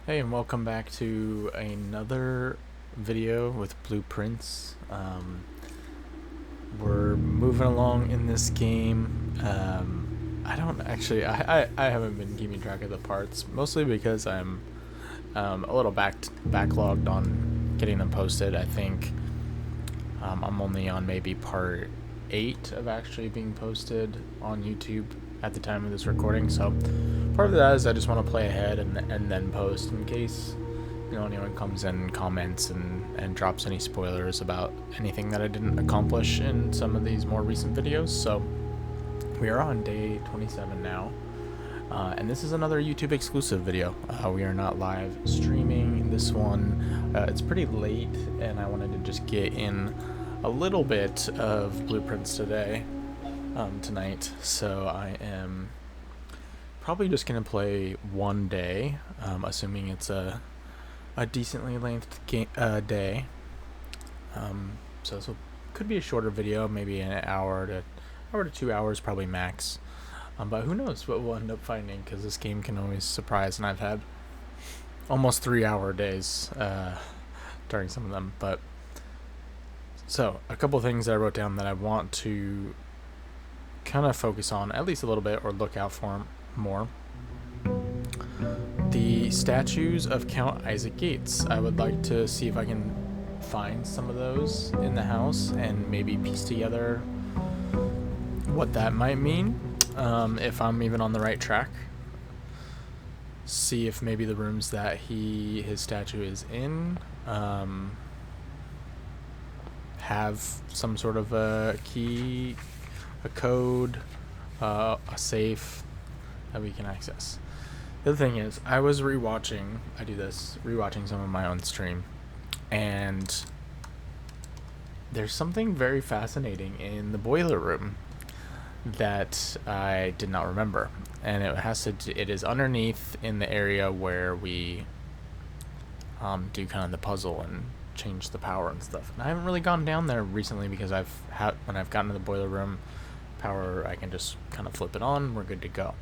Hey, and welcome back to another video with blueprints. We're moving along in this game. I don't actually, I haven't been keeping track of the parts, mostly because I'm a little backlogged on getting them posted. I think I'm only on maybe part 8 of actually being posted on YouTube at the time of this recording, so part of that is I just want to play ahead and then post in case anyone comes in and comments and drops any spoilers about anything that I didn't accomplish in some of these more recent videos. So we are on day 27 now, and this is another YouTube exclusive video. We are not live streaming this one. It's pretty late, and I wanted to just get in a little bit of blueprints tonight. So I am probably just gonna play one day, assuming it's a decently length day. So this could be a shorter video, maybe an hour to 2 hours, probably max. But who knows what we'll end up finding, because this game can always surprise, and I've had almost 3-hour days during some of them. But so a couple things that I wrote down that I want to kind of focus on at least a little bit, or look out for more. The statues of Count Isaac Gates. I would like to see if I can find some of those in the house and maybe piece together what that might mean, if I'm even on the right track. See if maybe the rooms that his statue is in have some sort of a key, a code, a safe that we can access. The other thing is, I was rewatching some of my own stream, and there's something very fascinating in the boiler room that I did not remember, and it is underneath in the area where we do kind of the puzzle and change the power and stuff. And I haven't really gone down there recently because when I've gotten to the boiler room power, I can just kind of flip it on, we're good to go.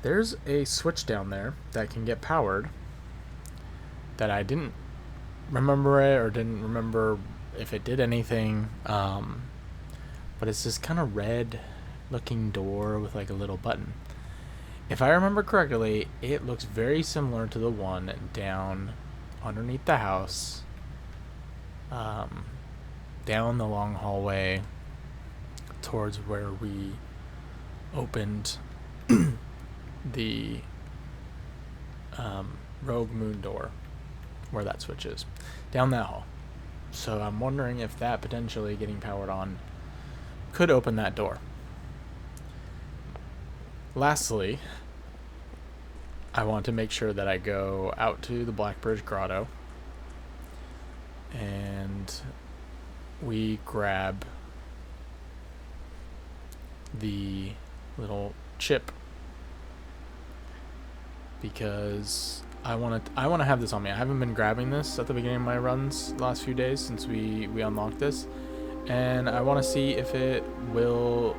There's a switch down there that can get powered that I didn't remember it, or didn't remember if it did anything, but it's this kind of red looking door with like a little button. If I remember correctly, it looks very similar to the one down underneath the house, down the long hallway towards where we opened the rogue moon door, where that switch is, down that hall. So I'm wondering if that potentially getting powered on could open that door. Lastly, I want to make sure that I go out to the Blackbridge Grotto and we grab the little chip, because I want to have this on me. I haven't been grabbing this at the beginning of my runs the last few days since we unlocked this, and I want to see if it will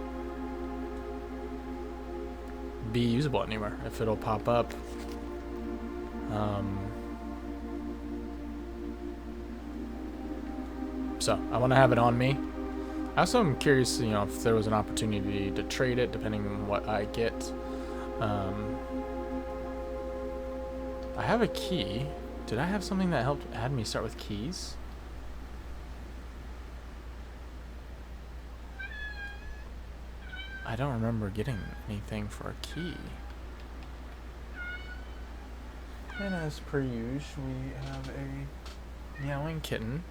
be usable anywhere, if it'll pop up. So I want to have it on me. I also am curious, if there was an opportunity to trade it depending on what I get. I have a key. Did I have something that had me start with keys? I don't remember getting anything for a key. And as per usual, we have a meowing kitten.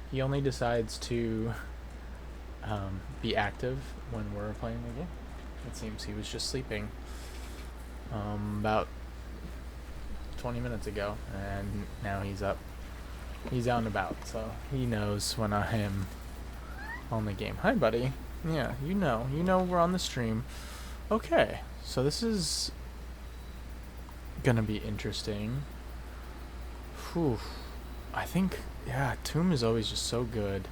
He only decides to be active when we're playing the game. It seems he was just sleeping about 20 minutes ago, and now he's up. He's out and about, so he knows when I am on the game. Hi, buddy. Yeah, you know we're on the stream. Okay, so this is gonna be interesting. Whew. I think, yeah, Tomb is always just so good.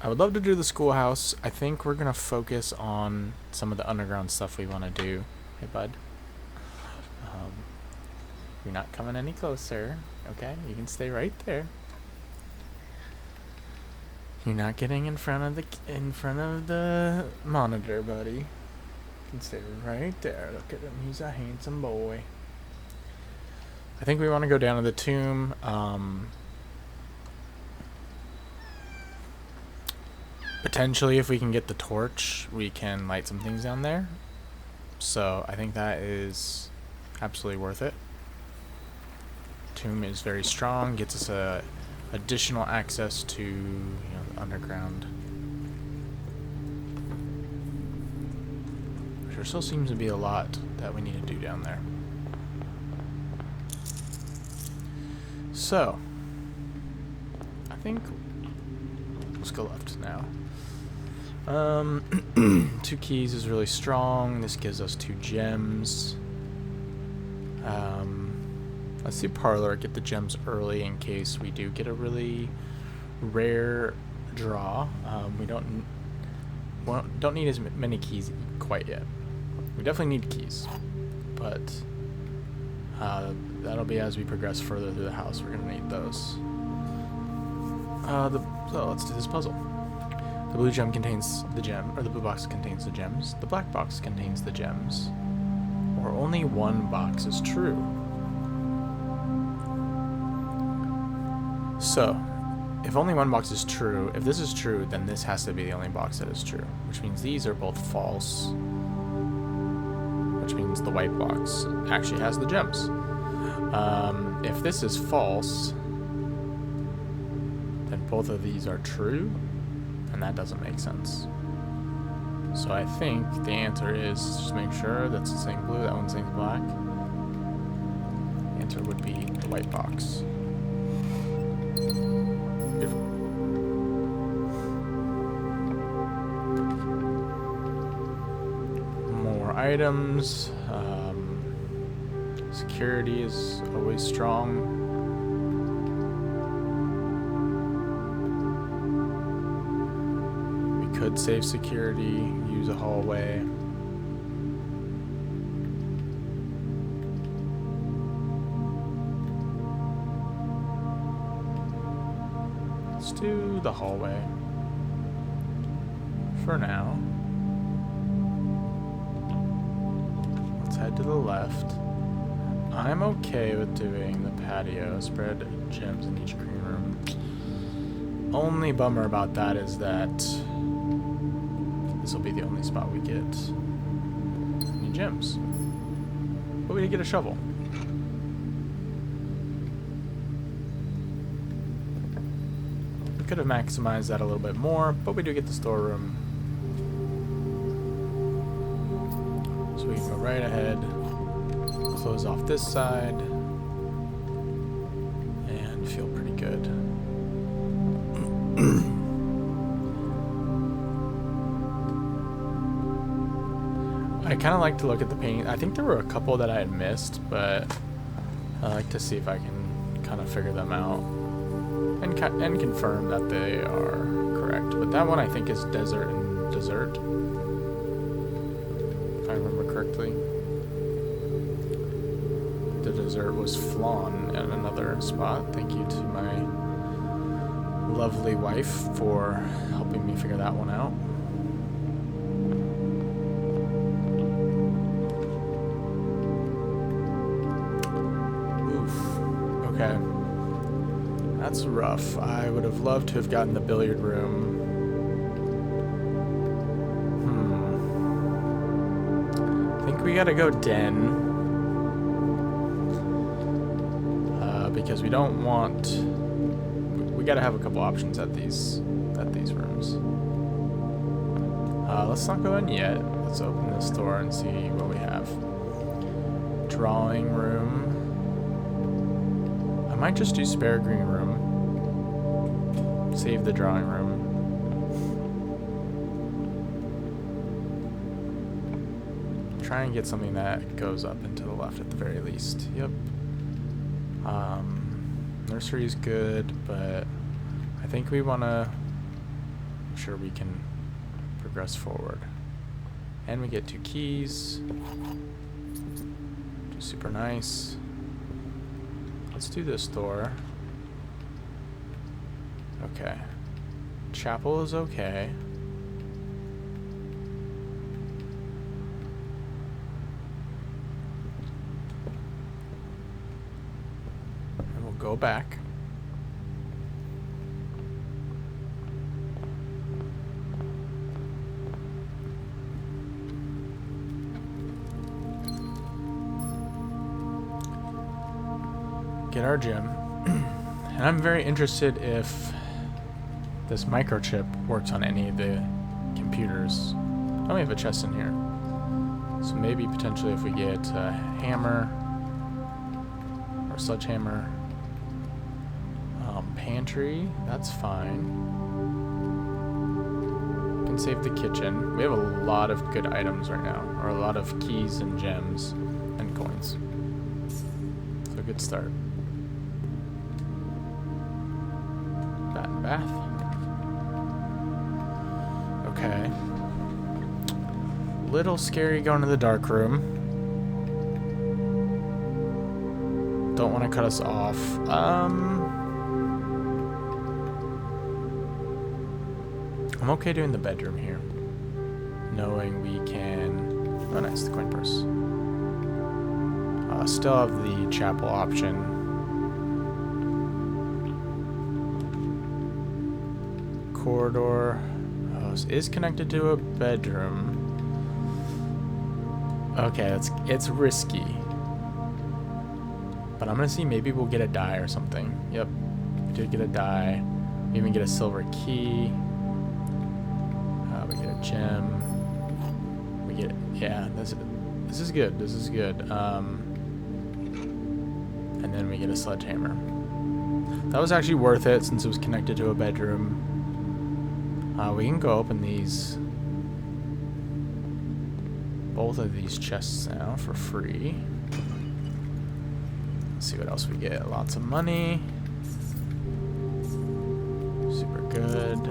I would love to do the schoolhouse. I think we're gonna focus on some of the underground stuff we want to do. Hey, bud. You're not coming any closer. Okay, you can stay right there. You're not getting in front of the monitor, buddy. You can stay right there. Look at him. He's a handsome boy. I think we want to go down to the tomb. Potentially, if we can get the torch, we can light some things down there. So I think that is absolutely worth it. Tomb is very strong, gets us additional access to the underground. There still seems to be a lot that we need to do down there. So I think let's go left now. 2 keys is really strong. This gives us 2 gems. Let's do parlor, get the gems early in case we do get a really rare draw. We don't need as many keys quite yet. We definitely need keys, but that'll be as we progress further through the house. We're gonna need those. So let's do this puzzle. The blue gem contains the gem, or the blue box contains the gems. The black box contains the gems. Or only one box is true. So, if only one box is true, if this is true, then this has to be the only box that is true. Which means these are both false. Which means the white box actually has the gems. If this is false, then both of these are true, and that doesn't make sense. So I think the answer is just make sure that's saying blue, that one's saying black. The answer would be the white box. Beautiful. More items. Security is always strong. Could save security, use a hallway. Let's do the hallway for now. Let's head to the left. I'm okay with doing the patio, spread gems in each green room. Only bummer about that is that this will be the only spot we get any gems. But we did get a shovel. We could have maximized that a little bit more, but we do get the storeroom. So we can go right ahead, close off this side, and feel pretty good. I kind of like to look at the painting. I think there were a couple that I had missed, but I like to see if I can kind of figure them out and confirm that they are correct. But that one I think is desert and dessert, if I remember correctly. The dessert was flan at another spot. Thank you to my lovely wife for helping me figure that one out. Okay, that's rough. I would have loved to have gotten the billiard room. I think we gotta go den. Because we don't want... We gotta have a couple options at these rooms. Let's not go in yet. Let's open this door and see what we have. Drawing room. I might just do spare green room. Save the drawing room. Try and get something that goes up and to the left at the very least. Yep. Nursery is good, but I think we want to make sure we can progress forward. And we get 2 keys. Which is super nice. Let's do this door. Okay. Chapel is okay. And we'll go back. Get our gem. And I'm very interested if this microchip works on any of the computers. Oh, we have a chest in here. So maybe potentially if we get a hammer or sledgehammer, pantry, that's fine. Can save the kitchen. We have a lot of good items right now, or a lot of keys and gems and coins. So good start. Bath. Okay. Little scary going to the dark room. Don't want to cut us off. I'm okay doing the bedroom here. Knowing we can... Oh, nice, the coin purse. Still have the chapel option. Corridor is connected to a bedroom. Okay, it's risky, but I'm gonna see, maybe we'll get a die or something. Yep, we did get a die. We even get a silver key. We get a gem. We get, yeah, this is good. This is good. And then we get a sledgehammer. That was actually worth it since it was connected to a bedroom. We can go open both of these chests now for free. Let's see what else we get. Lots of money. Super good.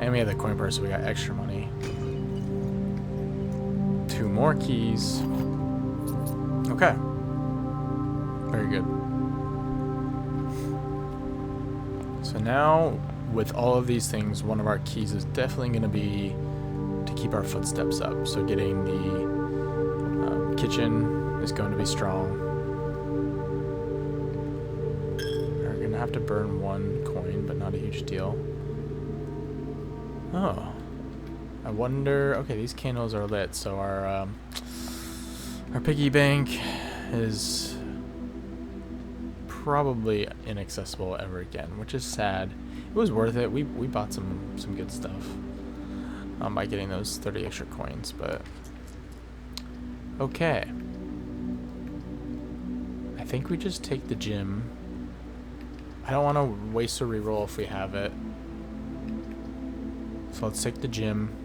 And we have the coin purse, so we got extra money. 2 more keys. Okay. Very good. So now, with all of these things, one of our keys is definitely going to be to keep our footsteps up. So getting the kitchen is going to be strong. We're going to have to burn 1 coin, but not a huge deal. Oh. I wonder... Okay, these candles are lit, so our piggy bank is probably inaccessible ever again, which is sad. It was worth it. We bought some good stuff by getting those 30 extra coins, but okay. I think we just take the gym. I don't want to waste a reroll if we have it. So let's take the gym.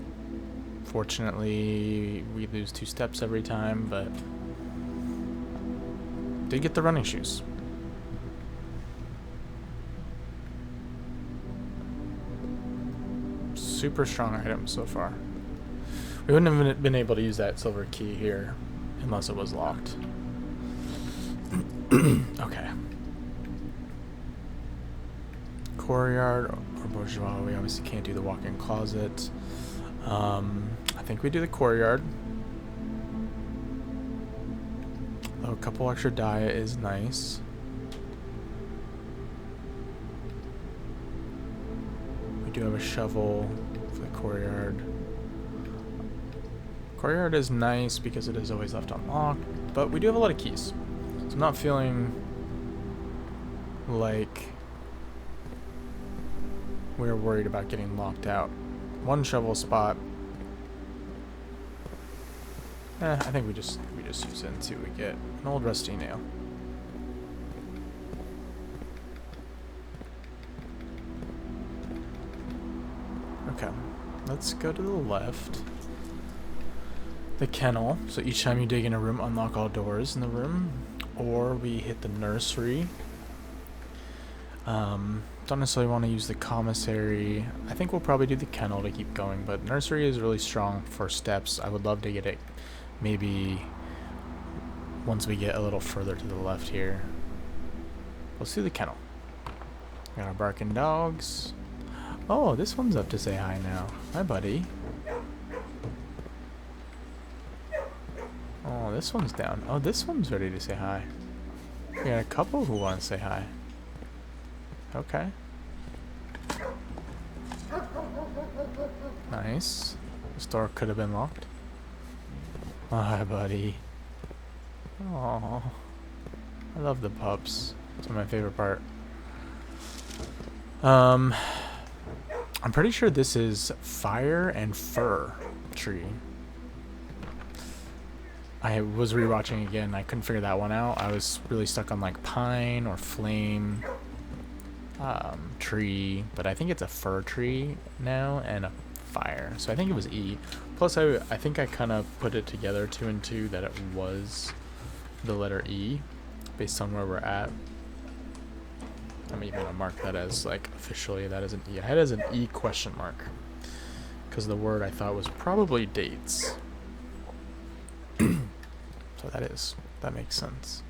Fortunately, we lose 2 steps every time, but did get the running shoes. Super strong item so far. We wouldn't have been able to use that silver key here unless it was locked. Okay. Courtyard or bourgeois. We obviously can't do the walk-in closet. I think we do the courtyard. Though a couple extra die is nice. We do have a shovel for the courtyard. Courtyard is nice because it is always left unlocked, but we do have a lot of keys. So I'm not feeling like we're worried about getting locked out. 1 shovel spot. I think we just use it until we get an old rusty nail. Okay, let's go to the left. The kennel. So each time you dig in a room, unlock all doors in the room. Or we hit the nursery. Don't necessarily want to use the commissary. I think we'll probably do the kennel to keep going, but nursery is really strong for steps. I would love to get it maybe once we get a little further to the left here. Let's do the kennel. Got our barking dogs. Oh, this one's up to say hi now. Hi, buddy. Oh, this one's down. Oh, this one's ready to say hi. We got a couple who want to say hi. Okay. Nice. This door could have been locked. Oh, hi, buddy. Oh, I love the pups. It's my favorite part. I'm pretty sure this is fire and fir tree. I was rewatching again. I couldn't figure that one out. I was really stuck on like pine or flame tree, but I think it's a fir tree now and a fire. So I think it was E. Plus, I think I kind of put it together 2 and 2 that it was the letter E based on where we're at. I'm even gonna mark that as like officially that is an E. I had it as an E question mark because the word I thought was probably dates. So that makes sense.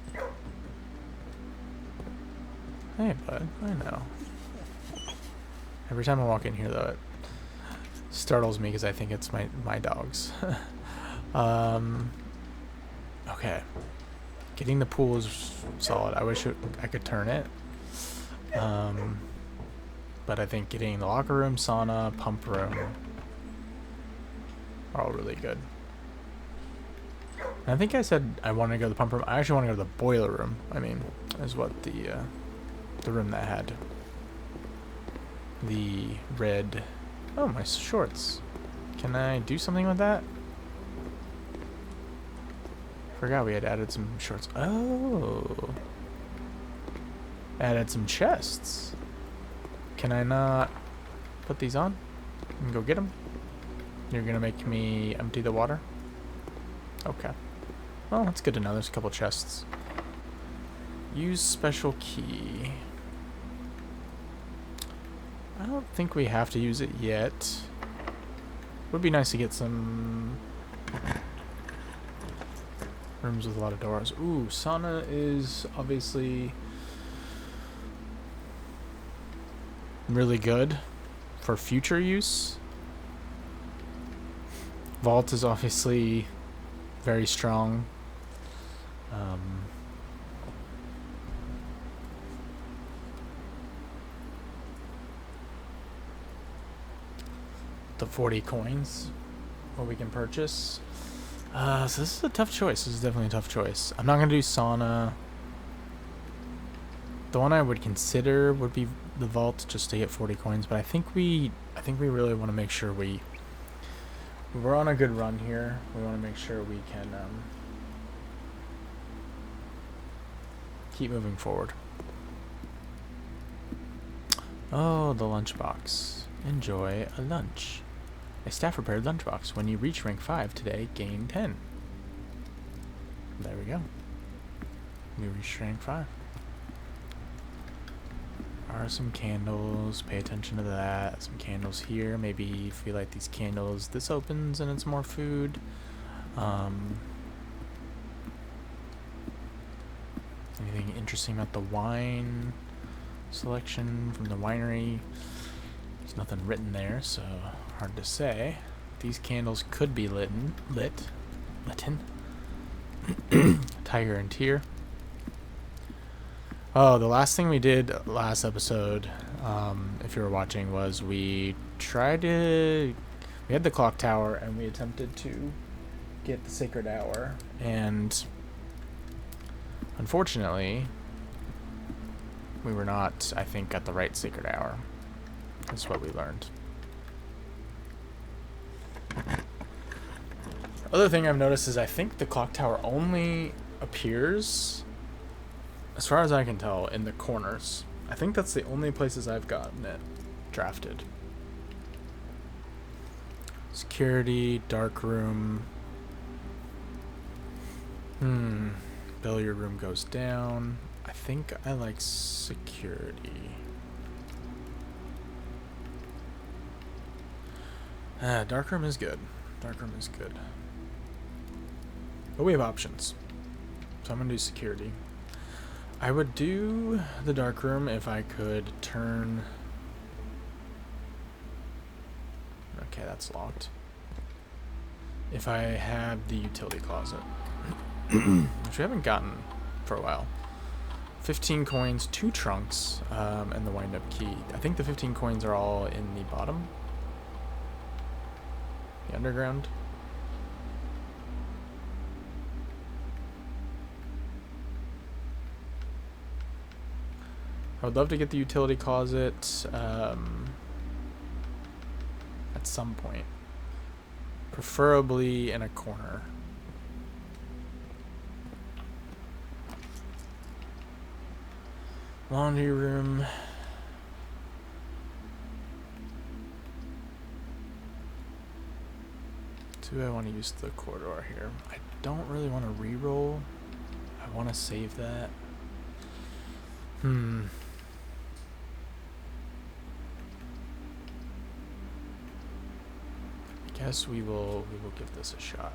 Hey bud, I know. Every time I walk in here though, it startles me because I think it's my dogs. Okay. Getting the pool is solid. I wish I could turn it. But I think getting the locker room, sauna, pump room are all really good. And I think I said I want to go to the pump room. I actually want to go to the boiler room. I mean, is what the room that had the red. Oh, my shorts. Can I do something with that? Forgot we had added some shorts. Oh. Added some chests. Can I not put these on and go get them? You're gonna make me empty the water? Okay. Well, that's good to know. There's a couple chests. Use special key. I don't think we have to use it yet. Would be nice to get some rooms with a lot of doors. Ooh, sauna is obviously really good for future use. Vault is obviously very strong. The 40 coins, what we can purchase. So this is a tough choice. This is definitely a tough choice. I'm not gonna do sauna. The one I would consider would be the vault, just to get 40 coins. But I think we really want to make sure we're on a good run here. We want to make sure we can keep moving forward. Oh, the lunchbox. Enjoy a lunch. A staff-prepared lunchbox. When you reach rank 5 today, gain 10. There we go. We reached rank 5. Are some candles. Pay attention to that. Some candles here. Maybe if we light these candles, this opens and it's more food. Anything interesting about the wine selection from the winery? There's nothing written there, so hard to say. These candles could be lit. Tiger and Tear. Oh, the last thing we did last episode, if you were watching, was we had the clock tower and we attempted to get the sacred hour, and unfortunately we were not, I think, at the right sacred hour. That's what we learned. Other thing I've noticed is I think the clock tower only appears, as far as I can tell, in the corners. I think that's the only places I've gotten it drafted. Security, dark room. Billiard room goes down. I think I like security. Dark room is good. Dark room is good. But we have options. So I'm gonna do security. I would do the dark room if I could turn... Okay, that's locked. If I have the utility closet. Which we haven't gotten for a while. 15 coins, 2 trunks, and the wind-up key. I think the 15 coins are all in the bottom. The underground. I would love to get the utility closet at some point. Preferably in a corner. Laundry room. Do I want to use the corridor here? I don't really want to re-roll. I want to save that. I guess we will give this a shot.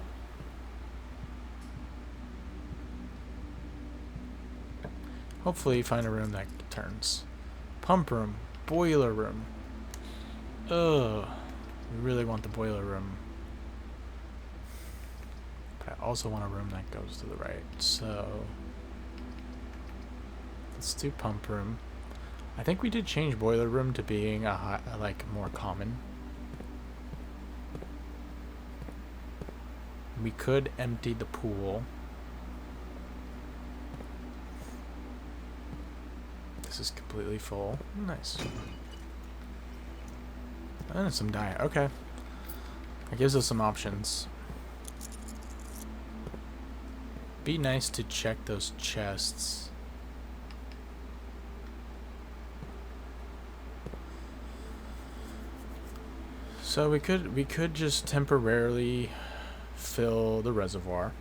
Hopefully find a room that turns. Pump room. Boiler room. Ugh. We really want the boiler room. But I also want a room that goes to the right. So let's do pump room. I think we did change boiler room to being like more common. We could empty the pool. This is completely full. Nice. And some diet. Okay. That gives us some options. Be nice to check those chests. So we could just temporarily fill the reservoir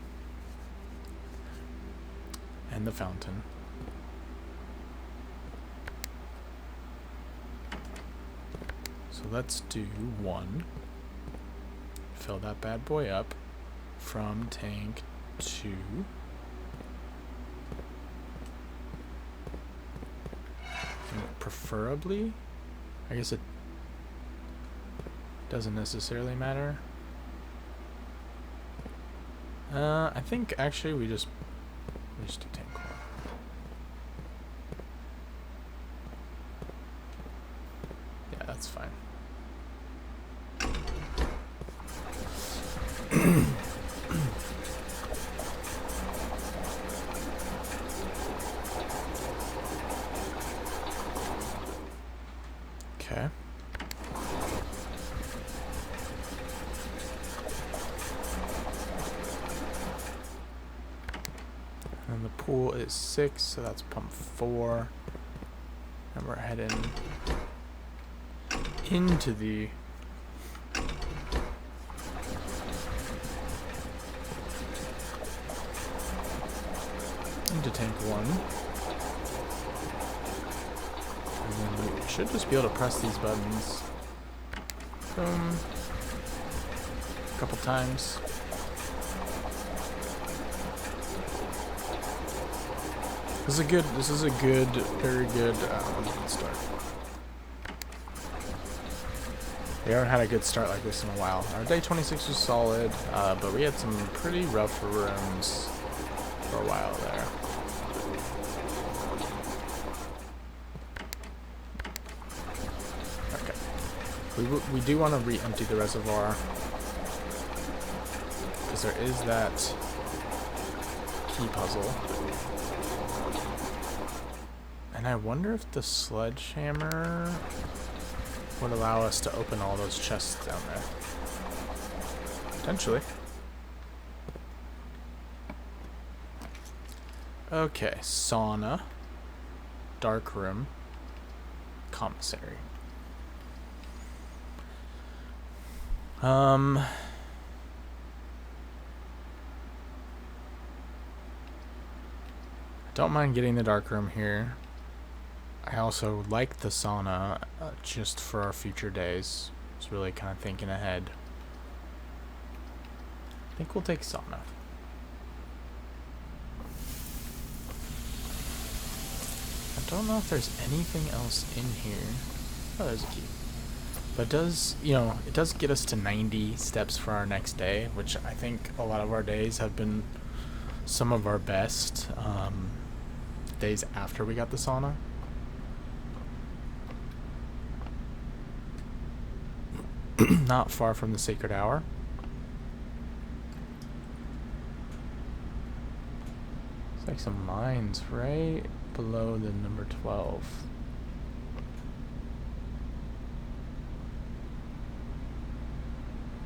and the fountain. So let's do 1. Fill that bad boy up from tank 2. And preferably, I guess it doesn't necessarily matter. I think actually we just do tank 1. Yeah, that's fine. Okay. And the pool is 6, so that's pump 4. And we're heading into the tank 1. And then we should just be able to press these buttons. Boom. A couple times. This is a good, very good start. We haven't had a good start like this in a while. Our day 26 was solid, but we had some pretty rough rooms for a while there. Okay. We do want to re-empty the reservoir, because there is that key puzzle. And I wonder if the sledgehammer would allow us to open all those chests down there. Potentially. Okay, sauna, dark room, commissary. I don't mind getting the dark room here. I also like the sauna just for our future days. Just really kind of thinking ahead. I think we'll take sauna. Don't know if there's anything else in here. Oh, there's a key. But it does, you know, it does get us to 90 steps for our next day, which I think a lot of our days have been some of our best days after we got the sauna. Not far from the sacred hour. It's like some mines right below the number 12.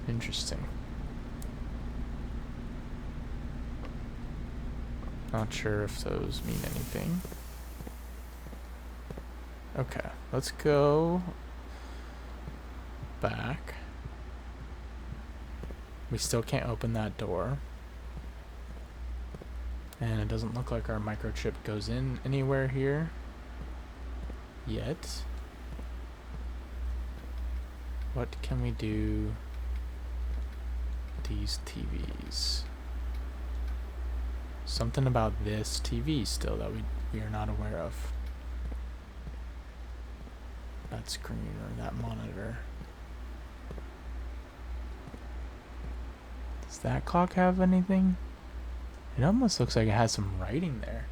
Interesting. Not sure if those mean anything. Okay, let's go back. We still can't open that door. And it doesn't look like our microchip goes in anywhere here yet. What can we do with these TVs? Something about this TV still that we are not aware of. That screen or that monitor. Does that clock have anything? It almost looks like it has some writing there.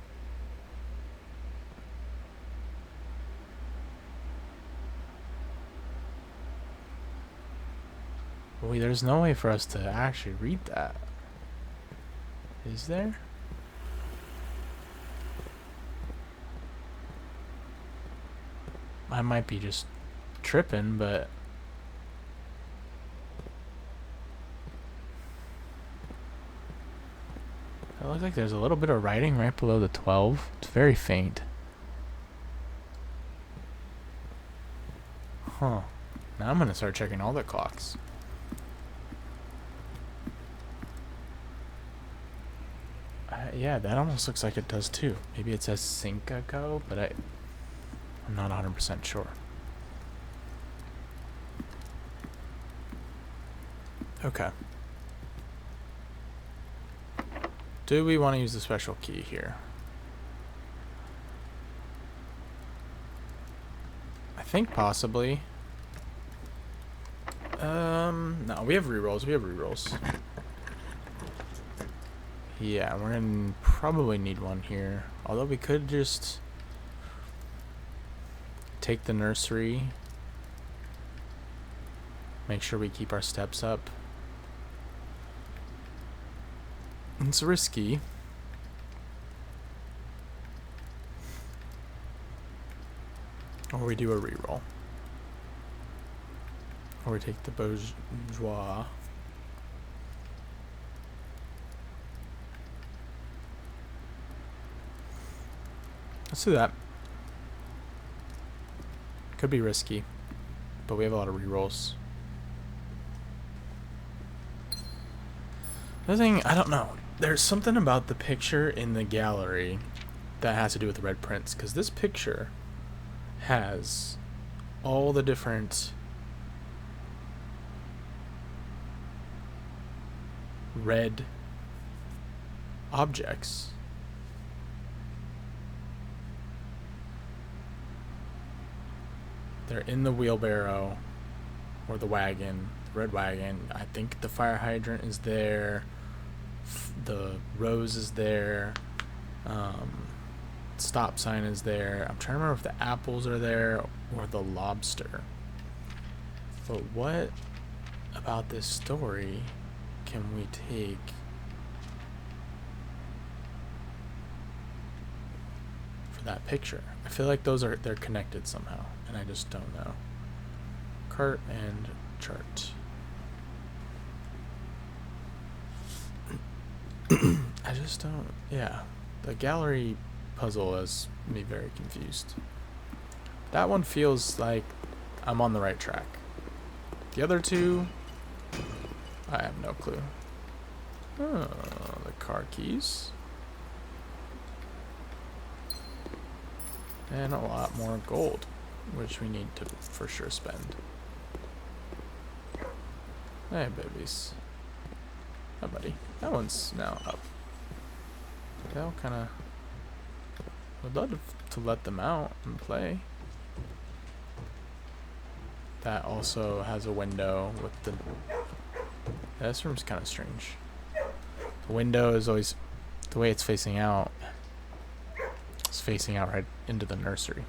Wait, there's no way for us to actually read that. Is there? I might be just tripping, but it looks like there's a little bit of writing right below the 12. It's very faint. Huh. Now I'm gonna start checking all the clocks. Yeah, that almost looks like it does too. Maybe it says Cinco, but I'm not 100% sure. Okay. Do we want to use the special key here? I think possibly. No, we have rerolls. We have rerolls. Yeah, we're gonna probably need one here. Although we could just take the nursery. Make sure we keep our steps up. It's risky. Or we do a reroll. Or we take the bourgeois. Let's do that. Could be risky, but we have a lot of rerolls. The thing, I don't know. There's something about the picture in the gallery that has to do with the red prints, because this picture has all the different red objects. They're in the wheelbarrow or the wagon, the red wagon. I think the fire hydrant is there. The rose is there. Stop sign is there. I'm trying to remember if the apples are there or the lobster. But what about this story can we take for that picture? I feel like they're connected somehow, and I just don't know. Cart and chart. I just don't. Yeah, the gallery puzzle has me very confused. That one feels like I'm on the right track. The other two, I have no clue. Oh, the car keys. And a lot more gold, which we need to for sure spend. Hey, babies. Hi, buddy. That one's now up. They all kind of... Would love to let them out and play. That also has a window with the... Yeah, this room's kind of strange. The window is always... The way it's facing out... It's facing out right into the nursery.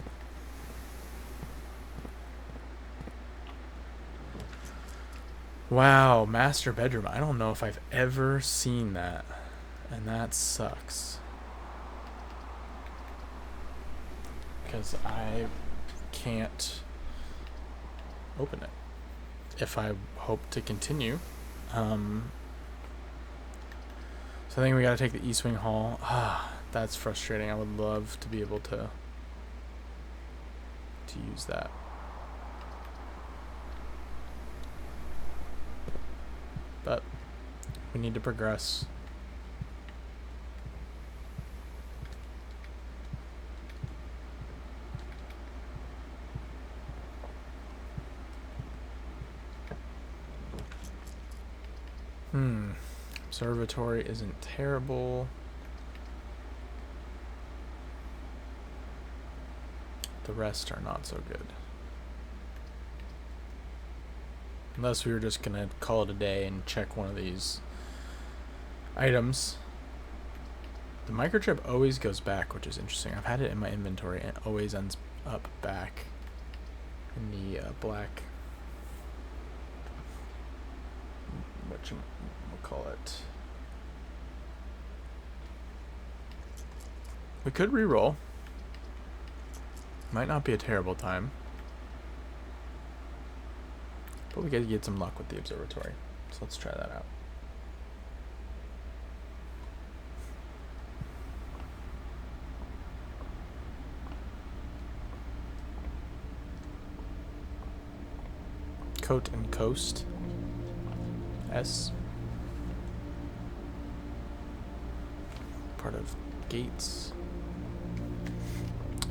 Wow, master bedroom. I don't know if I've ever seen that. And that sucks. Because I can't open it if I hope to continue. So I think we gotta take the East Wing Hall. That's frustrating. I would love to be able to use that. But we need to progress. Observatory isn't terrible. The rest are not so good. Unless we were just gonna call it a day and check one of these items. The microchip always goes back, which is interesting. I've had it in my inventory and it always ends up back in the black. What you call it? We could re-roll. Might not be a terrible time. But we gotta get some luck with the observatory. So let's try that out. Coat and Coast. S. Part of Gates.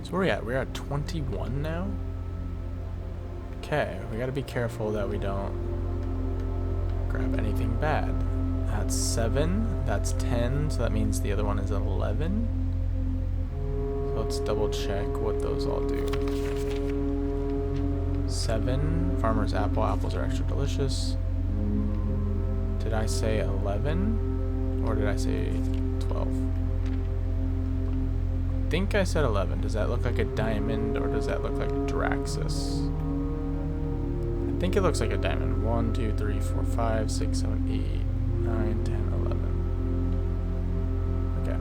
So where are we at? We're at 21 now? Okay, we gotta be careful that we don't grab anything bad. That's 7, that's 10, so that means the other one is 11. So let's double check what those all do. 7, Farmer's Apple, apples are extra delicious. Did I say 11? Or did I say 12? I think I said 11. Does that look like a diamond or does that look like Draxus? I think it looks like a diamond. 1, 2, 3, 4, 5, 6, 7, 8, 9, 10, 11. Okay.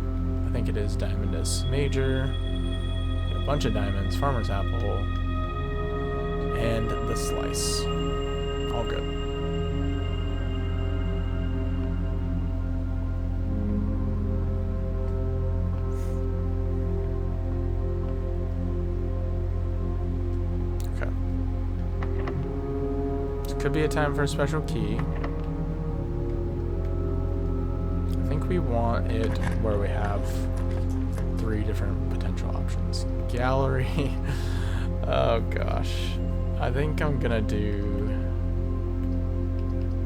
I think it is Diamondus Major. A bunch of diamonds. Farmer's Apple. And the slice. All good. Could be a time for a special key. I think we want it where we have 3 different potential options. Gallery. Oh gosh. I think I'm gonna do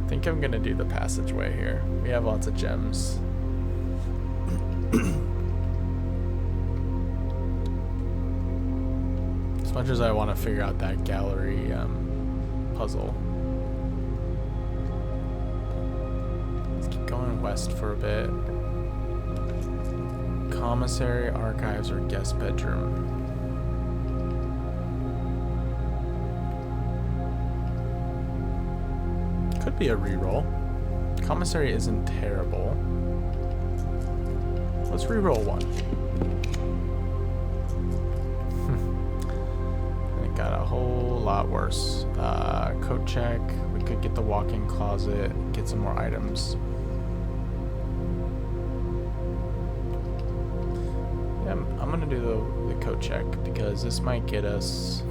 the passageway here. We have lots of gems. As much as I want to figure out that gallery puzzle. Going west for a bit. Commissary, archives, or guest bedroom. Could be a reroll. Commissary isn't terrible. Let's reroll 1. It got a whole lot worse. Coat check. We could get the walk-in closet, get some more items. I'm gonna do the coat check because this might get us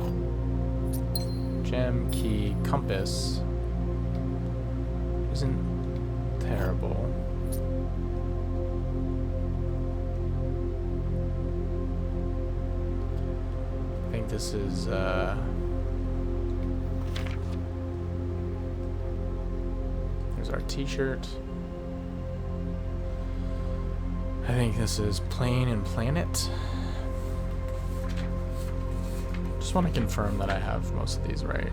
gem, key, compass. Isn't terrible. I think this is here's our t-shirt. I think this is Plane and Planet. just want to confirm that I have most of these right.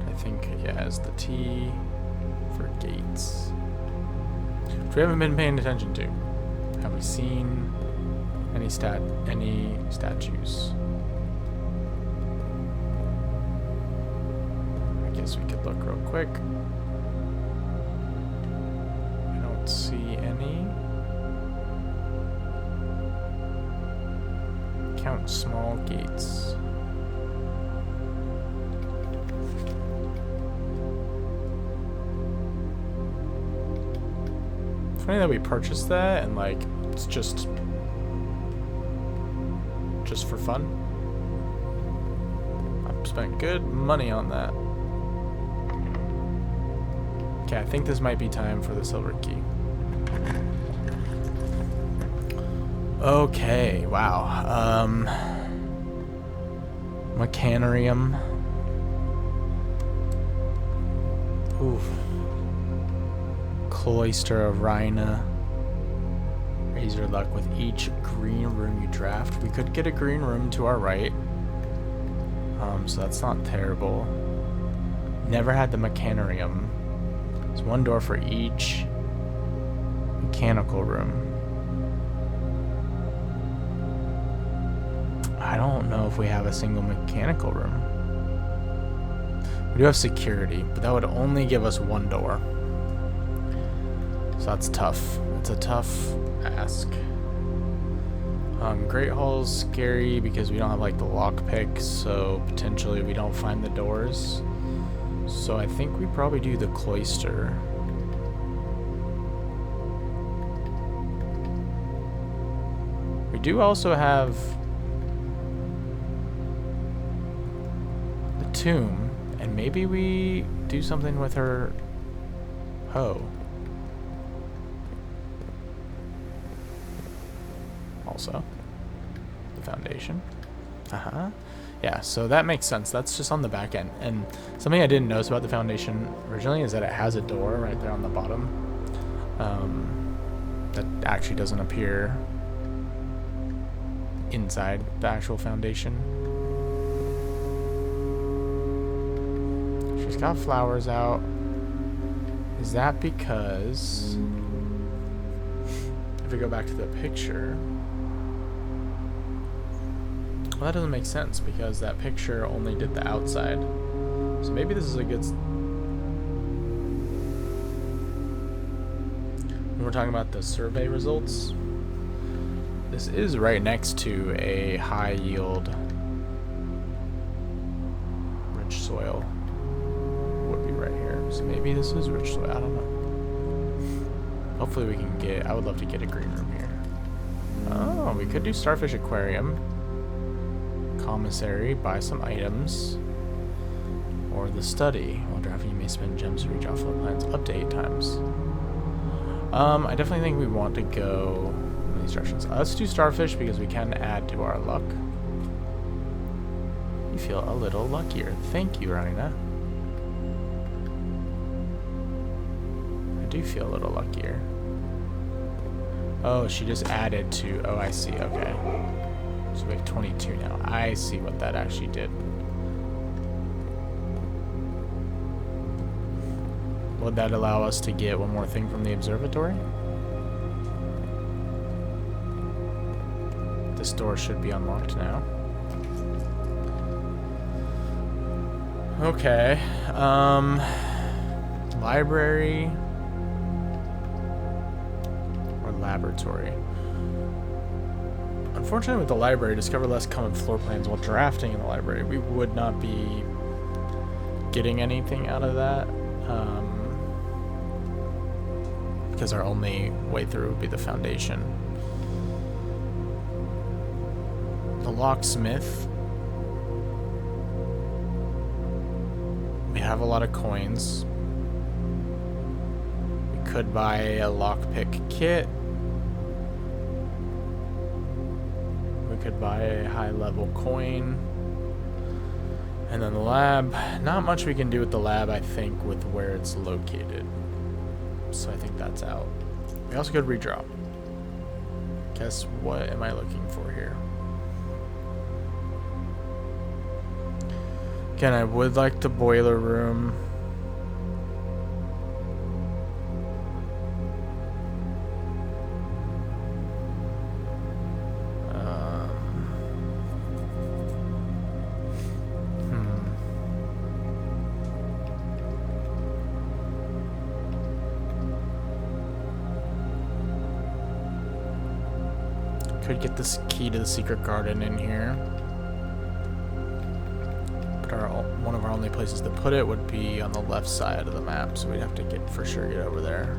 I think, yeah, it's the T for gates. Which we haven't been paying attention to. Have we seen any statues? I guess we could look real quick. I don't see any. Count small gates. Funny that we purchased that and like it's just for fun. I've spent good money on that. Okay, I think this might be time for the silver key. Okay, wow. Mechanarium. Oof. Cloister of Rhina. Raise your luck with each green room you draft. We could get a green room to our right. So that's not terrible. Never had the Mechanarium. There's one door for each mechanical room. I don't know if we have a single mechanical room. We do have security, but that would only give us one door. So that's tough. It's a tough ask. Great Hall's scary because we don't have like the lockpick, so potentially we don't find the doors. So I think we probably do the cloister. We do also have the tomb, and maybe we do something with her hoe. Also, the foundation. Yeah, so that makes sense. That's just on the back end. And something I didn't notice about the foundation originally is that it has a door right there on the bottom that actually doesn't appear inside the actual foundation. She's got flowers out. Is that because if we go back to the picture, well, that doesn't make sense because that picture only did the outside. So maybe this is a good... When we're talking about the survey results, this is right next to a high yield rich soil. Would be right here. So maybe this is rich soil. I don't know. Hopefully we can get... I would love to get a green room here. Oh, we could do Starfish Aquarium. Commissary, buy some items, or the study. While drafting, you may spend gems to reach offload plans up to 8 times. I definitely think we want to go in these directions. Let's do Starfish because we can add to our luck. You feel a little luckier. Thank you, Rhina. I do feel a little luckier. Oh, she just added to... Oh, I see. Okay. So we have 22 now. I see what that actually did. Would that allow us to get one more thing from the observatory? This door should be unlocked now. Okay. Library or laboratory? Unfortunately, with the library, discover less common floor plans while drafting in the library. We would not be getting anything out of that because our only way through would be the foundation. The locksmith. We have a lot of coins. We could buy a lockpick kit. Could buy a high-level coin. And then the lab, not much we can do with the lab, I think, with where it's located. So I think that's out. We also could redraw. Guess what am I looking for here? Again, I would like the boiler room. Could get this key to the secret garden in here. But one of our only places to put it would be on the left side of the map, so we'd have to get over there.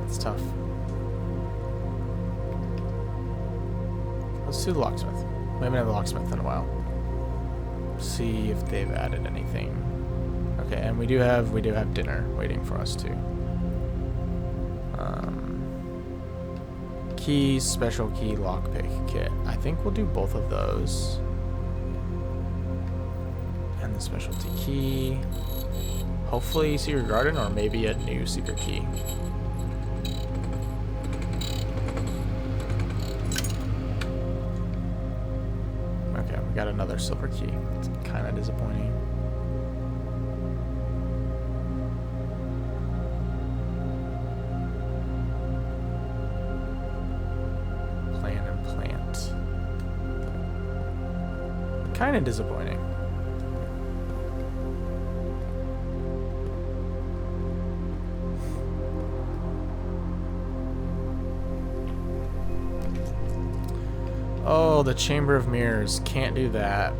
It's tough. Let's do the locksmith. We haven't had the locksmith in a while. See if they've added anything. Okay, and we do have dinner waiting for us too. Keys, special key, lockpick kit. I think we'll do both of those. And the specialty key. Hopefully secret garden, or maybe a new secret key. Okay, we got another silver key. It's kind of disappointing. Kind of disappointing. Oh, the Chamber of Mirrors. Can't do that.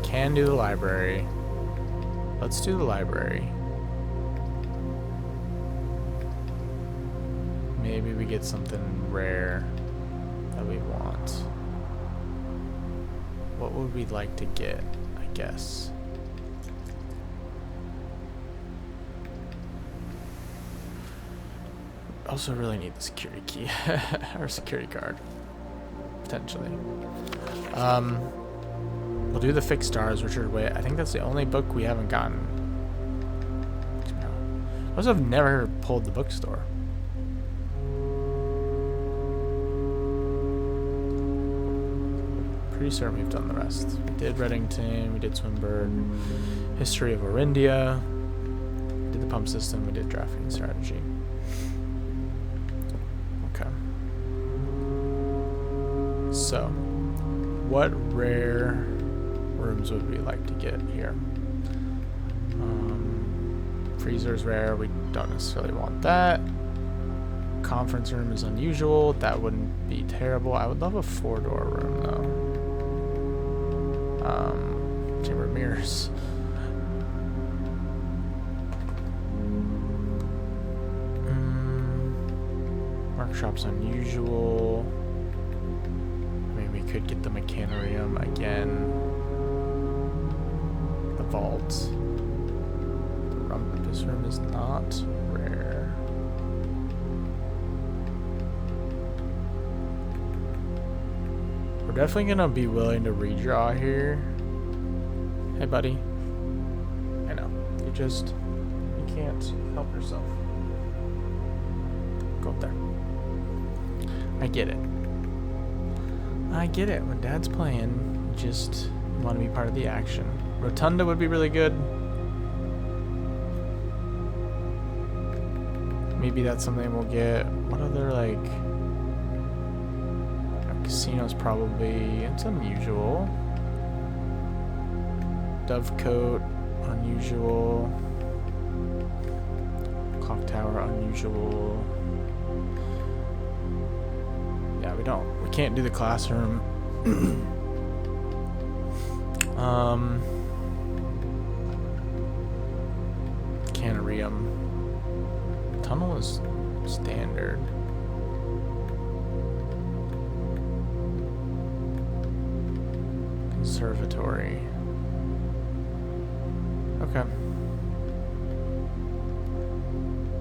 Can do the library. Let's do the library. Maybe we get something rare that we want. What would we like to get, I guess? Also really need the security key. Or security card. Potentially. We'll do the fixed stars, Richard Witt. I think that's the only book we haven't gotten. I also have never pulled the bookstore. Pretty certain we've done the rest. We did Reddington, we did Swinburne, History of Orindia, we did the pump system, we did drafting strategy. Okay. So, what rare rooms would we like to get here? Freezer's rare, we don't necessarily want that. Conference room is unusual, that wouldn't be terrible. I would love a 4-door room though. Chamber of Mirrors. Workshop's unusual. I mean, we could get the Mechanarium again. The vault. The Rumpus room is not rare. We're definitely gonna be willing to redraw here. Hey, buddy. I know. You can't help yourself. Go up there. I get it. I get it. When Dad's playing, you just want to be part of the action. Rotunda would be really good. Maybe that's something we'll get. What other, like... Casino's probably... It's unusual. Dovecote, unusual. Clock Tower, unusual. Yeah, we can't do the classroom. Canarium. Tunnel is standard. Conservatory. Okay.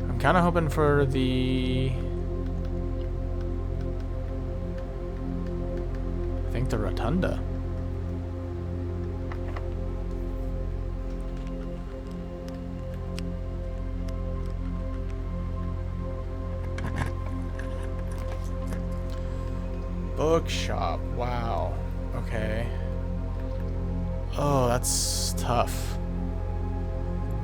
I'm kind of hoping for the... I think the Rotunda. bookshop. Wow. Okay. Oh, that's tough.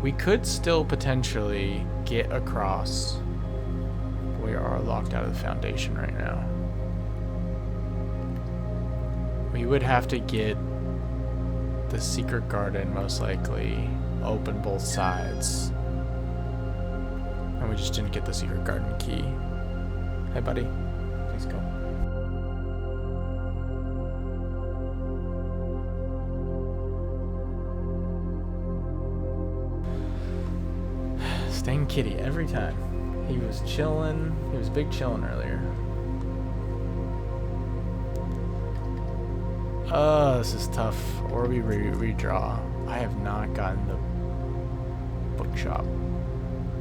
We could still potentially get across. We are locked out of the Foundation right now. We would have to get the secret garden, most likely, open both sides. And we just didn't get the secret garden key. Hey, buddy. Please go. Staying kitty every time. He was chilling. He was big chilling earlier. This is tough. Or we redraw. I have not gotten the bookshop,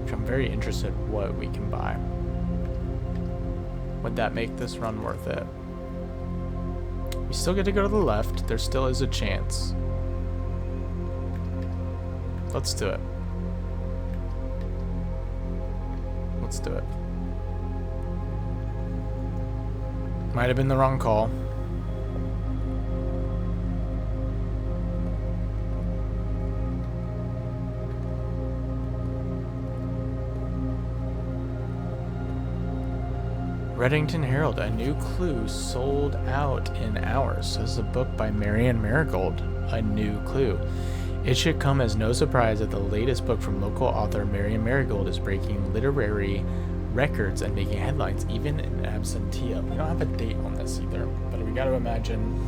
which I'm very interested in what we can buy. Would that make this run worth it? We still get to go to the left. There still is a chance. Let's do it. Let's do it. Might have been the wrong call. Reddington Herald, a new clue sold out in hours. This is a book by Marianne Marigold, A New Clue. It should come as no surprise that the latest book from local author Marianne Marigold is breaking literary records and making headlines, even in absentia. We don't have a date on this either, but we got to imagine.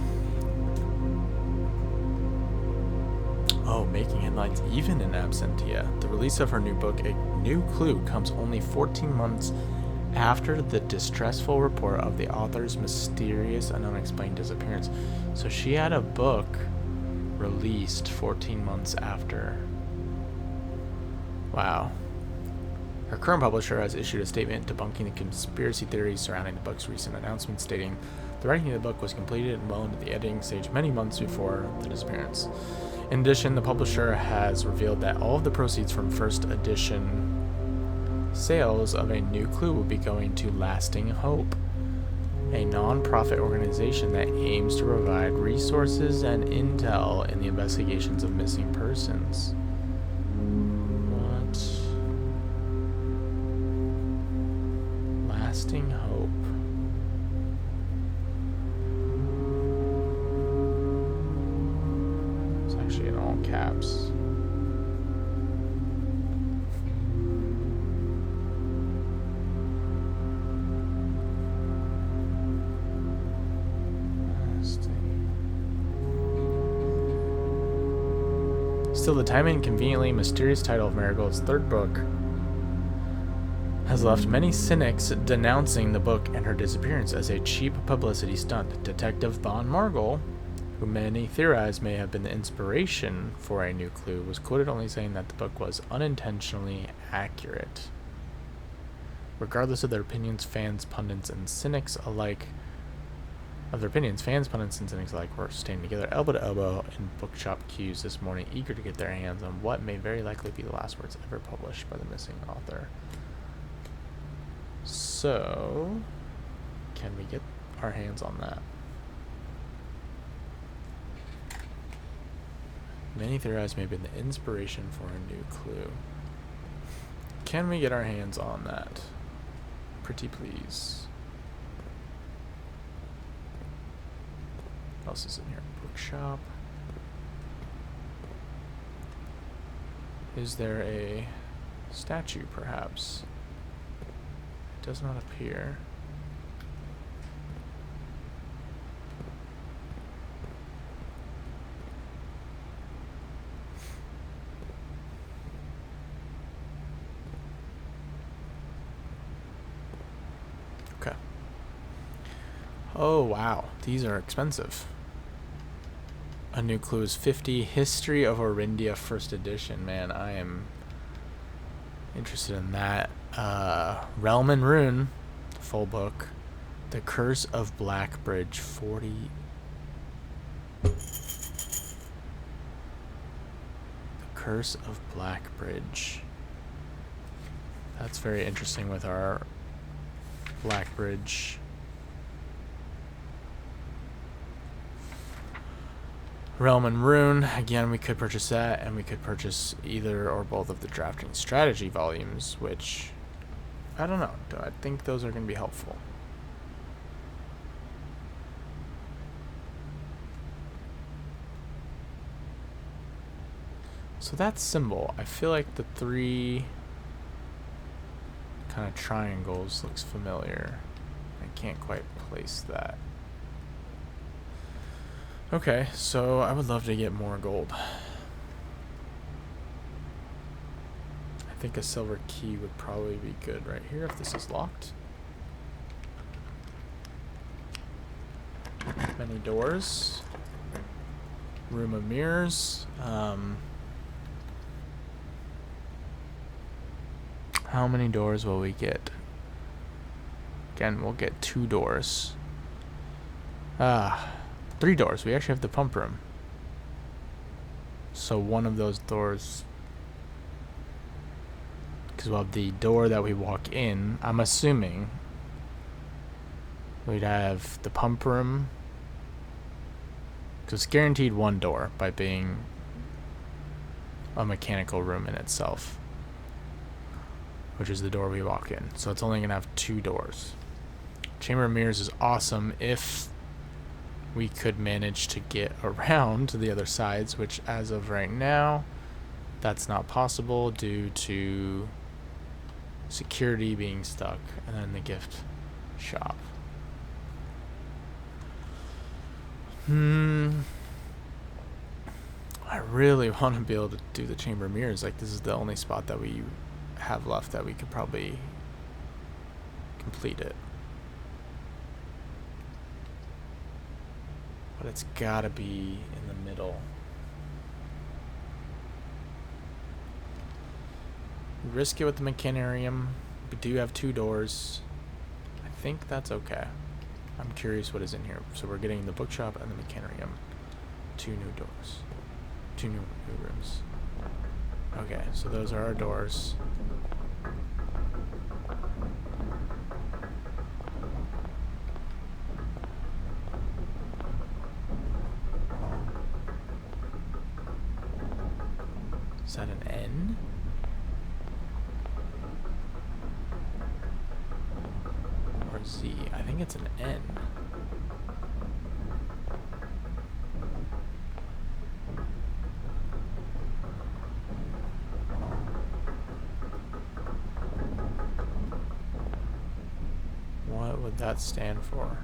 Oh, making headlines even in absentia. The release of her new book, A New Clue, comes only 14 months after the distressful report of the author's mysterious and unexplained disappearance. So she had a book released 14 months after. Wow. Her current publisher has issued a statement debunking the conspiracy theories surrounding the book's recent announcement, stating the writing of the book was completed and well into the editing stage many months before the disappearance. In addition, the publisher has revealed that all of the proceeds from first edition sales of A New Clue will be going to Lasting Hope, a non-profit organization that aims to provide resources and intel in the investigations of missing persons. What? Lasting Hope. It's actually in all caps. Still, the time and conveniently mysterious title of Marigold's third book has left many cynics denouncing the book and her disappearance as a cheap publicity stunt. Detective Thon Margol, who many theorize may have been the inspiration for A New Clue, was quoted only saying that the book was unintentionally accurate. Regardless of their opinions, fans, pundits, and cynics alike were standing together elbow to elbow in bookshop queues this morning, eager to get their hands on what may very likely be the last words ever published by the missing author. So, can we get our hands on that? Many theorize may have been the inspiration for A New Clue. Can we get our hands on that? Pretty please. What else is in here? Bookshop. Is there a statue, perhaps? It does not appear. Okay. Oh, wow. These are expensive. A New Clue is 50. History of Orindia, first edition. Man, I am interested in that. Realm and Rune, full book. The Curse of Blackbridge, 40. The Curse of Blackbridge. That's very interesting with our Blackbridge Realm and Rune, again, we could purchase that, and we could purchase either or both of the drafting strategy volumes, which, I don't know, I think those are going to be helpful. So that symbol, I feel like the 3 kind of triangles looks familiar. I can't quite place that. Okay, so I would love to get more gold. I think a silver key would probably be good right here if this is locked. Many doors. Room of mirrors. How many doors will we get? Again, we'll get 2 doors. 3 doors. We actually have the pump room. So one of those doors, because we'll have the door that we walk in, I'm assuming we'd have the pump room, because it's guaranteed 1 door by being a mechanical room in itself, which is the door we walk in. So it's only going to have 2 doors. Chamber of Mirrors is awesome if we could manage to get around to the other sides, which as of right now, that's not possible due to security being stuck, and then the gift shop. I really want to be able to do the Chamber of Mirrors. Like, this is the only spot that we have left that we could probably complete it. But it's gotta be in the middle. Risk it with the Mechanarium. We do have 2 doors. I think that's okay. I'm curious what is in here. So we're getting the bookshop and the Mechanarium. 2 new doors. 2 new rooms. Okay, so those are our doors. Is that an N? Or Z? I think it's an N. What would that stand for?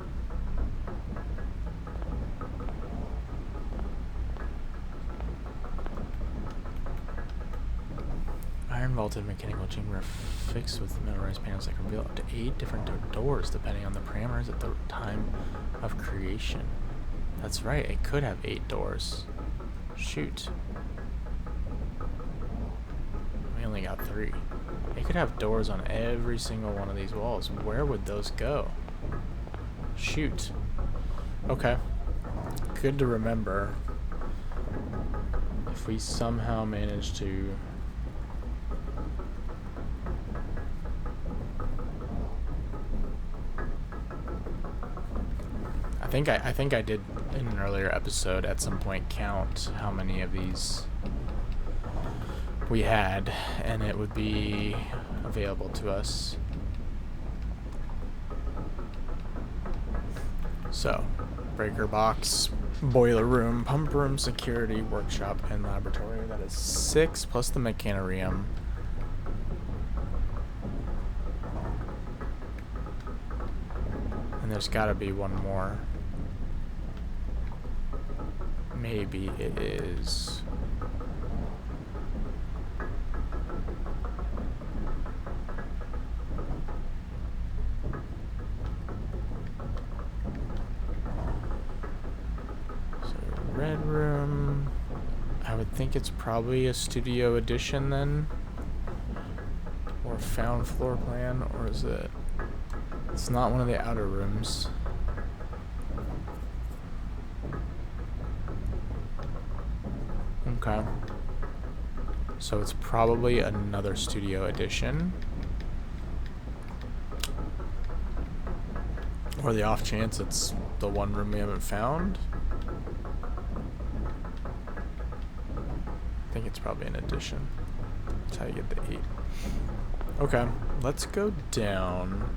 Iron vaulted mechanical chamber fixed with metalized panels that can reveal up to 8 different doors depending on the parameters at the time of creation. That's right, it could have 8 doors. Shoot. We only got 3. It could have doors on every single one of these walls. Where would those go? Shoot. Okay. Good to remember. If we somehow manage to... I think I did in an earlier episode at some point count how many of these we had, and it would be available to us. So, breaker box, boiler room, pump room, security, workshop, and laboratory. That is 6 plus the Mechanarium. And there's gotta be one more. Maybe it is. So red room. I would think it's probably a studio edition then. Or found floor plan, or is it? It's not one of the outer rooms. Okay. So it's probably another studio edition. Or the off chance it's the one room we haven't found. think it's probably an addition. That's how you get the 8. Okay, let's go down.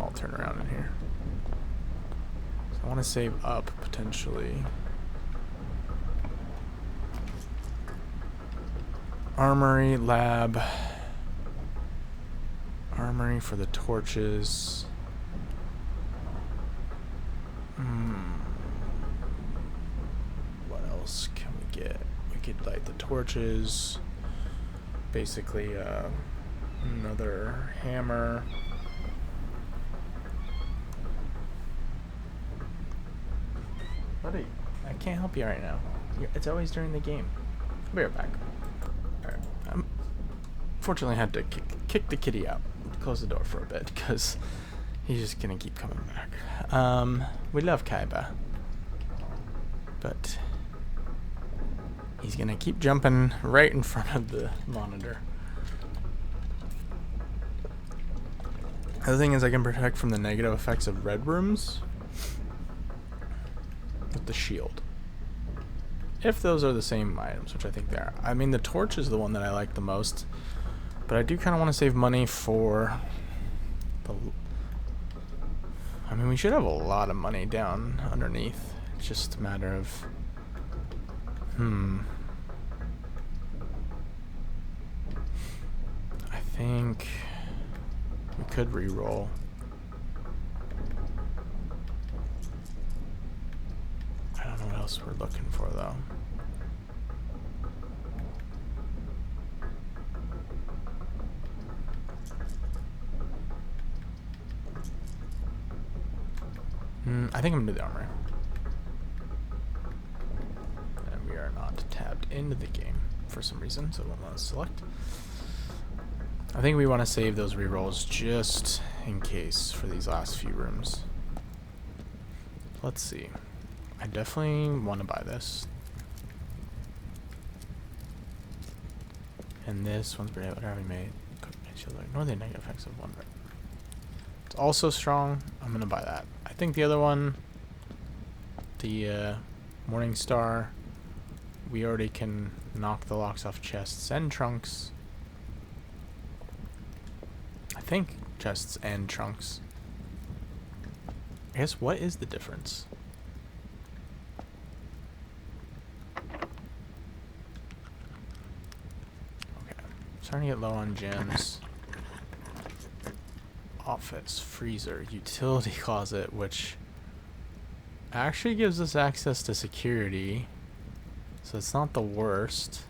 I'll turn around in here. So I want to save up, potentially. Armory, lab. Armory for the torches. What else can we get? We could light the torches. Basically, another hammer. Buddy, I can't help you right now. It's always during the game. I'll be right back. Alright. Fortunately, I had to kick the kitty out. Close the door for a bit, because he's just gonna keep coming back. We love Kaiba. But he's gonna keep jumping right in front of the monitor. The other thing is I can protect from the negative effects of red rooms with the shield. If those are the same items, which I think they are. I mean, the torch is the one that I like the most, but I do kind of want to save money for the... I mean, we should have a lot of money down underneath. It's just a matter of... I think we could re-roll. I don't know what else we're looking for, though. I think I'm gonna do the armory. And we are not tabbed into the game for some reason, so we'll want to select. I think we want to save those rerolls just in case for these last few rooms. Let's see. I definitely want to buy this. And this one's pretty. What have we made? Ignore the negative effects of one. It's also strong. I'm gonna buy that. I think the other one, the Morning Star, we already can knock the locks off chests and trunks. I think chests and trunks. I guess what is the difference? Okay, starting to get low on gems. Office, freezer, utility closet, which actually gives us access to security, so it's not the worst.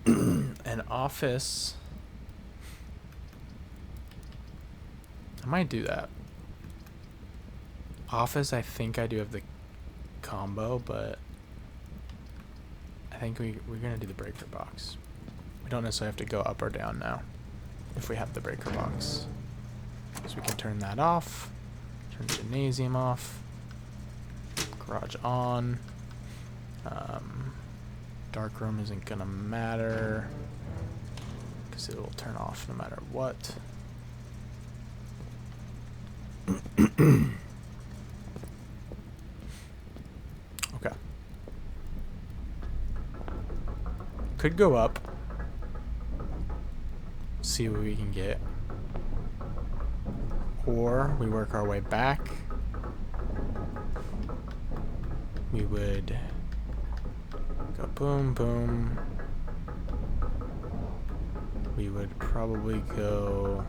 An office, I might do that. Office, I think I do have the combo, but I think we're gonna do the breaker box. We don't necessarily have to go up or down now if we have the breaker box, because we can turn that off, turn gymnasium off, garage on. Dark room isn't gonna matter because it will turn off no matter what. Okay, could go up, see what we can get, or we work our way back. We would go boom, boom. We would probably go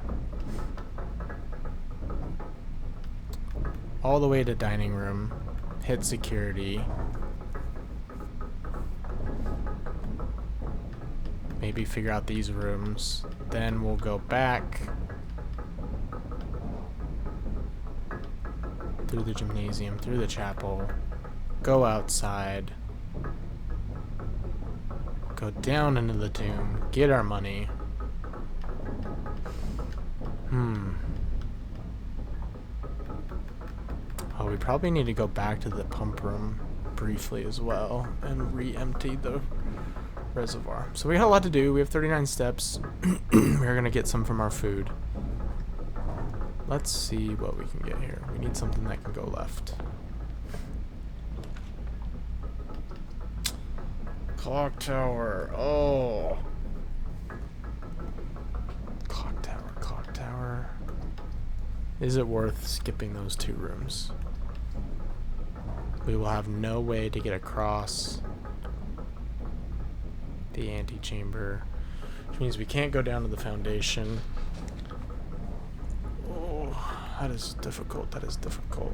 all the way to dining room, hit security, maybe figure out these rooms, then we'll go back through the gymnasium, through the chapel, go outside, go down into the tomb, get our money. Oh, we probably need to go back to the pump room briefly as well and re-empty the reservoir. So we got a lot to do. We have 39 steps. We're gonna get some from our food. Let's see what we can get here. We need something that can go left. Clock tower. Oh. Clock tower, clock tower. Is it worth skipping those 2 rooms? We will have no way to get across the antechamber, which means we can't go down to the foundation. Oh, that is difficult. That is difficult.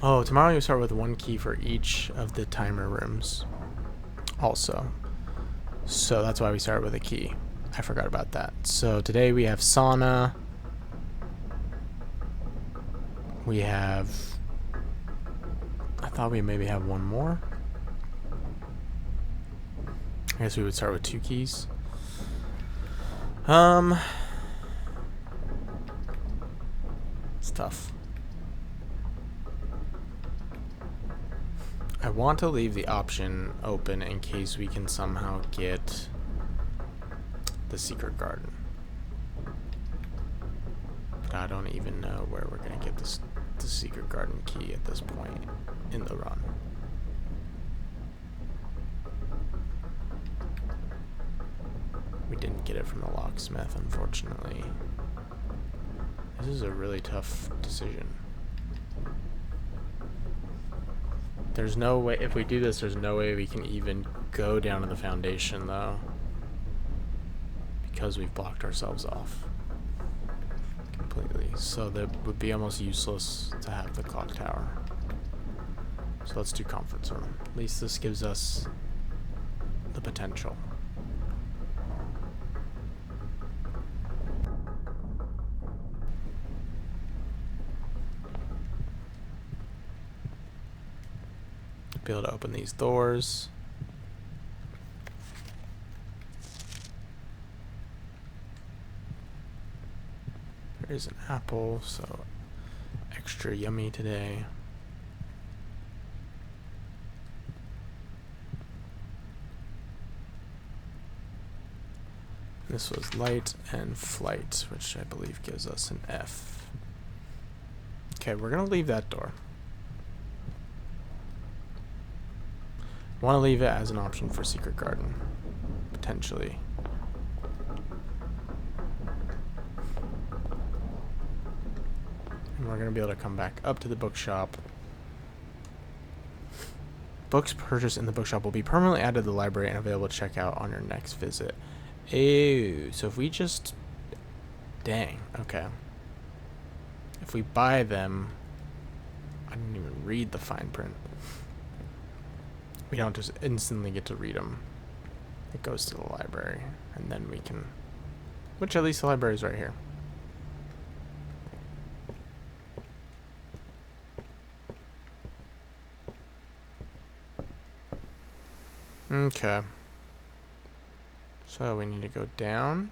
Oh, tomorrow you start with 1 key for each of the timer rooms also. So that's why we start with a key. I forgot about that. So today we have sauna. We have... I thought we maybe have 1 more. I guess we would start with 2 keys. It's tough. I want to leave the option open in case we can somehow get the secret garden. But I don't even know where we're going to get the secret garden key at this point in the run. We didn't get it from the locksmith, unfortunately. This is a really tough decision. There's no way, if we do this, there's no way we can even go down to the foundation, though. Because we've blocked ourselves off completely. So that would be almost useless to have the clock tower. So let's do conference room. At least this gives us the potential. Be able to open these doors. There is an apple, so extra yummy today. This was light and flight, which I believe gives us an F. Okay, we're gonna leave that door. Want to leave it as an option for secret garden, potentially. And we're going to be able to come back up to the bookshop. Books purchased in the bookshop will be permanently added to the library and available to check out on your next visit. Ew, so if we just... Dang, okay. If we buy them... I didn't even read the fine print. We don't just instantly get to read them. It goes to the library, and then we can... Which at least the library is right here. Okay. So we need to go down.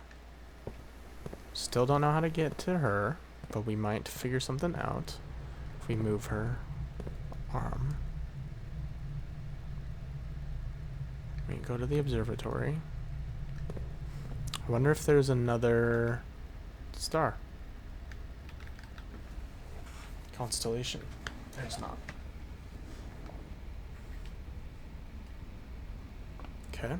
Still don't know how to get to her, but we might figure something out if we move her arm. We go to the observatory. I wonder if there's another star. Constellation. There's not. Okay.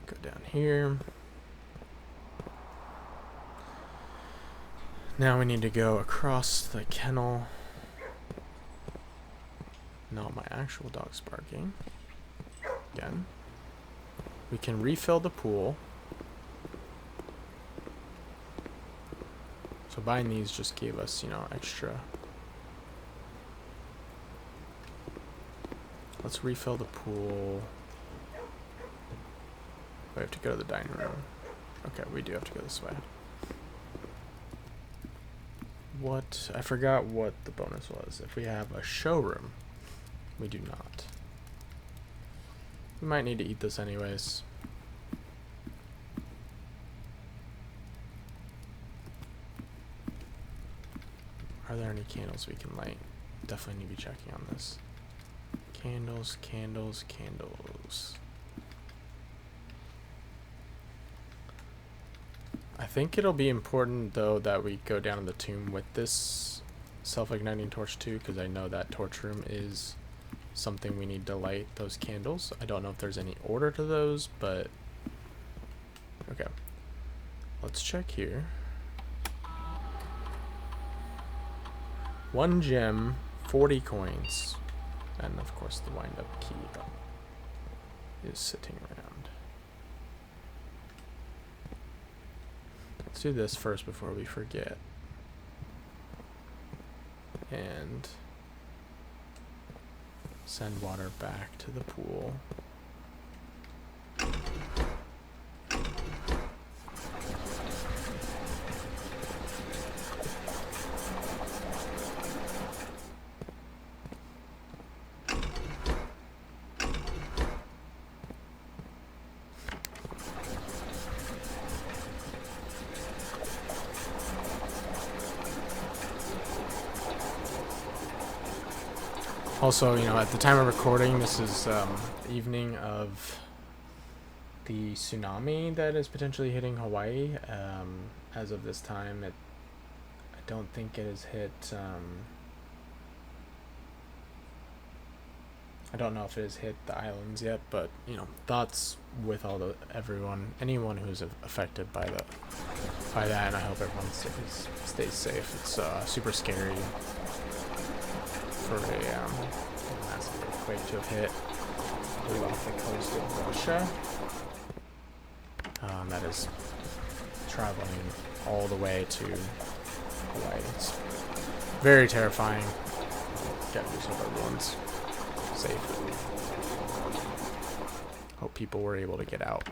Go down here. Now we need to go across the kennel. No, my actual dog's barking. Again. We can refill the pool. So buying these just gave us, you know, extra. Let's refill the pool. We have to go to the dining room. Okay, we do have to go this way. What? I forgot what the bonus was. If we have a showroom, we do not. We might need to eat this anyways. Are there any candles we can light? Definitely need to be checking on this. Candles, candles, candles. I think it'll be important though that we go down to the tomb with this self-igniting torch too, because I know that torch room is something we need to light those candles. I don't know if there's any order to those, but okay. Let's check here. 1 gem, 40 coins, and of course the wind-up key is sitting around. Let's do this first before we forget. And send water back to the pool. Also, you know, at the time of recording, this is evening of the tsunami that is potentially hitting Hawaii. As of this time, I don't think it has hit. I don't know if it has hit the islands yet, but you know, thoughts with anyone who's affected by that, and I hope everyone stays safe. It's super scary for a massive earthquake to have hit off the coast of Russia. That is traveling all the way to Hawaii. It's very terrifying. Gotta just hope everyone's safe. Hope people were able to get out.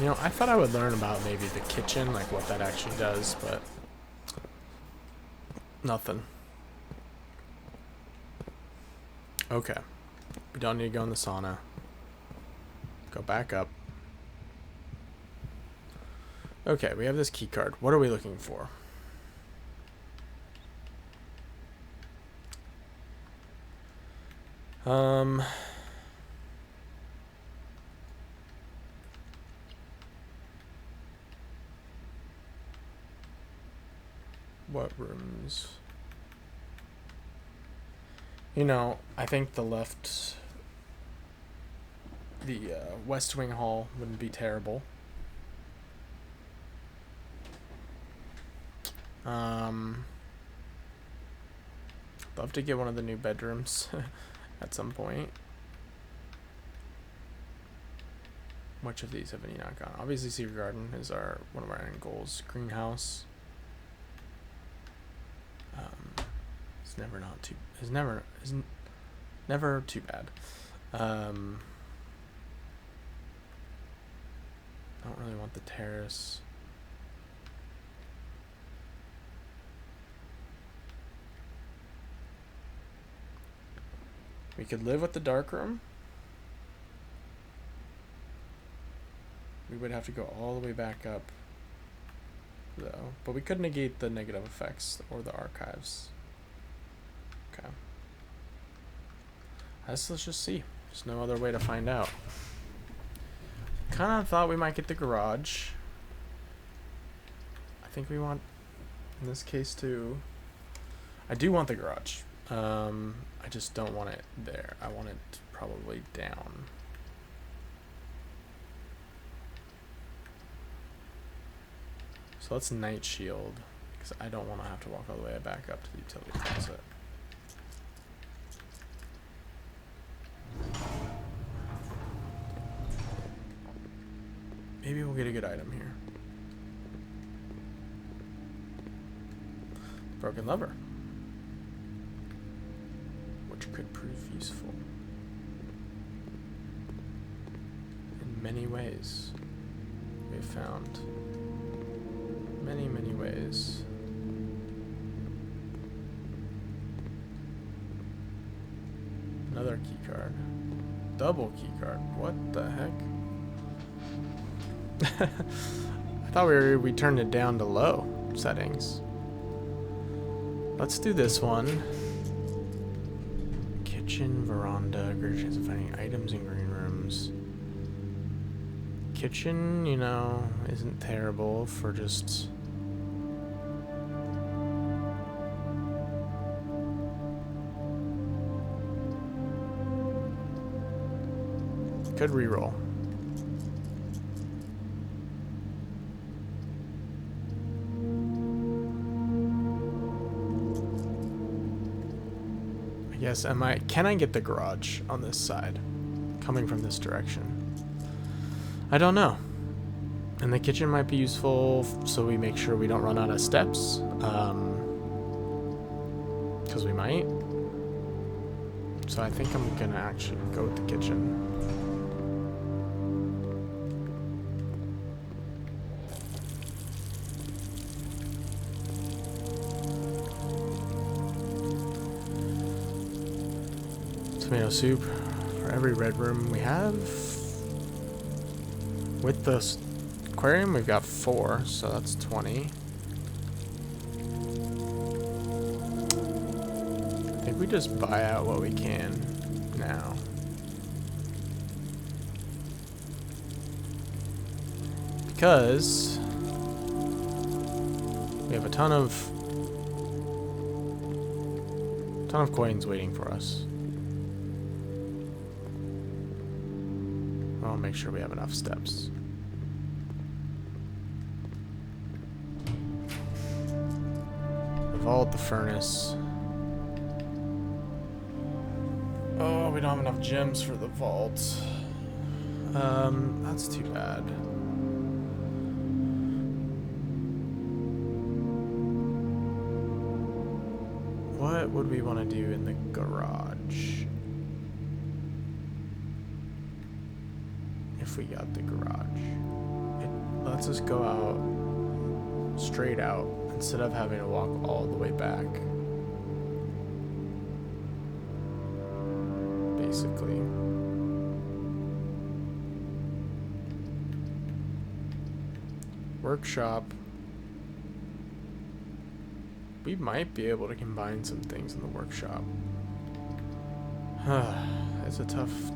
You know, I thought I would learn about maybe the kitchen, like what that actually does, but nothing. Okay. We don't need to go in the sauna. Go back up. Okay, we have this key card. What are we looking for? What rooms? You know, I think the West Wing Hall wouldn't be terrible. Love to get one of the new bedrooms at some point. Which of these have any not gone? Obviously, Secret Garden is one of our end goals. Greenhouse. It's never too bad. I don't really want the terrace. We could live with the dark room. We would have to go all the way back up, though. But we could negate the negative effects or the archives. Okay. Let's just see. There's no other way to find out. Kind of thought we might get the garage. I think we want, in this case, too. I do want the garage. I just don't want it there. I want it probably down. So let's Night Shield, because I don't want to have to walk all the way back up to the utility closet. Maybe we'll get a good item here. Broken lever, which could prove useful in many ways. We've found many ways. Another key card. Double key card. What the heck? I thought we turned it down to low settings. Let's do this one. Kitchen, veranda, greater chance of finding items in green rooms. Kitchen, you know, isn't terrible for just... Good reroll. Yes, can I get the garage on this side? Coming from this direction? I don't know. And the kitchen might be useful so we make sure we don't run out of steps. Because we might. So I think I'm gonna actually go with the kitchen. Tomato soup for every red room we have. With the aquarium, we've got 4, so that's 20. I think we just buy out what we can now. Because we have a ton of coins waiting for us. I'll make sure we have enough steps. The vault, the furnace. Oh, we don't have enough gems for the vault. That's too bad. What would we want to do in the garage? If we got the garage, it lets us go out straight out instead of having to walk all the way back, basically. Workshop, we might be able to combine some things in the workshop. It's a tough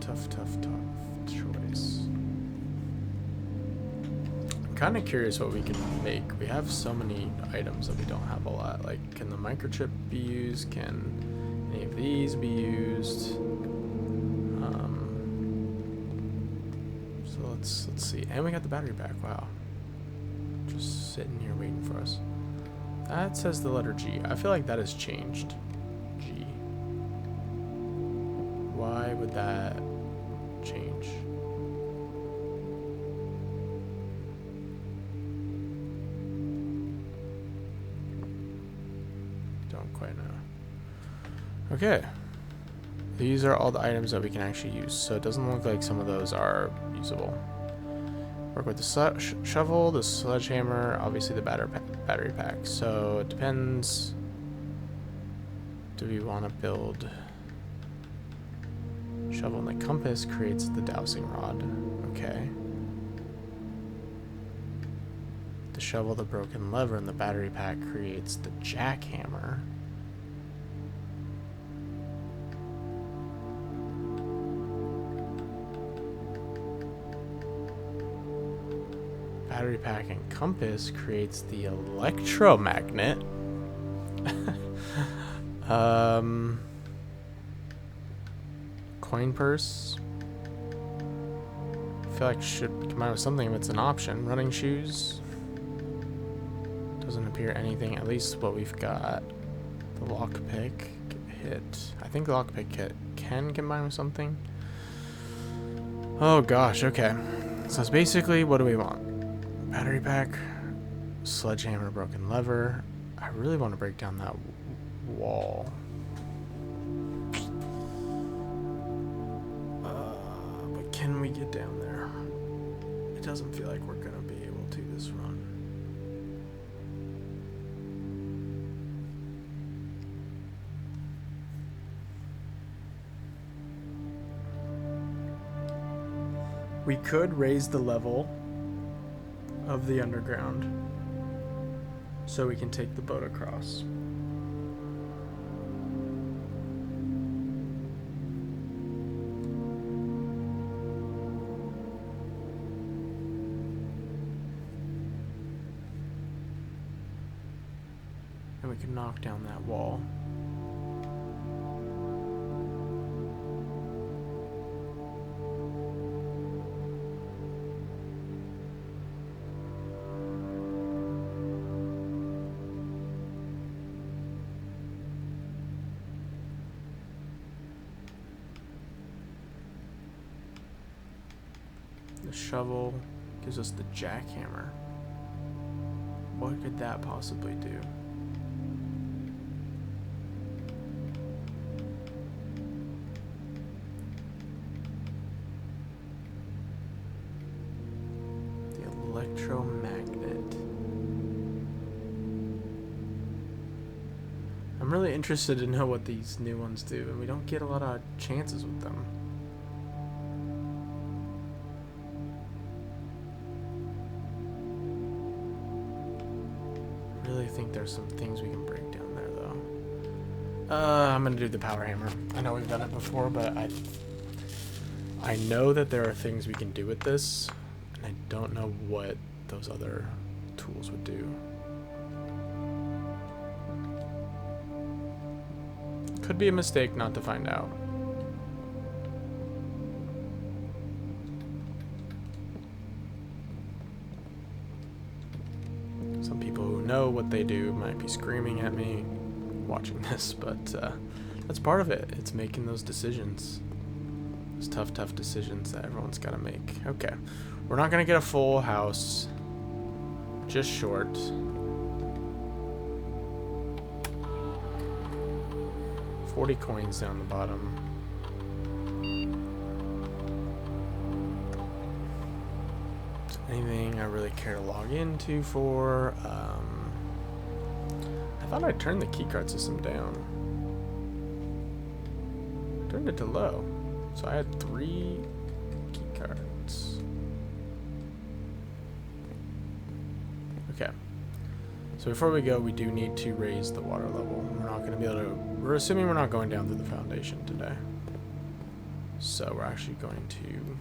choice. Kind of curious what we can make. We have so many items that we don't have a lot. Like, can the microchip be used? Can any of these be used? So let's see. And we got the battery pack. Wow. Just sitting here waiting for us. That says the letter G. I feel like that has changed. G. Why would that change? Don't quite know. Okay. These are all the items that we can actually use, so it doesn't look like some of those are usable. Work with the shovel, the sledgehammer, obviously the battery pack. So it depends. Do we want to build... Shovel and the compass creates the dowsing rod. Okay. The shovel, the broken lever, and the battery pack creates the jackhammer. Battery pack and compass creates the electromagnet. Coin purse. I feel like should come out with something if it's an option. Running shoes. Doesn't appear anything. At least what we've got. The lockpick hit. I think the lockpick kit can combine with something. Oh gosh. Okay. So it's basically, what do we want? Battery pack, sledgehammer, broken lever. I really want to break down that wall. But can we get down there? It doesn't feel like we're going to be able to this run. We could raise the level of the underground so we can take the boat across. And we can knock down that wall. The shovel gives us the jackhammer. What could that possibly do? The electromagnet. I'm really interested to know what these new ones do, and we don't get a lot of chances with them. I think there's some things we can break down there though. I'm gonna do the power hammer. I know we've done it before, but I know that there are things we can do with this, and I don't know what those other tools would do. Could be a mistake not to find out. Some people who know what they do might be screaming at me watching this, but that's part of it. It's making those decisions. Those tough decisions that everyone's got to make. Okay. We're not going to get a full house. Just short. $40 coins down the bottom. Anything I really care to log into for? I thought I turned the keycard system down. Turned it to low. So I had 3 keycards. Okay. So before we go, we do need to raise the water level. We're not going to be able to... We're assuming we're not going down to the foundation today. So we're actually going to...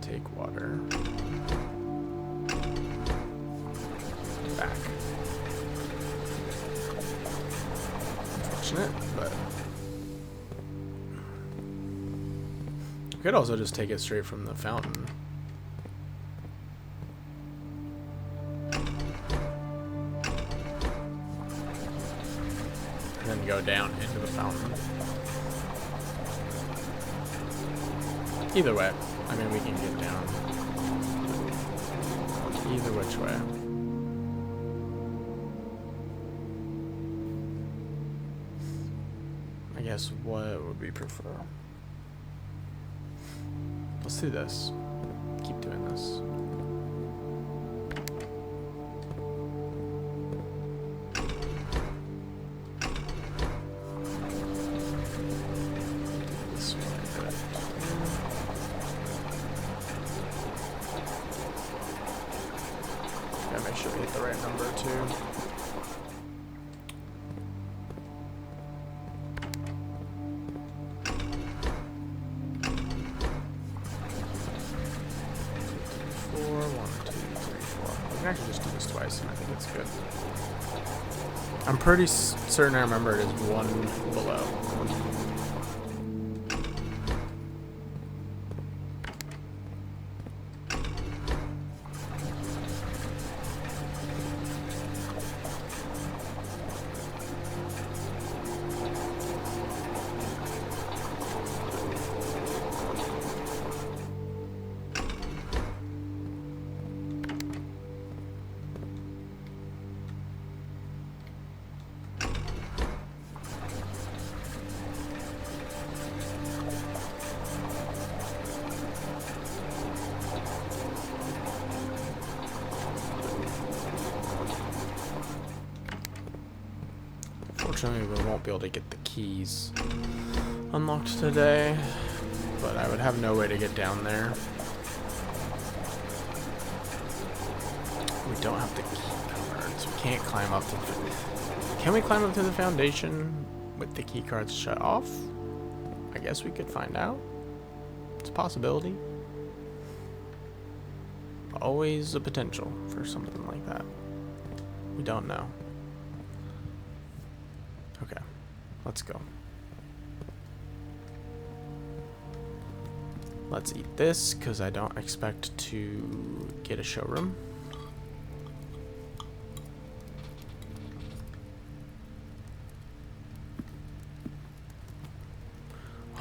take water back. Unfortunate, but we could also just take it straight from the fountain. And then go down into the fountain. Either way. I mean, we can get down either which way. I guess what would we prefer? Let's do this. Keep doing this. Make sure we hit the right number too. We can actually just do this twice, and I think it's good. I'm pretty certain I remember it is 1 below. Unfortunately, we won't be able to get the keys unlocked today, but I would have no way to get down there. We don't have the key cards. We can't climb up to the... Can we climb up to the foundation with the key cards shut off? I guess we could find out. It's a possibility. Always a potential for something like that. We don't know. Okay, let's go. Let's eat this, because I don't expect to get a showroom.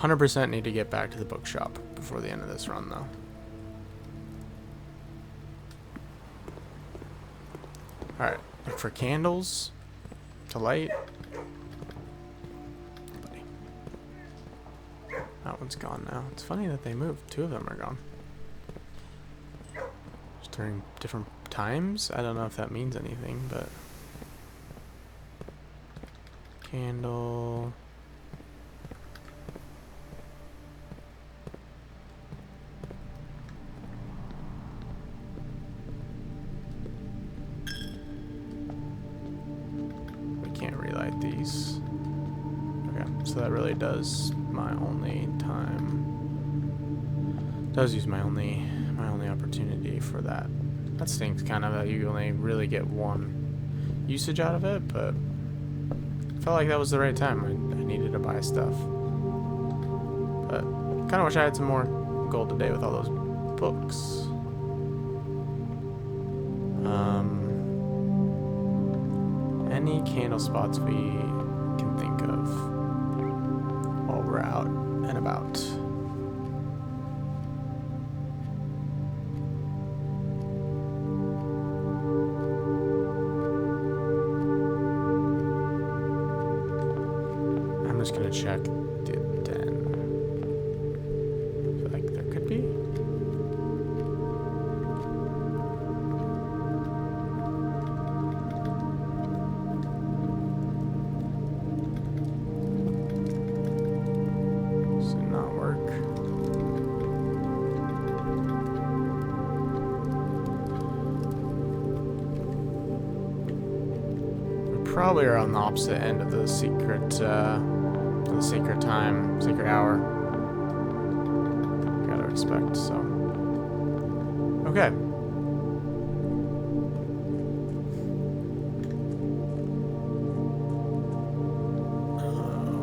%, need to get back to the bookshop before the end of this run, though. Alright, look for candles to light. Buddy. That one's gone now. It's funny that they moved. 2 of them are gone. Just during different times? I don't know if that means anything, but... Candle... These. Okay, so that really does my only time. Does use my only opportunity for that. That stinks kind of that you only really get 1 usage out of it, but I felt like that was the right time. I needed to buy stuff. But kind of wish I had some more gold today with all those books. Any candle spots we can think of while we're out and about. I'm just gonna check the den. I feel like there could be. Probably are on the opposite end of the secret time, secret hour. Gotta expect, so. Okay.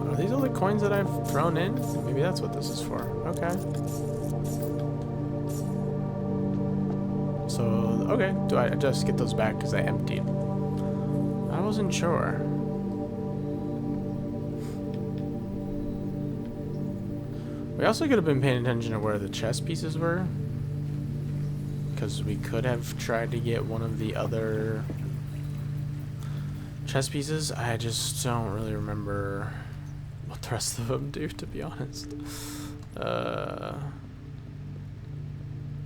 Are these all the coins that I've thrown in? Maybe that's what this is for. Okay. So, okay. Do I just get those back because I emptied? I wasn't sure. We also could have been paying attention to where the chess pieces were, because we could have tried to get one of the other chess pieces. I just don't really remember what the rest of them do, to be honest. I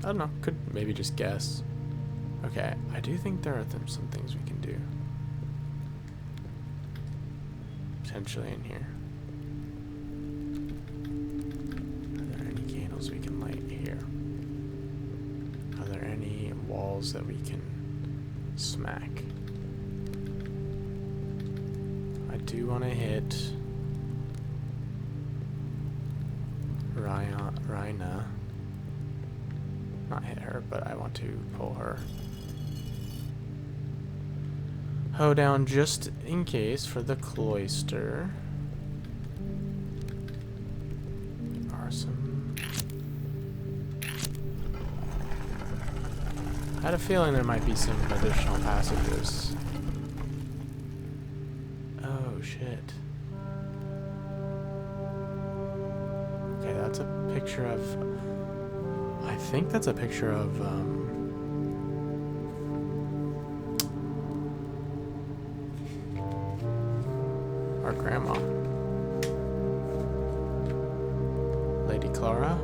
don't know. Could maybe just guess. Okay, I do think there are some things we can do. Potentially in here. Are there any candles we can light here? Are there any walls that we can smack? I do want to hit Rhina. Not hit her, but I want to pull her. Hoe down just in case for the cloister. There are some. I had a feeling there might be some additional passages. Oh shit. Okay, that's a picture of. I think that's a picture of our grandma, Lady Clara.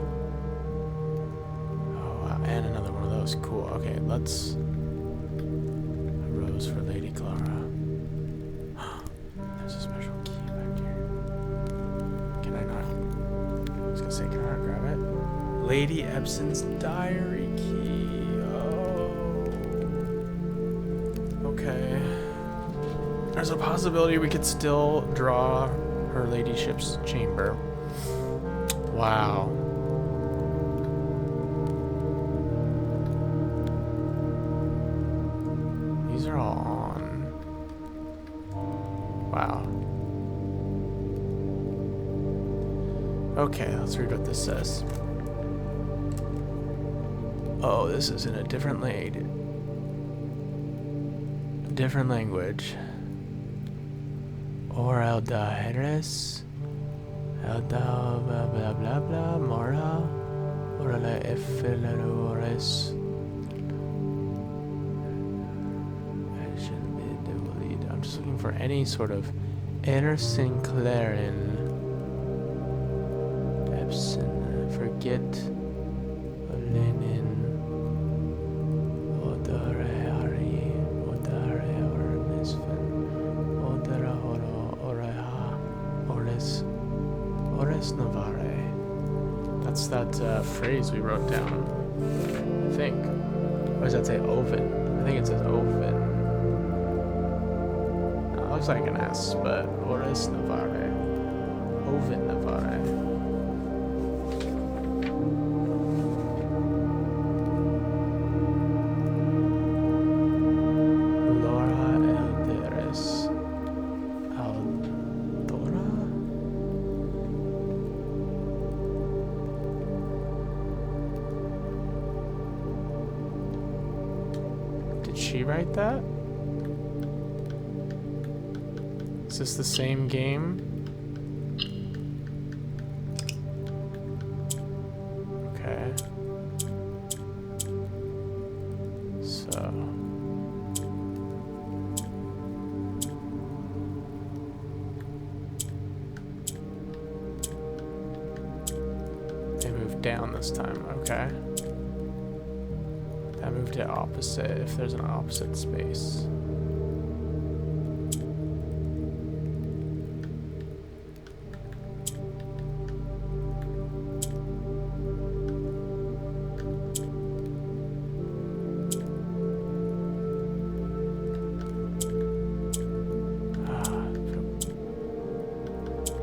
Oh wow, and another one of those. Cool. Okay, let's a rose for Lady Clara. There's a special key back here. Can I not? I was gonna say, can I not grab it? Lady Ebsen's diary key. Oh. Okay. There's a possibility we could still draw her ladyship's chamber. Wow. These are all on. Wow. Okay, let's read what this says. Oh, this is in a different language. Or Eldaheres. Elda blah blah blah blah Mora. Orale Effelores. I'm just looking for any sort of Sinclairin. Epson. Forget. Lenin. Navare. That's that phrase we wrote down, I think. Or does that say oven? I think it says oven. No, it looks like an S, but Ores Navare. Oven Navare. Write that? Is this the same game? Okay. So. They moved down this time, okay. I moved it opposite if there's an opposite space.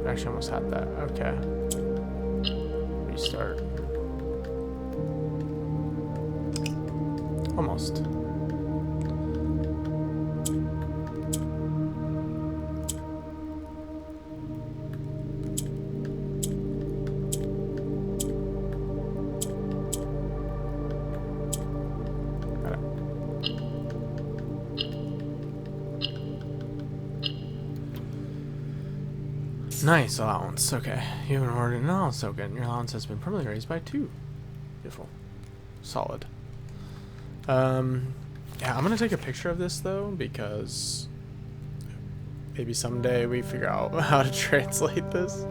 Actually almost had that. Okay. Restart. Almost. Got it. Nice allowance. Okay. You haven't ordered an allowance token. Your allowance has been permanently raised by 2. Beautiful. Solid. Yeah, I'm gonna take a picture of this though, because maybe someday we figure out how to translate this.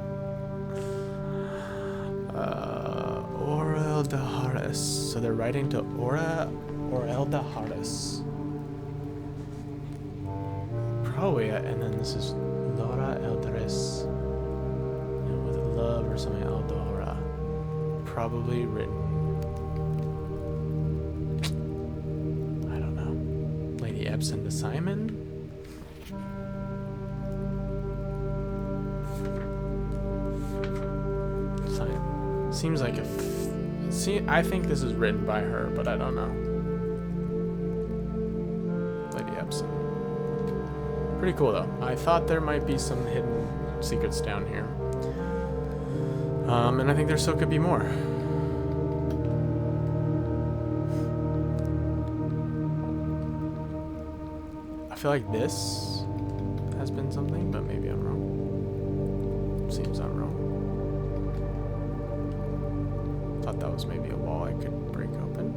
Oreldaharis. So they're writing to Oreldaharis. Probably, and then this is Laura Eldaris. You know, with love or something, Eldora. Probably written. Epson to Simon. Seems like I think this is written by her, but I don't know. Lady Epson. Pretty cool though. I thought there might be some hidden secrets down here. And I think there still could be more. I feel like this has been something, but maybe I'm wrong. Seems I'm wrong. Thought that was maybe a wall I could break open.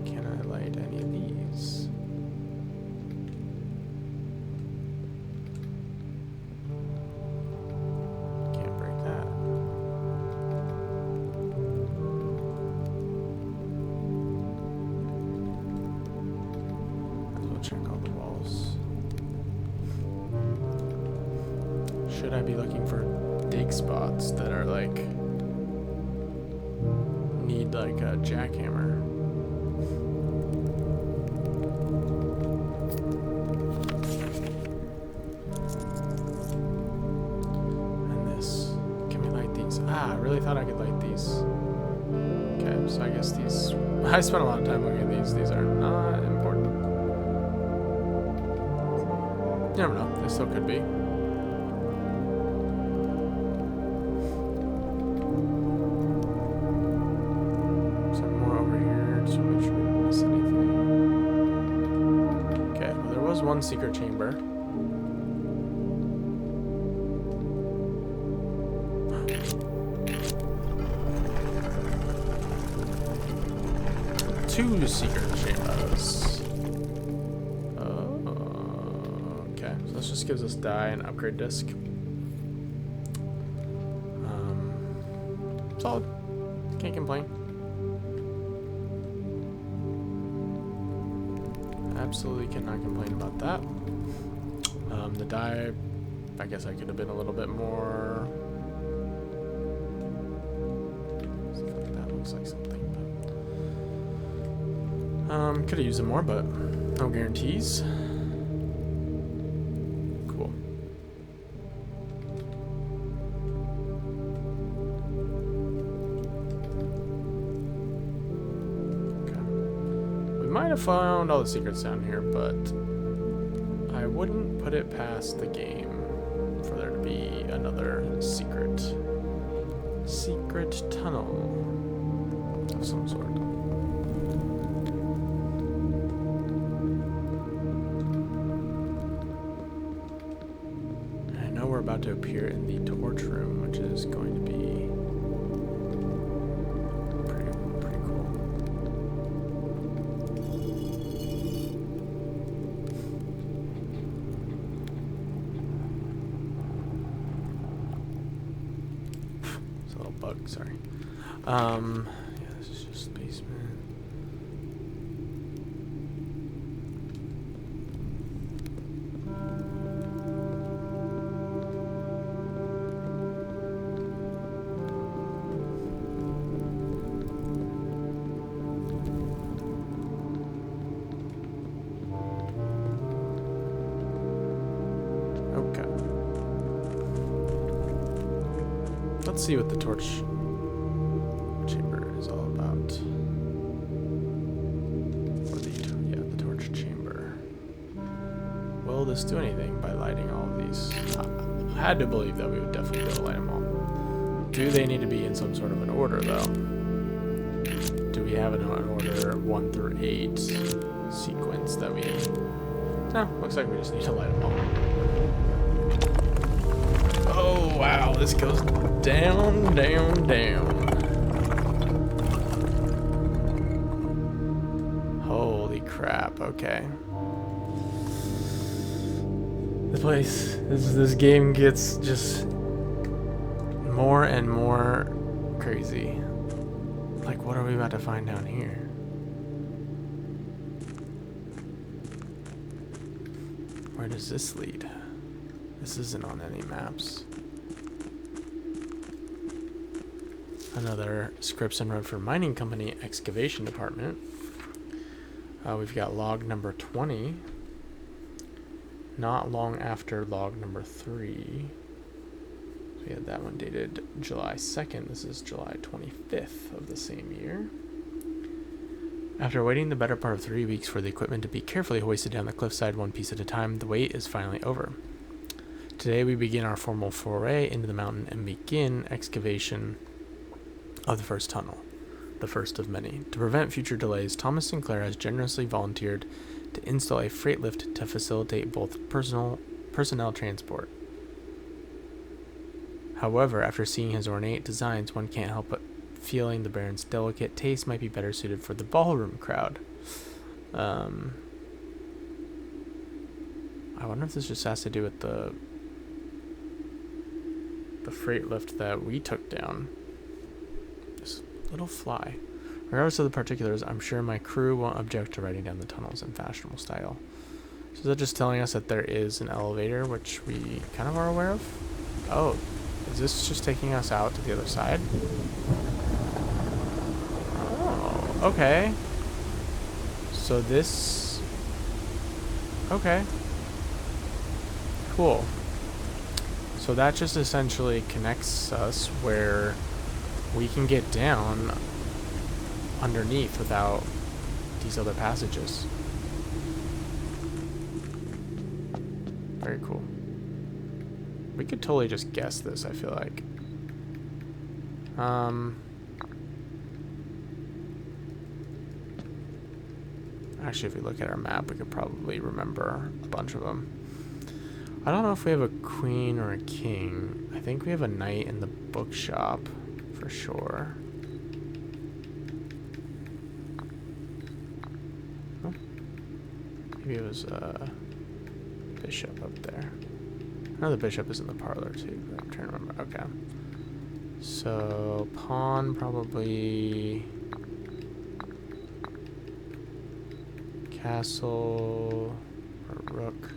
Can I light any of these? Can't break that. Might as well check all the walls. Should I be looking for dig spots that are like need like a jackhammer? Ah, I really thought I could light these. Okay, so I guess these... I spent a lot of time looking at these. These are not important. You never know. They still could be. Some more over here, just to make sure we don't miss anything. Okay, well, there was one secret chamber. Two secret chambers. Okay, so this just gives us dye and upgrade disc. Solid. Can't complain. Absolutely cannot complain about that. The dye, I guess I could have been a little bit more. That looks like something. Could have used it more, but no guarantees. Cool. Okay. We might have found all the secrets down here, but I wouldn't put it past the game for there to be another secret tunnel of some sort. We're about to appear in the torch room, which is going to be pretty cool. It's a little bug, sorry. Yeah, this is just basement. Let's see what the torch chamber is all about. Or the torch chamber. Will this do anything by lighting all of these? I had to believe that we would definitely be able to light them all. Do they need to be in some sort of an order, though? Do we have an order 1 through 8 sequence that we... No, looks like we just need to light them all. Oh, wow, this goes down, down, down. Holy crap, okay. This game gets just more and more crazy. Like, what are we about to find down here? Where does this lead? This isn't on any maps. Another scripts and road for mining company excavation department. We've got log number 20. Not long after log number 3. So we had that one dated July 2nd. This is July 25th of the same year. After waiting the better part of 3 weeks for the equipment to be carefully hoisted down the cliffside one piece at a time, the wait is finally over. Today we begin our formal foray into the mountain and begin excavation of the first tunnel, the first of many. To prevent future delays, Thomas Sinclair has generously volunteered to install a freight lift to facilitate both personnel transport. However, after seeing his ornate designs, one can't help but feeling the Baron's delicate taste might be better suited for the ballroom crowd. I wonder if this just has to do with the freight lift that we took down. This little fly. Regardless of the particulars, I'm sure my crew won't object to riding down the tunnels in fashionable style. So is that just telling us that there is an elevator, which we kind of are aware of? Oh, is this just taking us out to the other side? Oh, okay. So this... Okay. Cool. So that just essentially connects us where we can get down underneath without these other passages. Very cool. We could totally just guess this, I feel like. Actually, if we look at our map, we could probably remember a bunch of them. I don't know if we have a queen or a king. I think we have a knight in the bookshop, for sure. Oh. Maybe it was a bishop up there. I know the bishop is in the parlor too, but I'm trying to remember. Okay. So, pawn probably... castle or rook.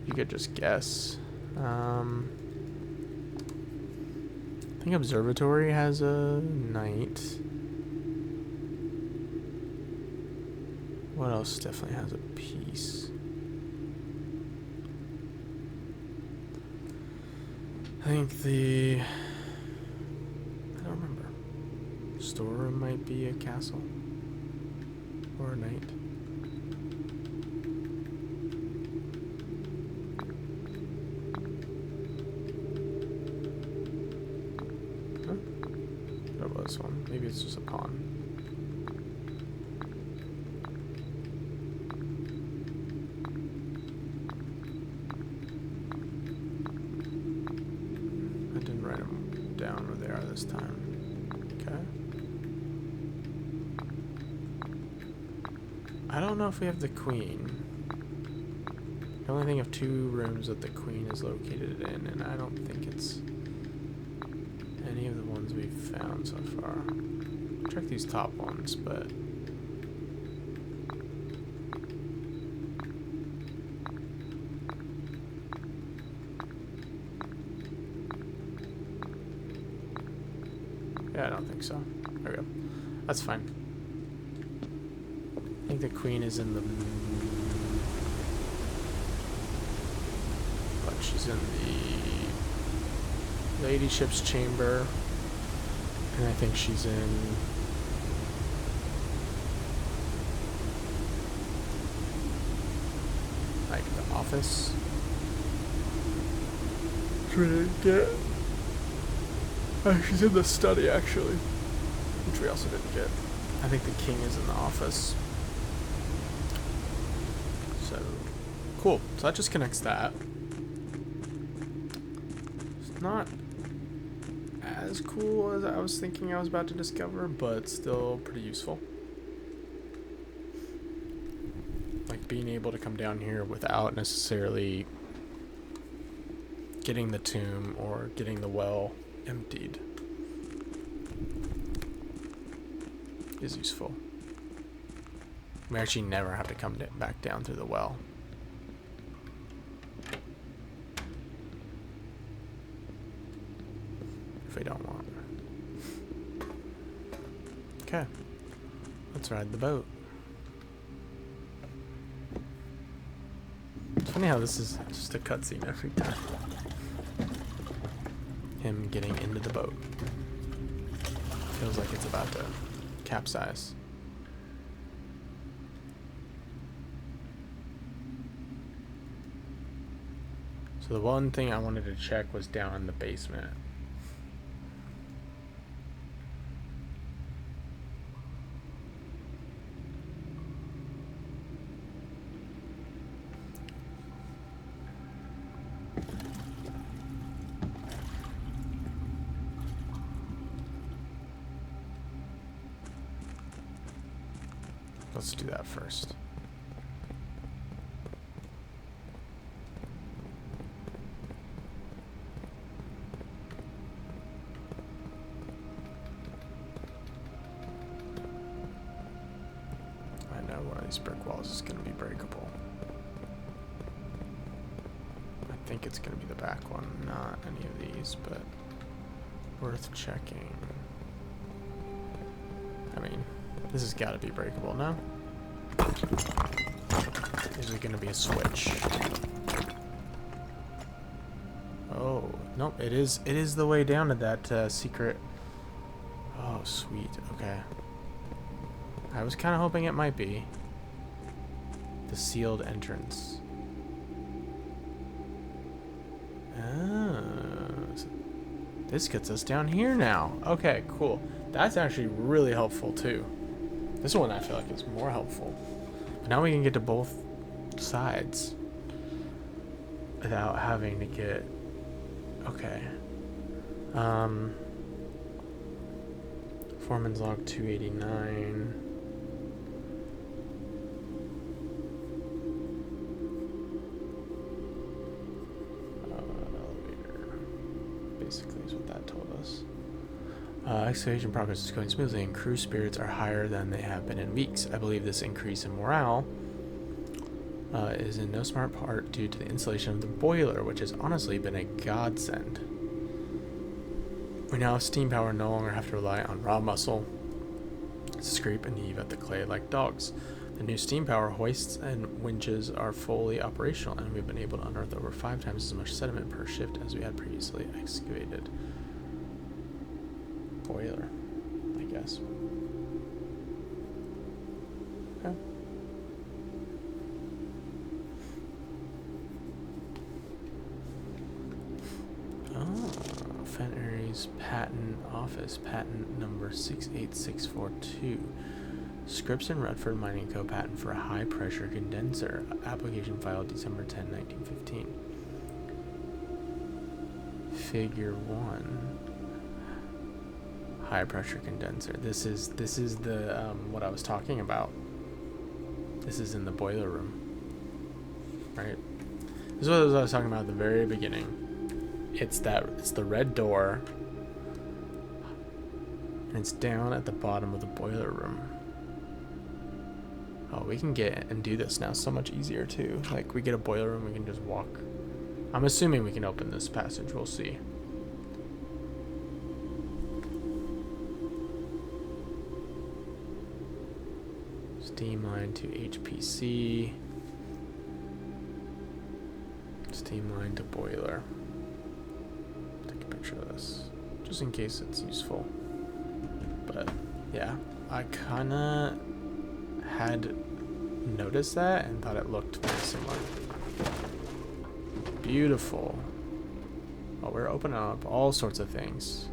You could just guess. I think observatory has a knight. What else definitely has a piece? I think the... I don't remember. Storeroom might be a castle. Or a knight. Huh? There was one. Maybe it's just a pawn. I didn't write them down where they are this time. Okay. I don't know if we have the queen. I only think of 2 rooms that the queen is located in, and I don't think it's any of the ones we've found so far. Check these top ones, but... yeah, I don't think so. There we go. That's fine. I think the queen is in the... but she's in the ladyship's chamber. And I think she's in... like the office. Trying to get... oh, she's in the study actually. Which we also didn't get. I think the king is in the office. So, cool. So that just connects that. It's not as cool as I was thinking I was about to discover, but still pretty useful. Like being able to come down here without necessarily getting the tomb or getting the well emptied is useful. We actually never have to come back down through the well. If we don't want. Okay. Let's ride the boat. It's funny how this is just a cutscene every time. Him getting into the boat. Feels like it's about to capsize. So the one thing I wanted to check was down in the basement. Let's do that first. I know one of these brick walls is going to be breakable. I think it's going to be the back one, not any of these, but worth checking. I mean, this has got to be breakable now. Is it gonna be a switch? Oh, nope, it is the way down to that secret. Oh, sweet, okay. I was kind of hoping it might be. The sealed entrance. Oh, so this gets us down here now. Okay, cool. That's actually really helpful too. This one I feel like is more helpful. But now we can get to both sides without having to get... Okay. Foreman's log 289. Elevator. Basically is what that told us. Excavation progress is going smoothly and crew spirits are higher than they have been in weeks. I believe this increase in morale is in no smart part due to the installation of the boiler, which has honestly been a godsend. We now have steam power and no longer have to rely on raw muscle to scrape and heave at the clay like dogs. The new steam power hoists and winches are fully operational, and we've been able to unearth over 5 times as much sediment per shift as we had previously excavated. Boiler, I guess. Okay. Fennery's Patent Office, patent number 68642. Scripps and Rutherford Mining Co. patent for a high-pressure condenser. Application filed December 10, 1915. Figure 1. High-pressure condenser. This is the what I was talking about. This is in the boiler room, right? This is what I was talking about at the very beginning. It's the red door, and it's down at the bottom of the boiler room. Oh, we can get and do this now so much easier too. Like, we get a boiler room, we can just walk. I'm assuming we can open this passage, we'll see. Steam line to HPC. Steam line to boiler. Take a picture of this, just in case it's useful. But yeah, I kinda had noticed that and thought it looked very similar. Beautiful. Oh, we're opening up all sorts of things.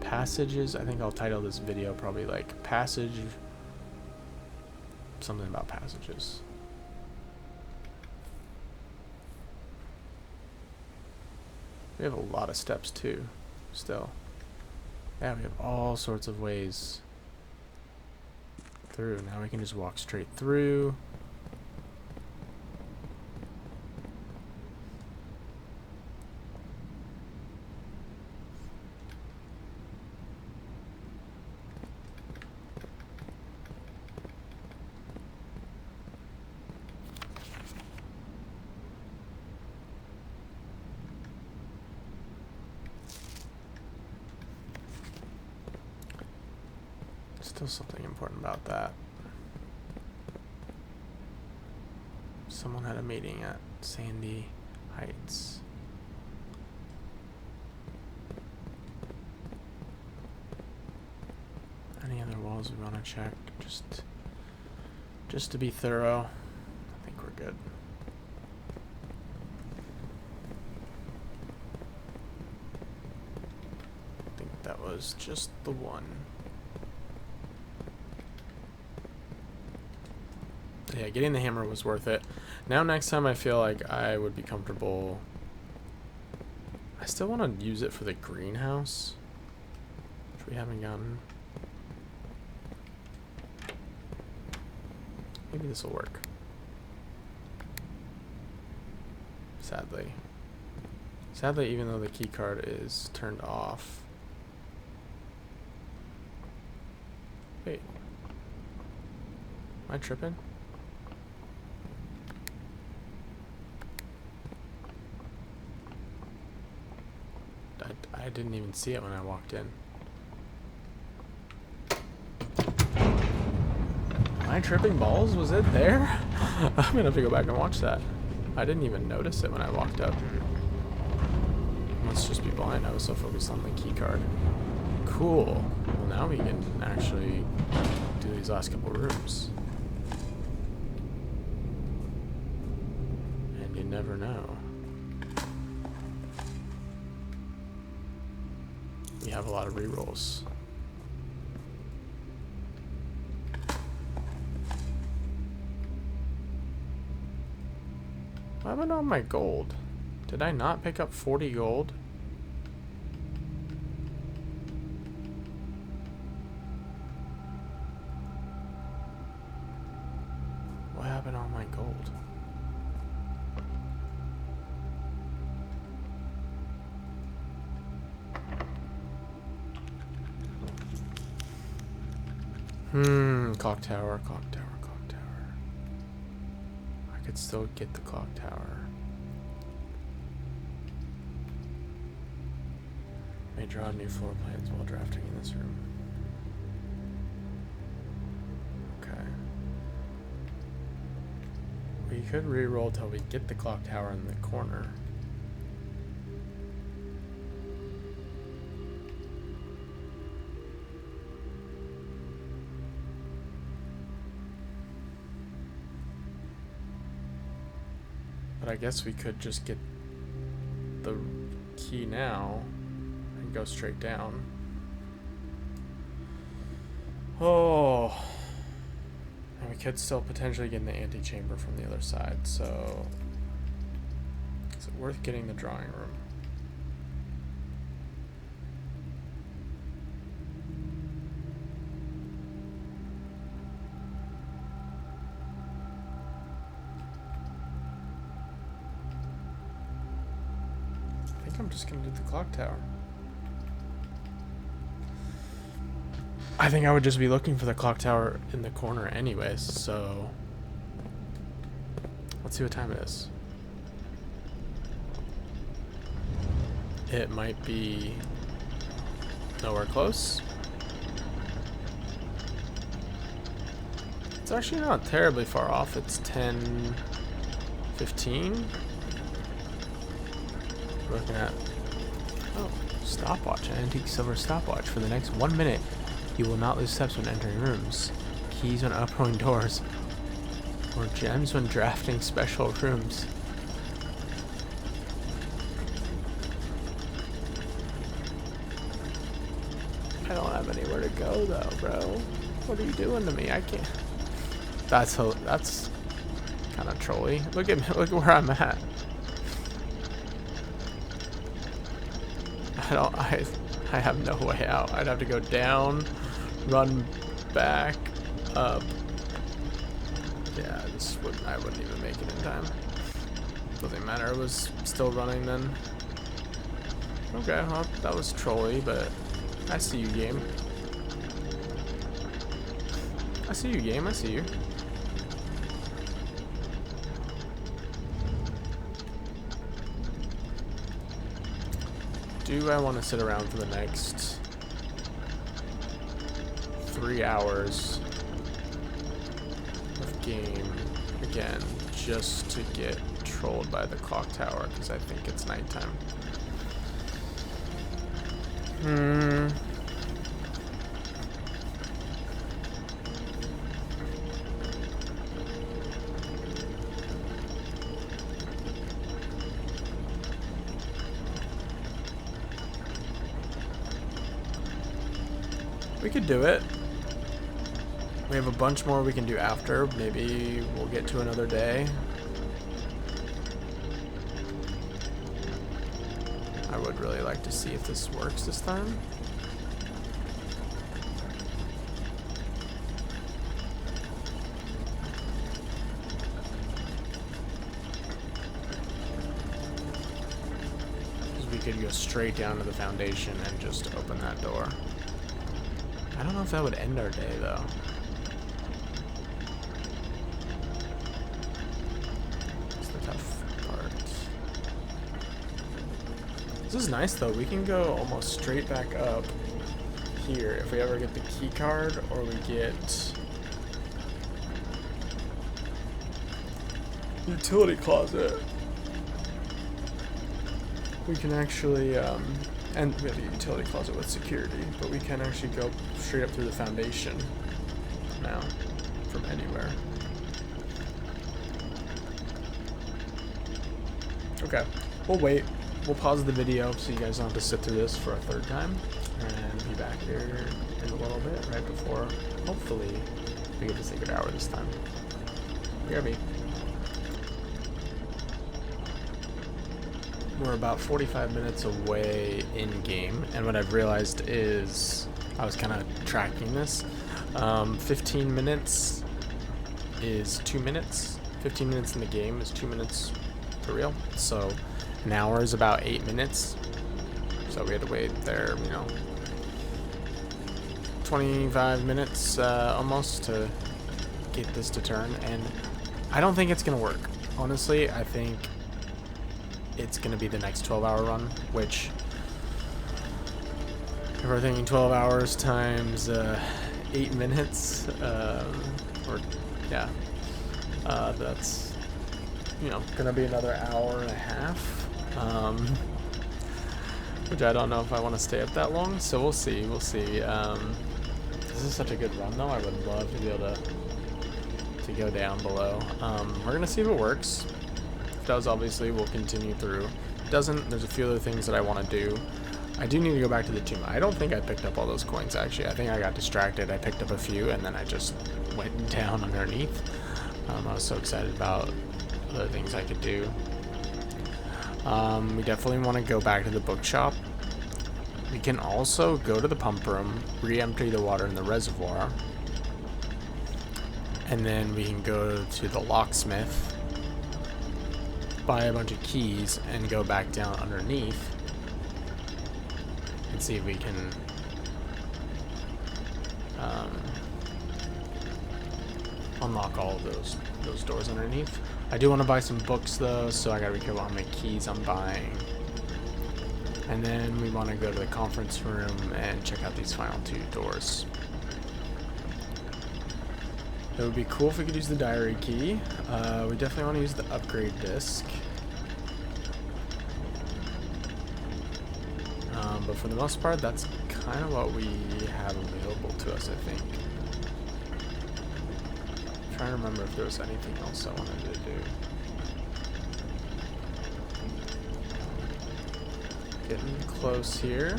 Passages, I think I'll title this video probably like passage, something about passages. We have a lot of steps too, still. Yeah, we have all sorts of ways through. Now we can just walk straight through. Still something important about that. Someone had a meeting at Sandy Heights. Any other walls we want to check? Just to be thorough. I think we're good. I think that was just the one. Yeah, getting the hammer was worth it. Now next time I feel like I would be comfortable. I still want to use it for the greenhouse, which we haven't gotten. Maybe this will work. Sadly, even though the key card is turned off. Wait, am I tripping? I didn't even see it when I walked in. Am I tripping balls? Was it there? I'm gonna have to go back and watch that. I didn't even notice it when I walked up. Must just be blind. I was so focused on the key card. Cool. Well, now we can actually do these last couple rooms. And you never know. We have a lot of rerolls. What happened on my gold? Did I not pick up 40 gold? What happened on my gold? Clock tower, clock tower, clock tower. I could still get the clock tower. May draw new floor plans while drafting in this room. Okay. We could re-roll till we get the clock tower in the corner. But I guess we could just get the key now and go straight down. Oh. And we could still potentially get in the antechamber from the other side, so is it worth getting the drawing room? I'm just gonna do the clock tower. I think I would just be looking for the clock tower in the corner anyways, so let's see what time it is. It might be nowhere close. It's actually not terribly far off. It's 10:15. Looking at stopwatch, an antique silver stopwatch. For the next 1 minute, you will not lose steps when entering rooms, keys when opening doors, or gems when drafting special rooms. I don't have anywhere to go though, bro. What are you doing to me? I can't. That's kind of trolly. Look at me. Look where I'm at. I have no way out. I'd have to go down, run back, up. Yeah, I wouldn't even make it in time. Doesn't matter, it was still running then. Okay, well, that was trolly, but I see you, game. I see you, game, I see you. Do I want to sit around for the next 3 hours of game again just to get trolled by the clock tower because I think it's nighttime? We could do it. We have a bunch more we can do after. Maybe we'll get to another day. I would really like to see if this works this time. Because we could go straight down to the foundation and just open that door. I don't know if that would end our day, though. That's the tough part. This is nice, though. We can go almost straight back up here if we ever get the key card or we get utility closet, we can actually, and we have a utility closet with security, but we can actually go straight up through the foundation now from anywhere. Okay, we'll wait. We'll pause the video so you guys don't have to sit through this for a third time, and be back here in a little bit, right before, hopefully, we get the sacred hour this time. BRB. We're about 45 minutes away in game, and what I've realized is I was kind of tracking this. 15 minutes is 2 minutes. 15 minutes in the game is 2 minutes for real. So an hour is about 8 minutes. So we had to wait there, 25 minutes almost to get this to turn, and I don't think it's gonna work. Honestly, I think it's gonna be the next 12-hour run, which, if we're thinking 12 hours times 8 minutes, that's gonna be another hour and a half, which I don't know if I want to stay up that long, so we'll see. This is such a good run though. I would love to be able to go down below. We're gonna see if it works. If it does, obviously we'll continue through. If it doesn't, there's a few other things that I want to do. I do need to go back to the tomb. I don't think I picked up all those coins, actually. I think I got distracted. I picked up a few and then I just went down underneath. I was so excited about other things I could do. We definitely want to go back to the bookshop. We can also go to the pump room, re-empty the water in the reservoir, and then we can go to the locksmith, buy a bunch of keys, and go back down underneath and see if we can unlock all of those doors underneath. I do want to buy some books though, so I gotta be careful how many keys I'm buying. And then we want to go to the conference room and check out these final 2 doors. It would be cool if we could use the diary key. We definitely want to use the upgrade disc. But for the most part, that's kind of what we have available to us, I think. I'm trying to remember if there was anything else I wanted to do. Getting close here.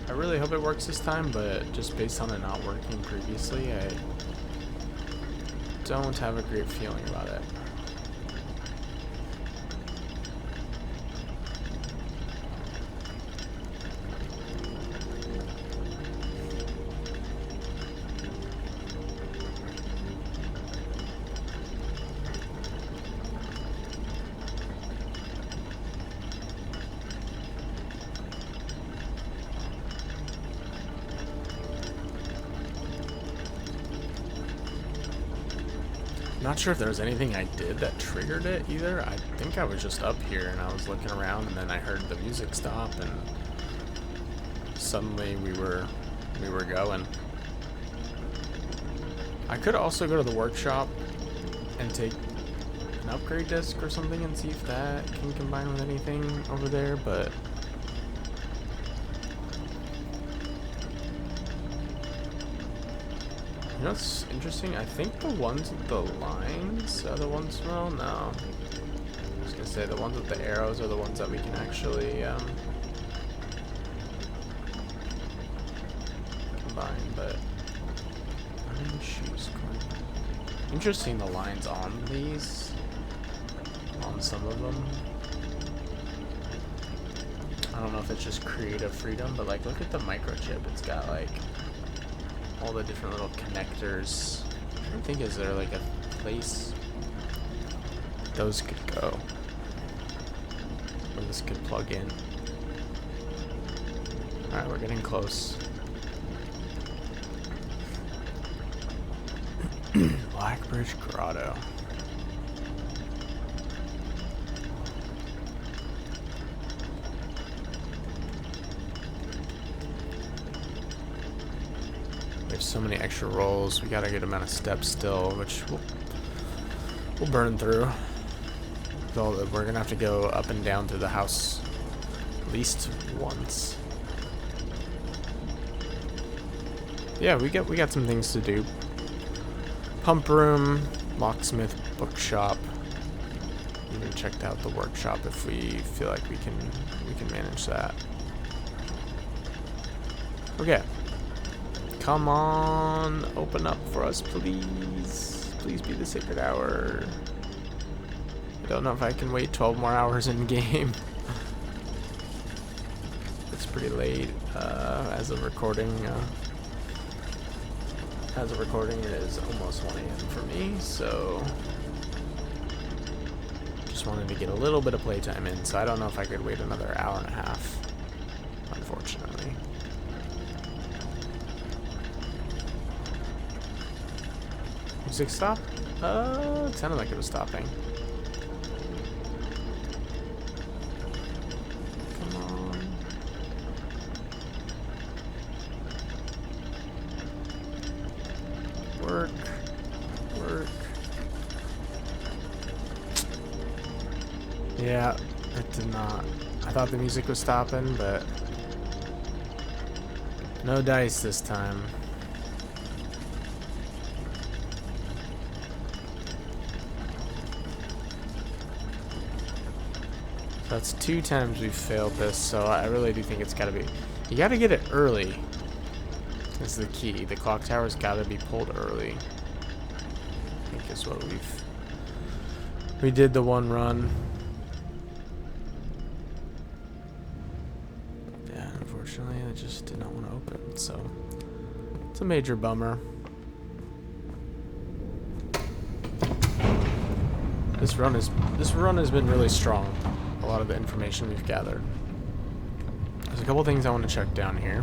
I really hope it works this time, but just based on it not working previously, I don't have a great feeling about it. Not sure if there was anything I did that triggered it either. I think I was just up here and I was looking around and then I heard the music stop and suddenly we were going. I could also go to the workshop and take an upgrade disc or something and see if that can combine with anything over there, but you know what's interesting? I think the ones with the lines are the ones, well, no. I was gonna say the ones with the arrows are the ones that we can actually combine, but I mean, shoes. Interesting, the lines on these, on some of them. I don't know if it's just creative freedom, but like, look at the microchip. It's got like all the different little connectors. I think, is there like a place those could go, or this could plug in? Alright, we're getting close. Blackbridge Grotto. So many extra rolls. We got a good amount of steps still, which We'll burn through. So we're gonna have to go up and down through the house at least once. Yeah, we got some things to do. Pump room, locksmith, bookshop. Even checked out the workshop if we feel like we can manage that. Okay. Come on, open up for us, please. Please be the sacred hour. I don't know if I can wait 12 more hours in game. It's pretty late as of recording. As of recording, it is almost 1 a.m. for me, so just wanted to get a little bit of playtime in. So I don't know if I could wait another hour and a half, unfortunately. Music stop? It sounded like it was stopping. Come on. Work. Work. Yeah, it did not. I thought the music was stopping, but no dice this time. That's 2 times we've failed this, so I really do think it's gotta be... You gotta get it early. That's the key. The clock tower's gotta be pulled early. I think is what we did the one run. Yeah, unfortunately, I just did not want to open, so it's a major bummer. This run has been really strong. A lot of the information we've gathered. There's a couple things I want to check down here.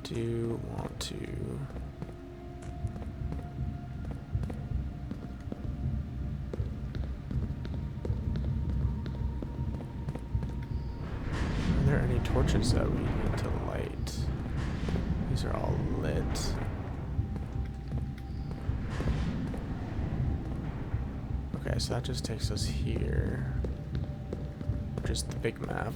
Do want to are there any torches that we need to light? These are all lit. Okay, so that just takes us here. Just the big map.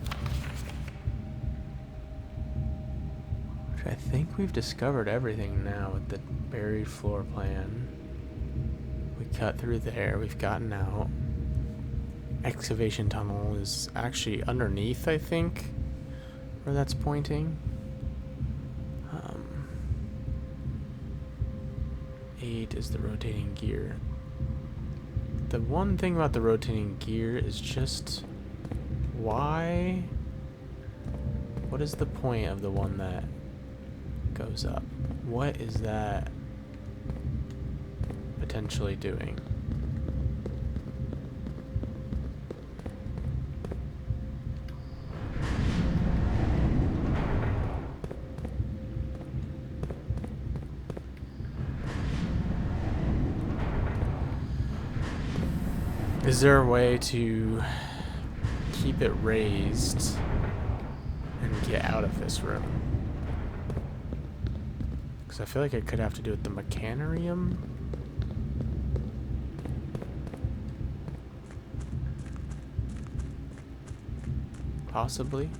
I think we've discovered everything now with the buried floor plan. We cut through there, we've gotten out. Excavation tunnel is actually underneath, I think, where that's pointing. 8 is the rotating gear. The one thing about the rotating gear is just why? What is the point of the one that goes up? What is that potentially doing? Is there a way to keep it raised and get out of this room? Because I feel like I could have to do it with the mechanarium. Possibly.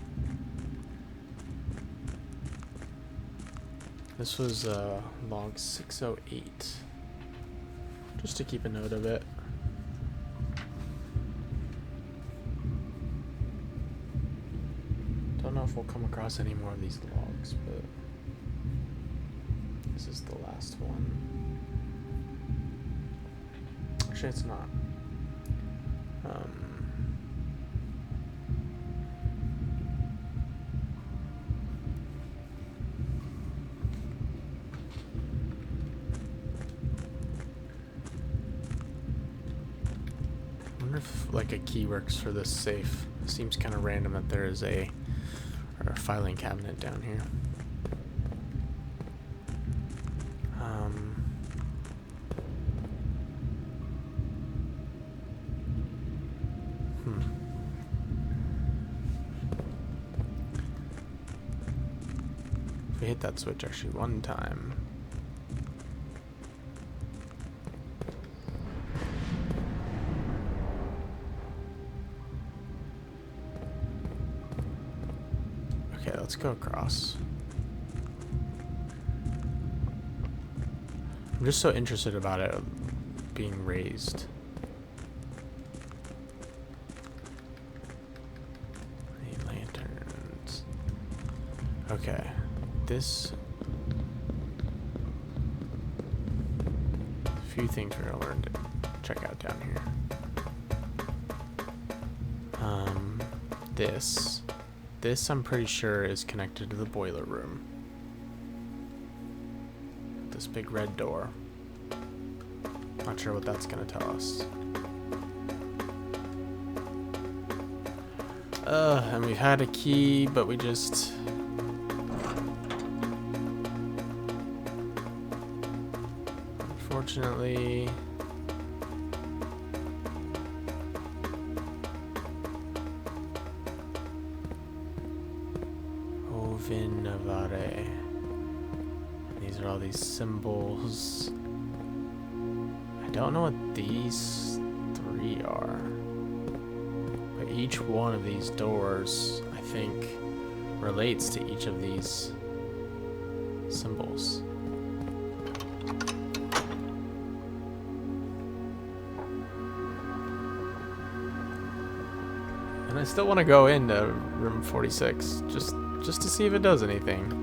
This was log 608. Just to keep a note of it. Don't know if we'll come across any more of these logs, but this is the last one. Actually, it's not. I wonder if like a key works for this safe. It seems kind of random that there is a Or a filing cabinet down here. If we hit that switch actually one time. Okay, let's go across. I'm just so interested about it being raised. Any lanterns? Okay, this. A few things we're gonna learn to check out down here. This I'm pretty sure is connected to the boiler room. This big red door. Not sure what that's gonna tell us. And we've had a key, but we just... Unfortunately... Ovinavare. These are all these symbols. I don't know what these three are. But each one of these doors, I think, relates to each of these symbols. And I still want to go into room 46 just to see if it does anything.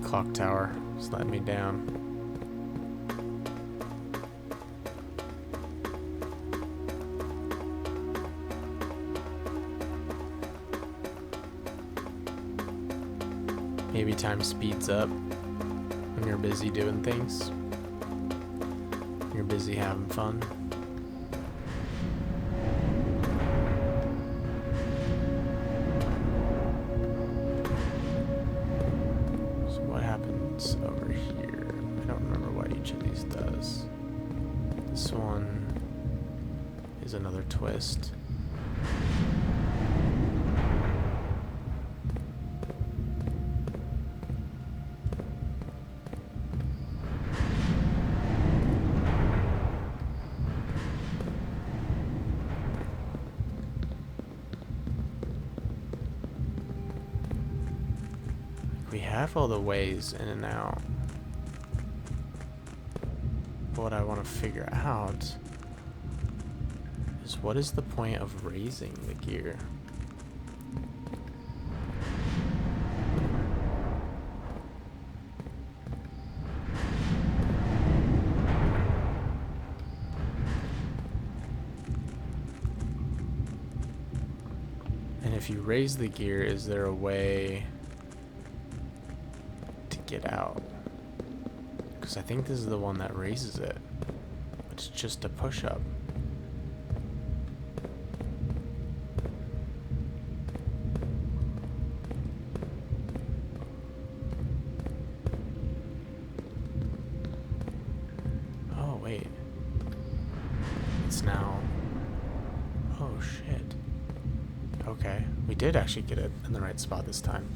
Clock tower is letting me down. Maybe time speeds up when you're busy doing things. You're busy having fun. So what happens over here? I don't remember what each of these does. This one is another twist. We have all the ways in and out. But what I want to figure out is what is the point of raising the gear? And if you raise the gear, is there a way get out? Because I think this is the one that raises it. It's just a push-up. Oh, wait. It's now... Oh, shit. Okay. We did actually get it in the right spot this time.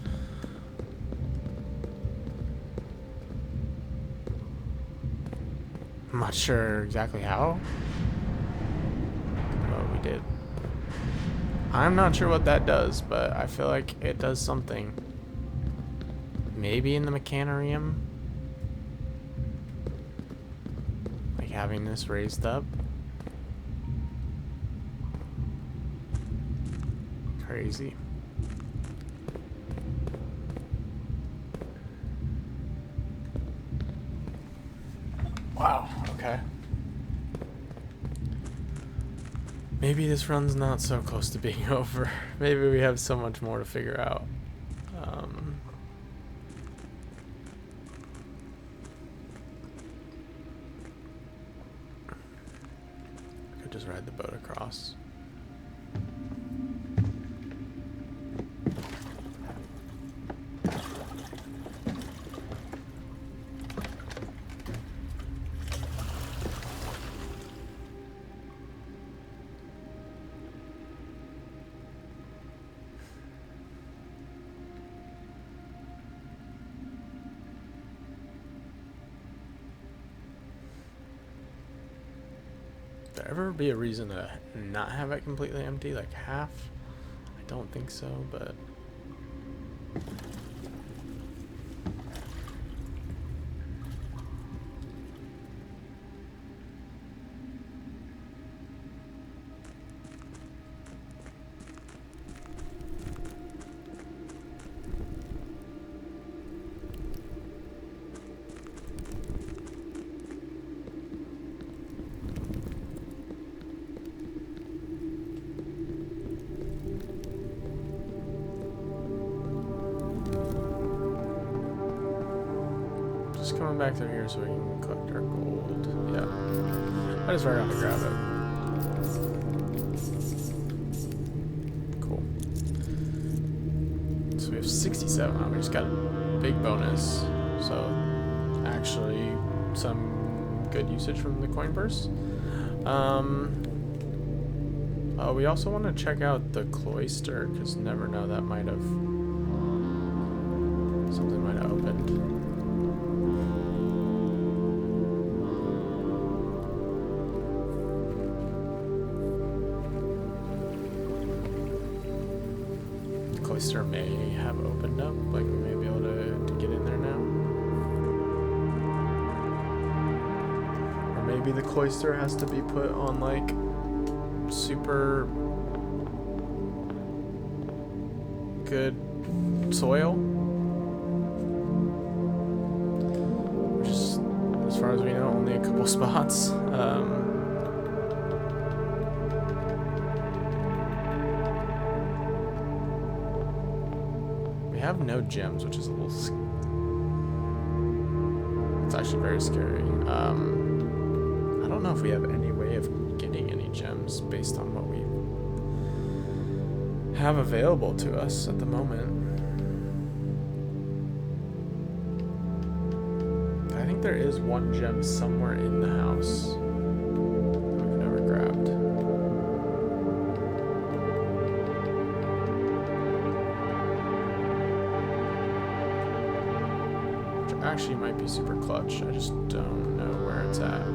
I'm not sure exactly how. But we did. I'm not sure what that does, but I feel like it does something. Maybe in the mechanarium? Like having this raised up? Crazy. Wow, okay. Maybe this run's not so close to being over. Maybe we have so much more to figure out. could just ride the boat across. There ever be a reason to not have it completely empty, like half? I don't think so, but coming back through here so we can collect our gold. Yeah. I just forgot to grab it. Cool. So we have 67 now. We just got a big bonus. So actually some good usage from the coin purse. We also want to check out the cloister, because never know, that might have something might have opened. Cloister may have opened up, like we may be able to get in there now. Or maybe the cloister has to be put on like super good soil. Which is, as far as we know, only a couple spots. We have no gems, which is a little... It's actually very scary. I don't know if we have any way of getting any gems based on what we have available to us at the moment. I think there is one gem somewhere in the house that we've never grabbed. Actually might be super clutch. I just don't know where it's at.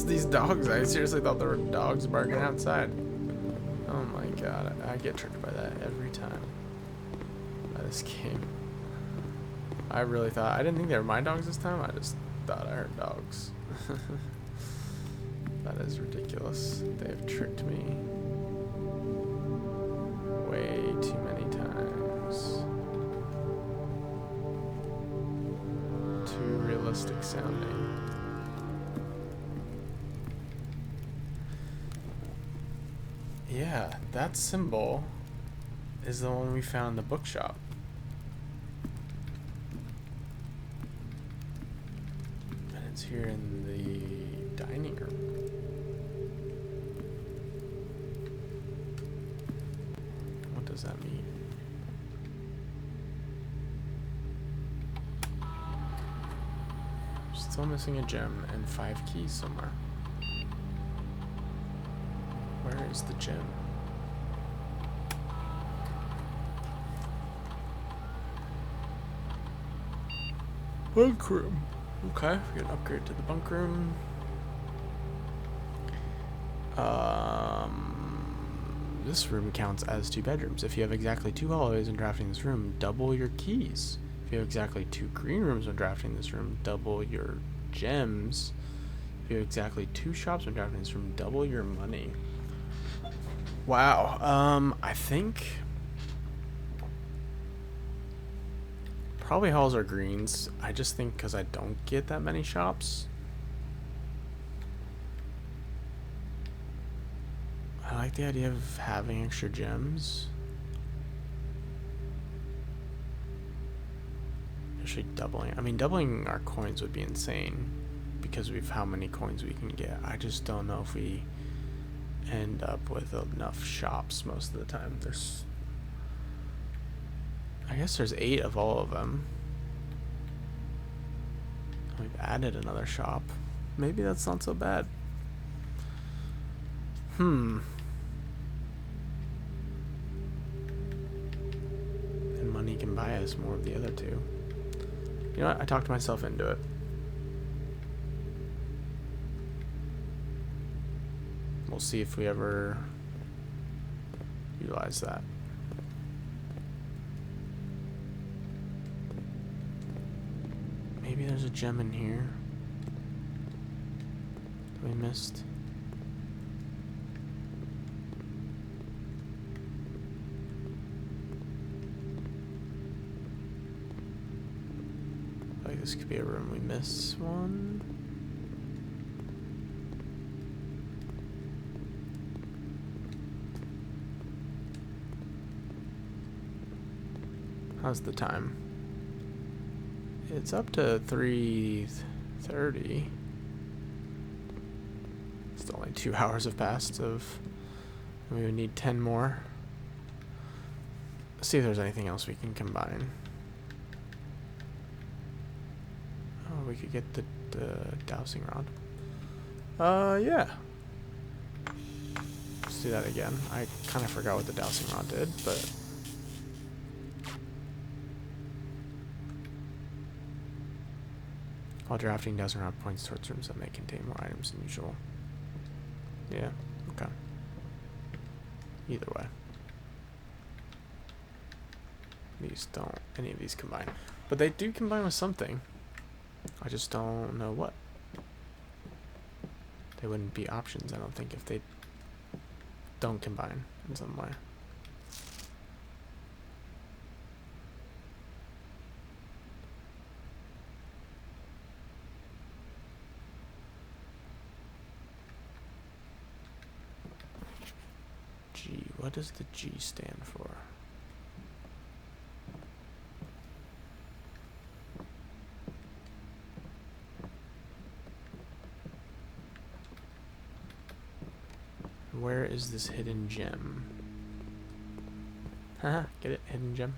These dogs, I seriously thought there were dogs barking outside. Oh my god, I get tricked by that every time. By this game. I really thought, I didn't think they were my dogs this time, I just thought I heard dogs. That is ridiculous. They have tricked me way too many times. Too realistic sounding. Yeah, that symbol is the one we found in the bookshop. And it's here in the dining room. What does that mean? Still missing a gem and 5 keys somewhere. Where is the gem? Bunk room. Okay, we can upgrade to the bunk room. This room counts as 2 bedrooms. If you have exactly 2 hallways when drafting this room, double your keys. If you have exactly 2 green rooms when drafting this room, double your gems. If you have exactly 2 shops when drafting this from double your money. Wow. I think probably halls are greens. I just think because I don't get that many shops. I like the idea of having extra gems. Actually doubling. I mean, doubling our coins would be insane because of how many coins we can get. I just don't know if we end up with enough shops most of the time. I guess there's 8 of all of them. We've added another shop. Maybe that's not so bad. And money can buy us more of the other 2. You know what? I talked myself into it. We'll see if we ever utilize that. Maybe there's a gem in here that we missed. Like this could be a room we miss one. How's the time? It's up to 3:30. It's only 2 hours have passed we would need 10 more. Let's see if there's anything else we can combine. Oh, we could get the dowsing rod. Yeah. Let's do that again. I kind of forgot what the dowsing rod did, but while drafting, dowsing rod points towards rooms that may contain more items than usual. Yeah, okay. Either way. These don't, any of these combine. But they do combine with something. I just don't know what. They wouldn't be options, I don't think, if they don't combine in some way. G, what does the G stand for? Where is this hidden gem? Haha, get it? Hidden gem.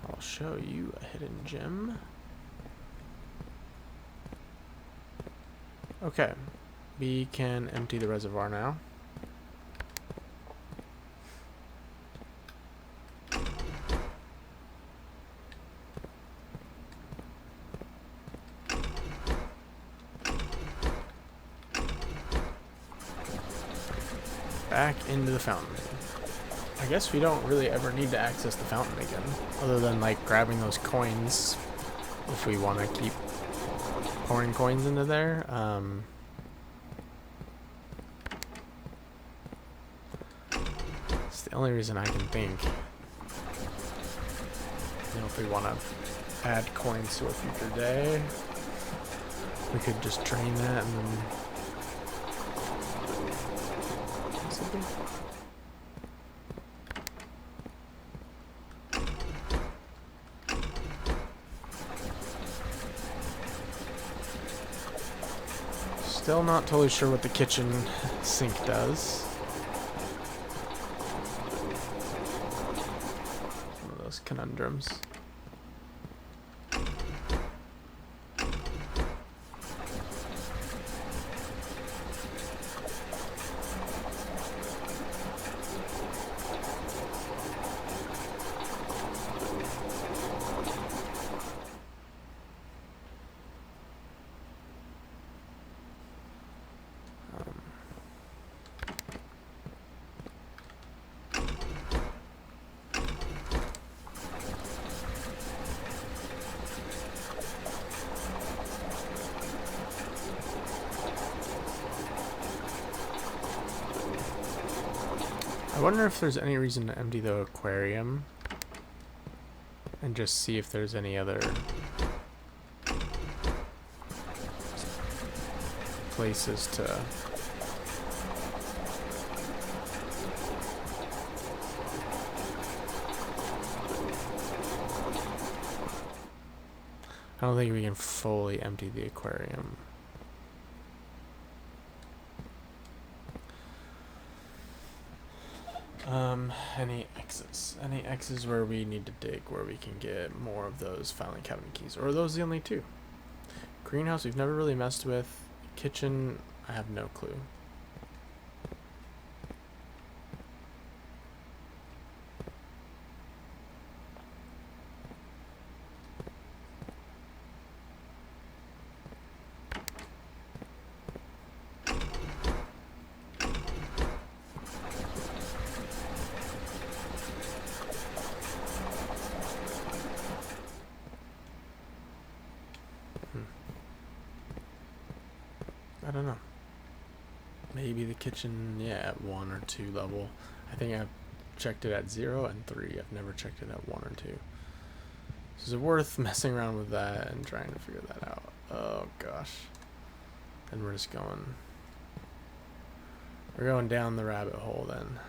I'll show you a hidden gem. Okay, we can empty the reservoir now. Back into the fountain. I guess we don't really ever need to access the fountain again, other than like grabbing those coins if we want to keep pouring coins into there. It's the only reason I can think. You know, if we want to add coins to a future day, we could just train that and then. Still not totally sure what the kitchen sink does. One of those conundrums. wonder if there's any reason to empty the aquarium and just see if there's any other places to I don't think we can fully empty the aquarium. Any X's where we need to dig, where we can get more of those filing cabinet keys, or are those the only two? Greenhouse we've never really messed with. Kitchen, I have no clue. I don't know. Maybe the kitchen, yeah, at 1 or 2 level. I think I've checked it at 0 and 3. I've never checked it at 1 or 2. So is it worth messing around with that and trying to figure that out? Oh gosh. Then we're just going. We're going down the rabbit hole then.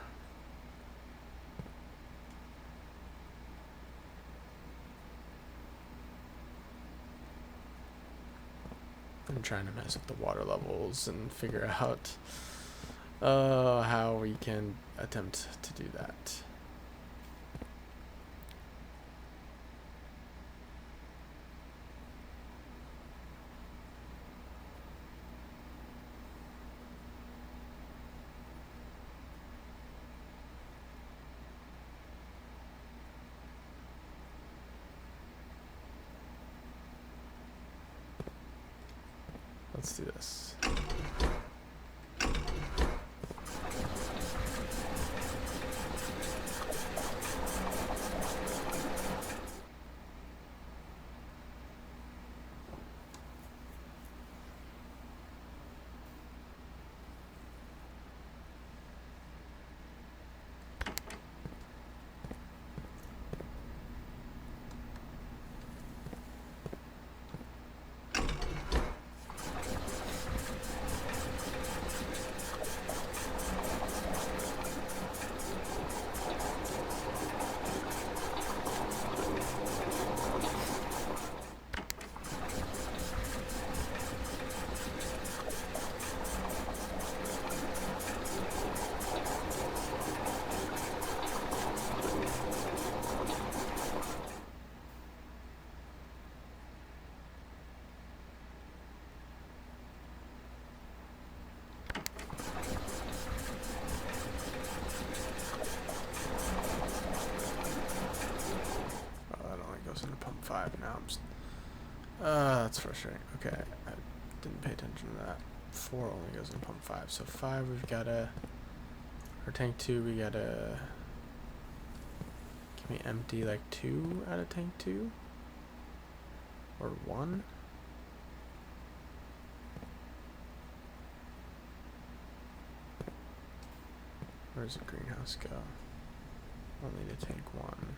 I'm trying to mess with the water levels and figure out how we can attempt to do that. Let's do this. Pump 5 now. That's frustrating. Okay, I didn't pay attention to that. 4 only goes in pump 5. So 5 we've gotta, or tank 2 we gotta, can we empty like 2 out of tank 2? Or 1? Where does the greenhouse go? Only to tank 1.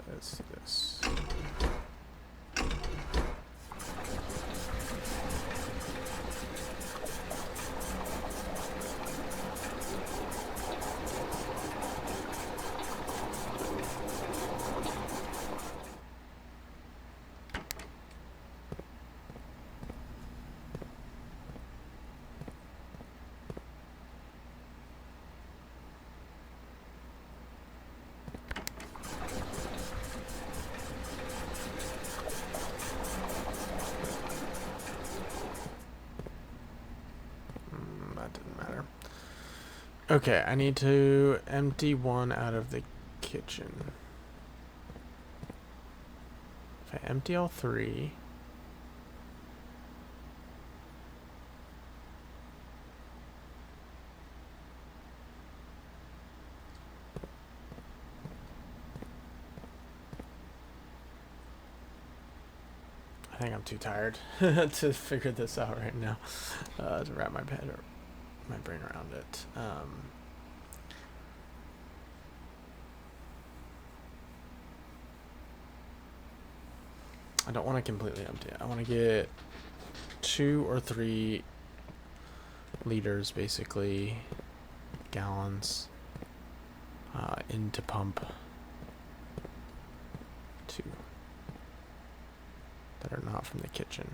Let's do this. Okay, I need to empty one out of the kitchen. If I empty all three... I think I'm too tired to figure this out right now, to wrap my brain around it. I don't want to completely empty it. I want to get 2 or 3 liters, basically, gallons, into pump 2 that are not from the kitchen.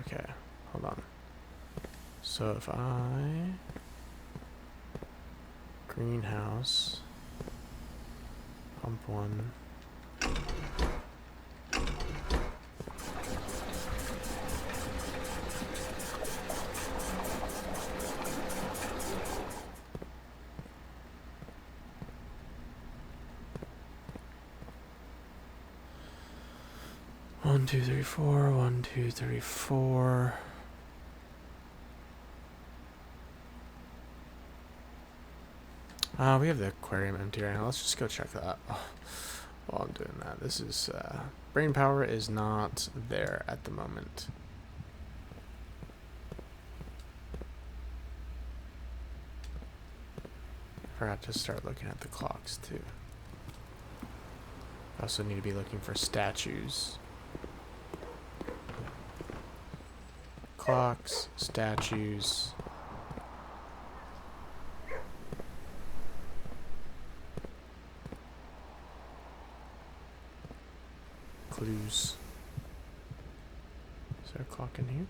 Okay, hold on. So if I greenhouse pump 1, one, 2, 3, 4, 1, 2, 3, 4. We have the aquarium empty right now. Let's just go check that while I'm doing that. This is, brain power is not there at the moment. I forgot to start looking at the clocks too. I also need to be looking for statues. Clocks, statues. Clues. Is there a clock in here?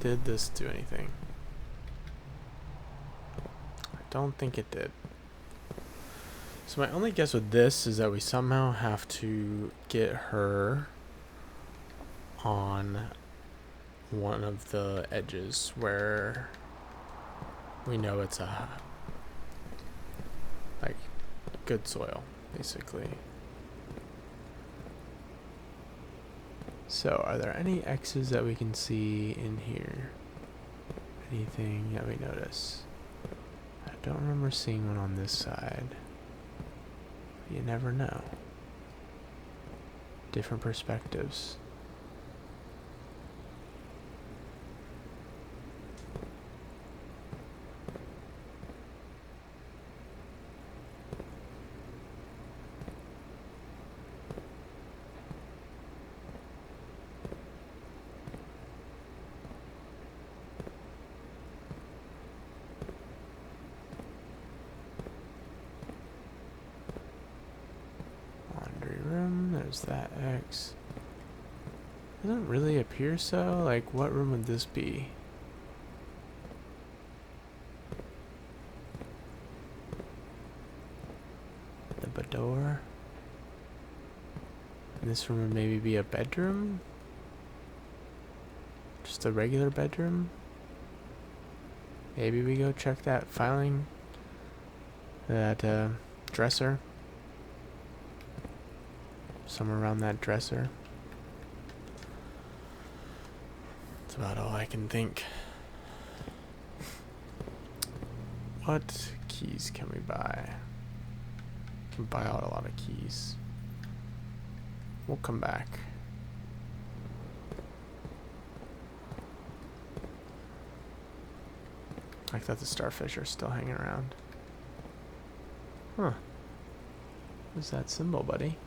Did this do anything? I don't think it did. So my only guess with this is that we somehow have to get her on one of the edges where we know it's a like good soil, basically. So are there any X's that we can see in here? Anything that we notice? I don't remember seeing one on this side. You never know. Different perspectives. There's that X. Doesn't really appear so. Like, what room would this be? The boudoir. And this room would maybe be a bedroom? Just a regular bedroom? Maybe we go check that filing. That dresser. Somewhere around that dresser. That's about all I can think. What keys can we buy? We can buy out a lot of keys. We'll come back. I thought the starfish are still hanging around. Huh. What's that symbol, buddy?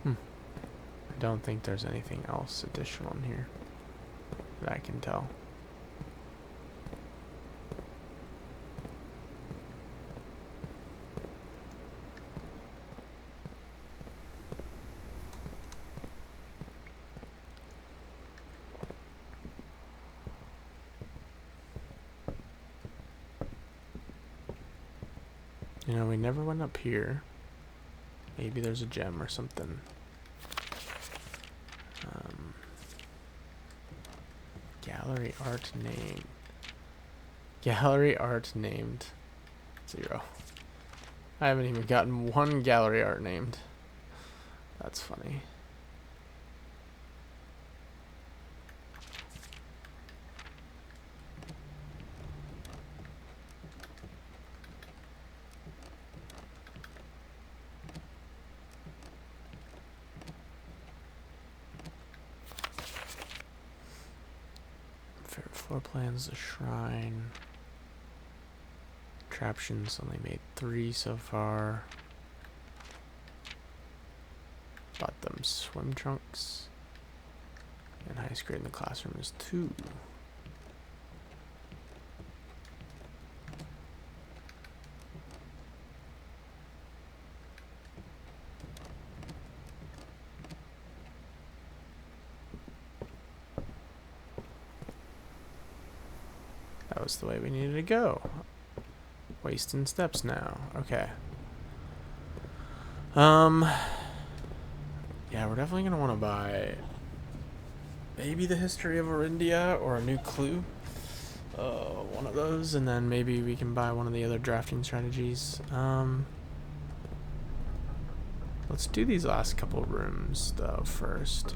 I don't think there's anything else additional in here that I can tell. You know, we never went up here. Maybe there's a gem or something. Gallery art named. Gallery art named 0. I haven't even gotten one gallery art named. That's funny. Favorite floor plans, the shrine. Traptions only made 3 so far. Bought them swim trunks. And highest grade in the classroom is 2. That was the way we needed to go. Wasting steps now. Okay. Yeah, we're definitely gonna want to buy maybe the history of Orindia or a new clue. One of those, and then maybe we can buy one of the other drafting strategies. Let's do these last couple rooms though first.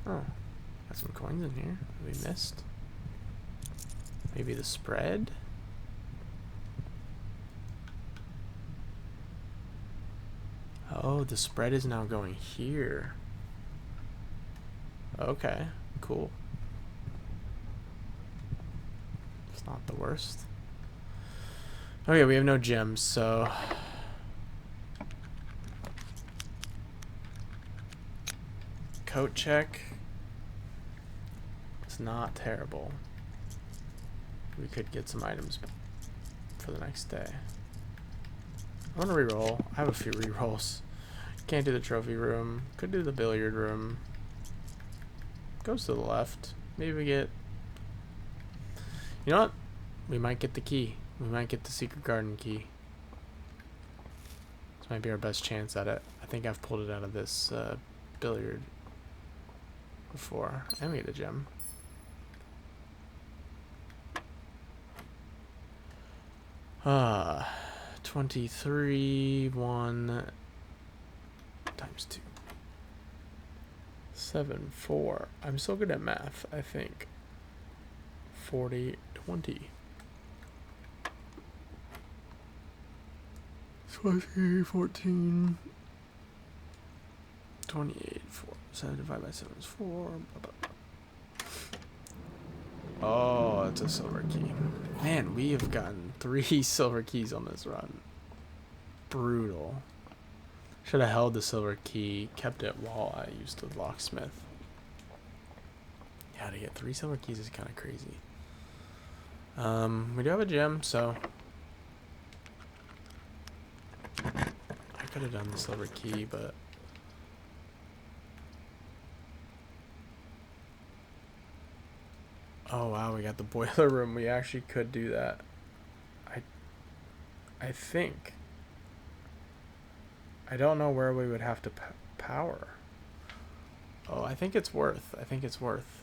Oh, got some coins in here we missed. Maybe the spread? Oh, the spread is now going here. Okay, cool. It's not the worst. Okay, we have no gems, so... Coat check. It's not terrible. We could get some items for the next day. I want to reroll. I have a few rerolls. Can't do the trophy room. Could do the billiard room. Goes to the left. Maybe we get... You know what? We might get the key. We might get the secret garden key. This might be our best chance at it. I think I've pulled it out of this billiard before. And we get a gem. Ah, 23, 1 times 2. 7, 4. I'm so good at math, I think. 40, 20. 20, 14. 28, 4. 7 divided by 7 is 4. Blah, blah, blah. Oh, it's a silver key. Man, we have gotten 3 silver keys on this run. Brutal. Should have held the silver key, kept it while I used the locksmith. Yeah, to get 3 silver keys is kind of crazy. We do have a gem, so I could have done the silver key, but oh wow, we got the boiler room. We actually could do that. I I don't know where we would have to power. Oh, I think it's worth. I think it's worth.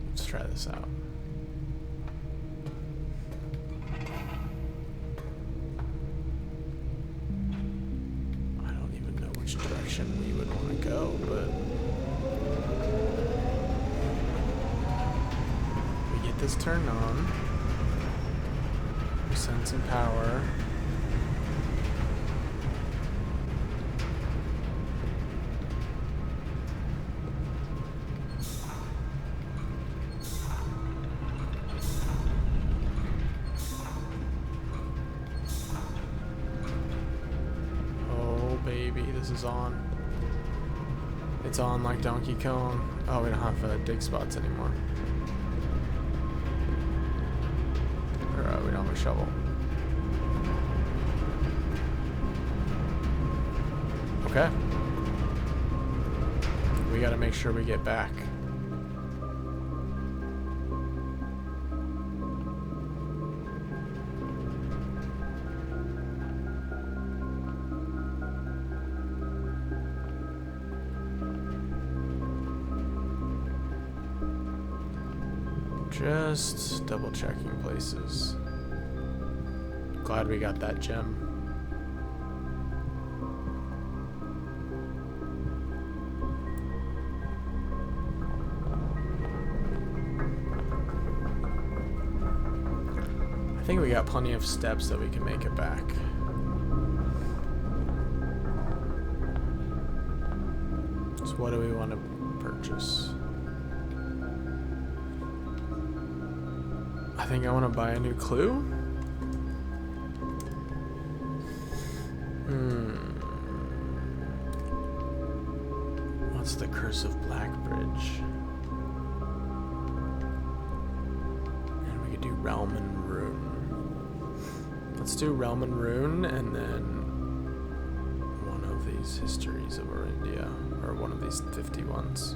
Let's try this out. I don't even know which direction we would want to go, but we get this turned on. We send some power. This is on. It's on like Donkey Kong. Oh, we don't have dig spots anymore. Or we don't have a shovel. Okay. We gotta make sure we get back. Just double checking places. Glad we got that gem. I think we got plenty of steps that we can make it back. So what do we want to purchase? I think I want to buy a new clue. What's the Curse of Blackbridge? And we could do Realm and Rune. Let's do Realm and Rune, and then one of these Histories of Orindia, or one of these 50 ones.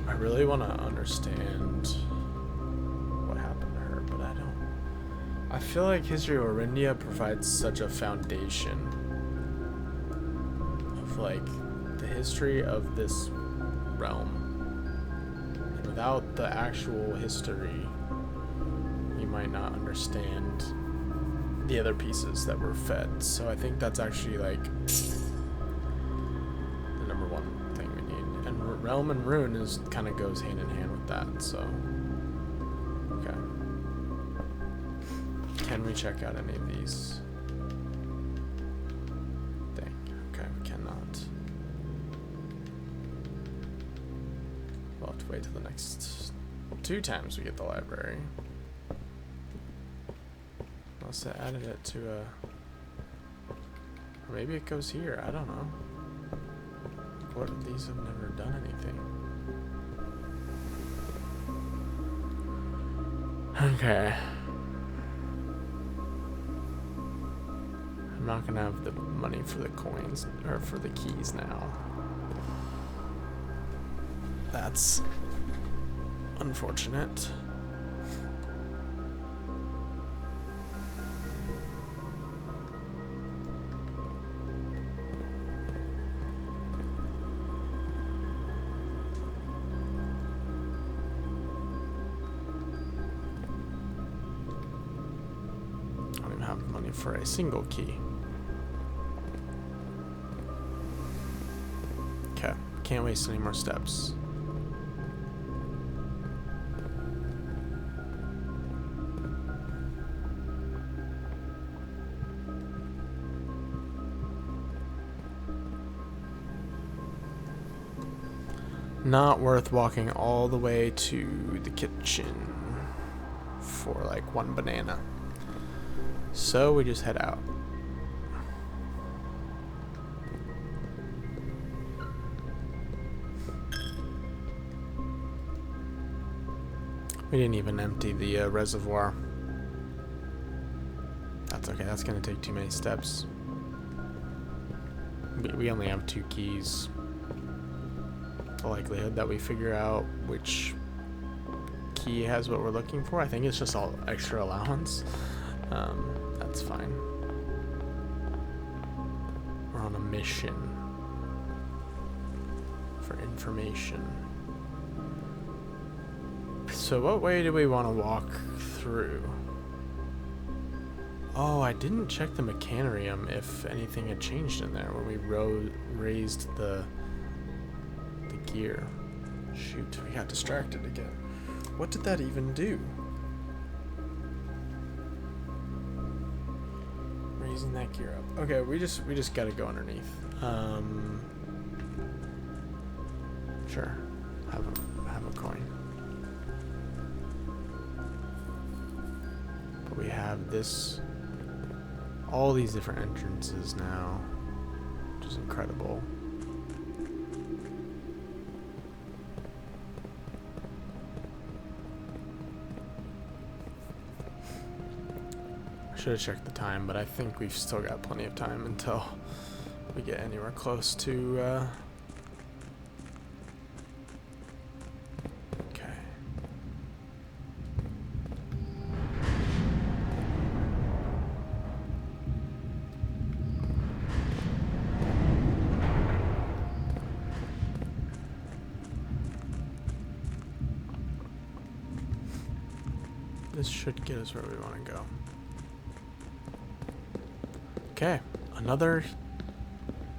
I really want to understand what happened to her, but I don't. I feel like History of Orindia provides such a foundation of like the history of this realm. And without the actual history, you might not understand the other pieces that were fed. So I think that's actually like the number one thing we need. And Realm and Rune is kind of goes hand in hand with that, so okay. Can we check out any of these? Dang, okay, we cannot. We'll have to wait till the next 2 times we get the library. Unless I added it to a, or maybe it goes here, I don't know. What if these have never done anything? Okay. I'm not gonna have the money for the coins, or for the keys now. That's unfortunate. Money for a single key. Okay, can't waste any more steps. Not worth walking all the way to the kitchen for like 1 banana. So we just head out. We didn't even empty the reservoir. That's okay, that's gonna take too many steps. We only have 2 keys. The likelihood that we figure out which key has what we're looking for, I think it's just all extra allowance. That's fine. We're on a mission for information. So what way do we want to walk through? Oh, I didn't check the mechanarium if anything had changed in there when we raised the gear. Shoot, we got distracted again. What did that even do? Raising that gear up. Okay, we just gotta go underneath. Sure. Have a coin. But we have this, all these different entrances now, which is incredible. Should have checked the time, but I think we've still got plenty of time until we get anywhere close to okay. This should get us where we want to go. Okay, another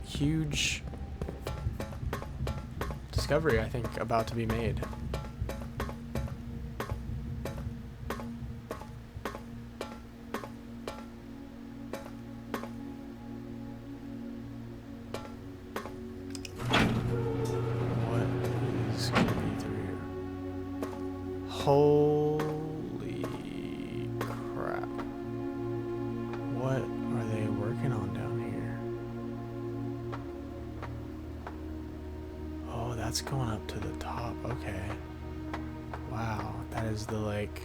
huge discovery, I think, about to be made. What is going to be through here? Holy crap. What are they working on down here? Oh, that's going up to the top. Okay. Wow, that is the like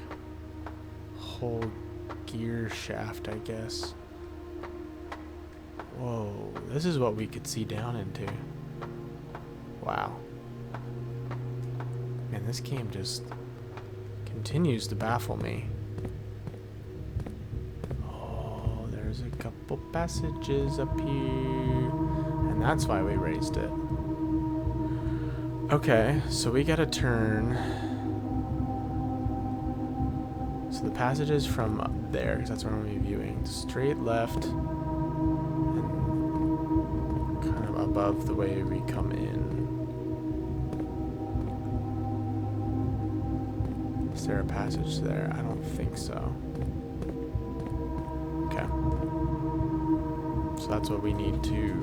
whole gear shaft, I guess. Whoa, this is what we could see down into. Wow. Man, this game just continues to baffle me. There's a couple passages up here, and that's why we raised it. Okay, so we gotta turn. So the passage is from up there, because that's where I'm gonna be viewing. Straight left, and kind of above the way we come in. Is there a passage there? I don't think so. Okay. So that's what we need to...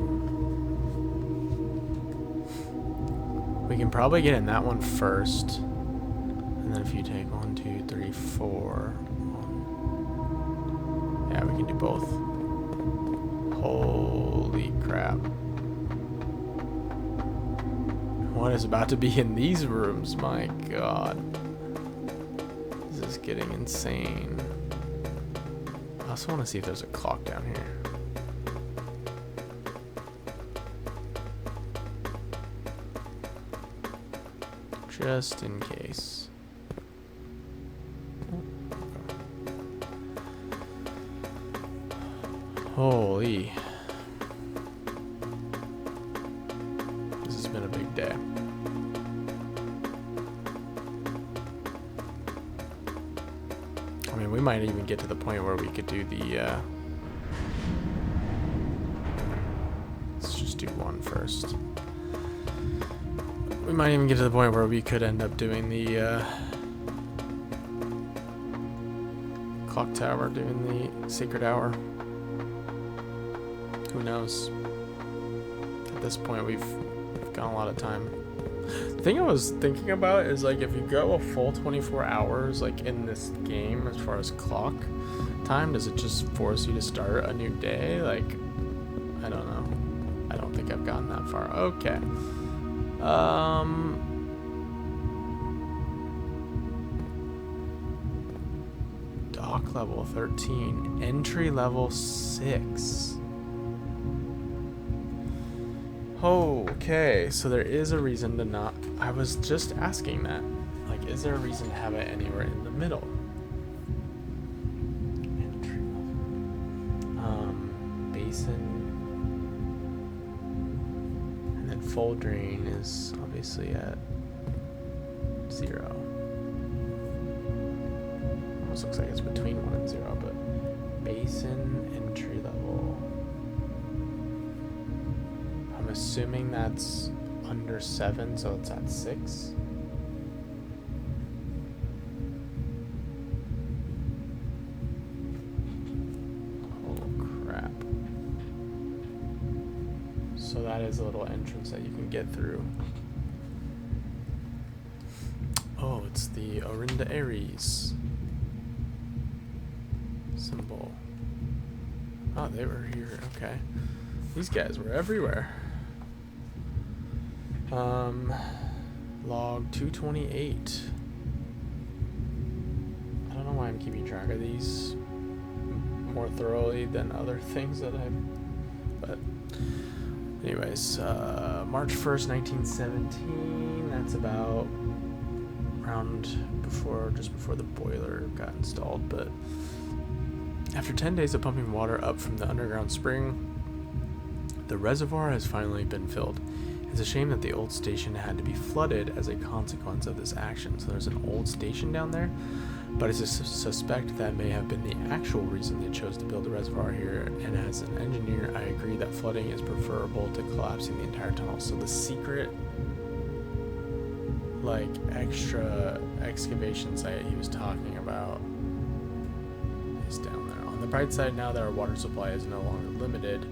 We can probably get in that one first. And then if you take 1, 2, 3, 4... Yeah, we can do both. Holy crap. What is about to be in these rooms? My god. This is getting insane. I also want to see if there's a clock down here. Just in case. Holy. This has been a big day. I mean, we might even get to the point where we could do the, let's just do one first. We might even get to the point where we could end up doing the, clock tower, doing the sacred hour. Who knows? At this point, we've got a lot of time. The thing I was thinking about is, like, if you go a full 24 hours, like, in this game, as far as clock time, does it just force you to start a new day? Like, I don't know. I don't think I've gotten that far. Okay. Lock level 13. Entry level 6. Okay, so there is a reason to not... I was just asking that. Like, is there a reason to have it anywhere in the middle? Entry level. Basin. And then full drain is obviously at 0. Almost looks like it's between 1 and 0, but basin, entry level. I'm assuming that's under 7, so it's at 6. Oh crap. So that is a little entrance that you can get through. Oh, it's the Orinda Aries symbol. Oh, they were here. Okay. These guys were everywhere. Log 228. I don't know why I'm keeping track of these more thoroughly than other things that but anyways, March 1st, 1917. That's about around just before the boiler got installed, but after 10 days of pumping water up from the underground spring, the reservoir has finally been filled. It's a shame that the old station had to be flooded as a consequence of this action. So there's an old station down there, but I suspect that may have been the actual reason they chose to build the reservoir here. And as an engineer, I agree that flooding is preferable to collapsing the entire tunnel. So the secret, like, extra excavation site he was talking about is down there. On the bright side, now that our water supply is no longer limited,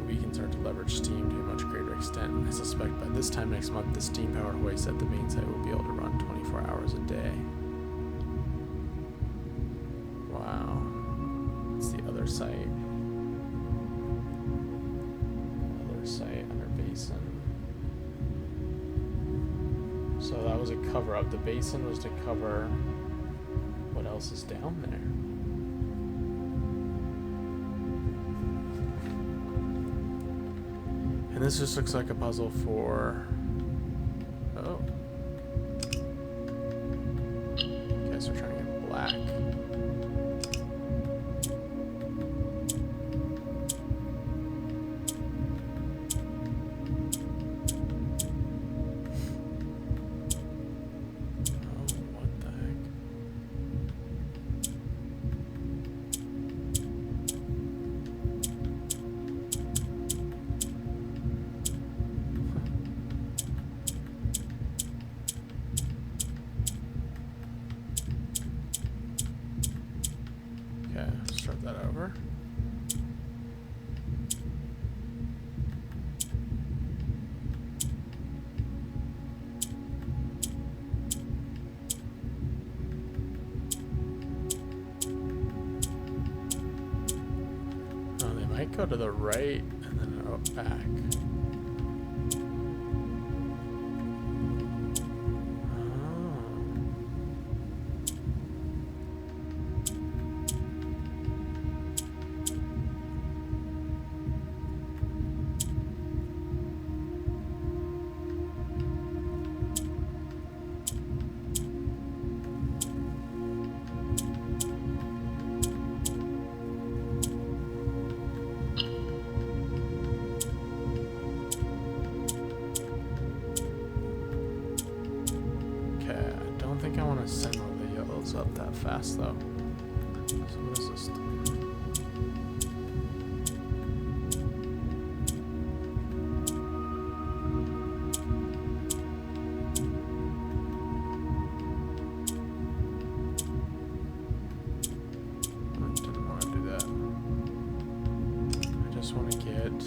we can start to leverage steam to a much greater extent. I suspect by this time next month, the steam-powered hoist at the main site will be able to run 24 hours a day. Wow. That's the other site. Other site under basin. So that was a cover-up. The basin was to cover what else is down there. And this just looks like a puzzle for... Oh. Okay, so we're trying to get black. Oh, what the heck? Okay, start that over. Oh, they might go to the right and then go back. I want to send all the yellows up that fast though. So what is this? I didn't want to do that. I just want to get...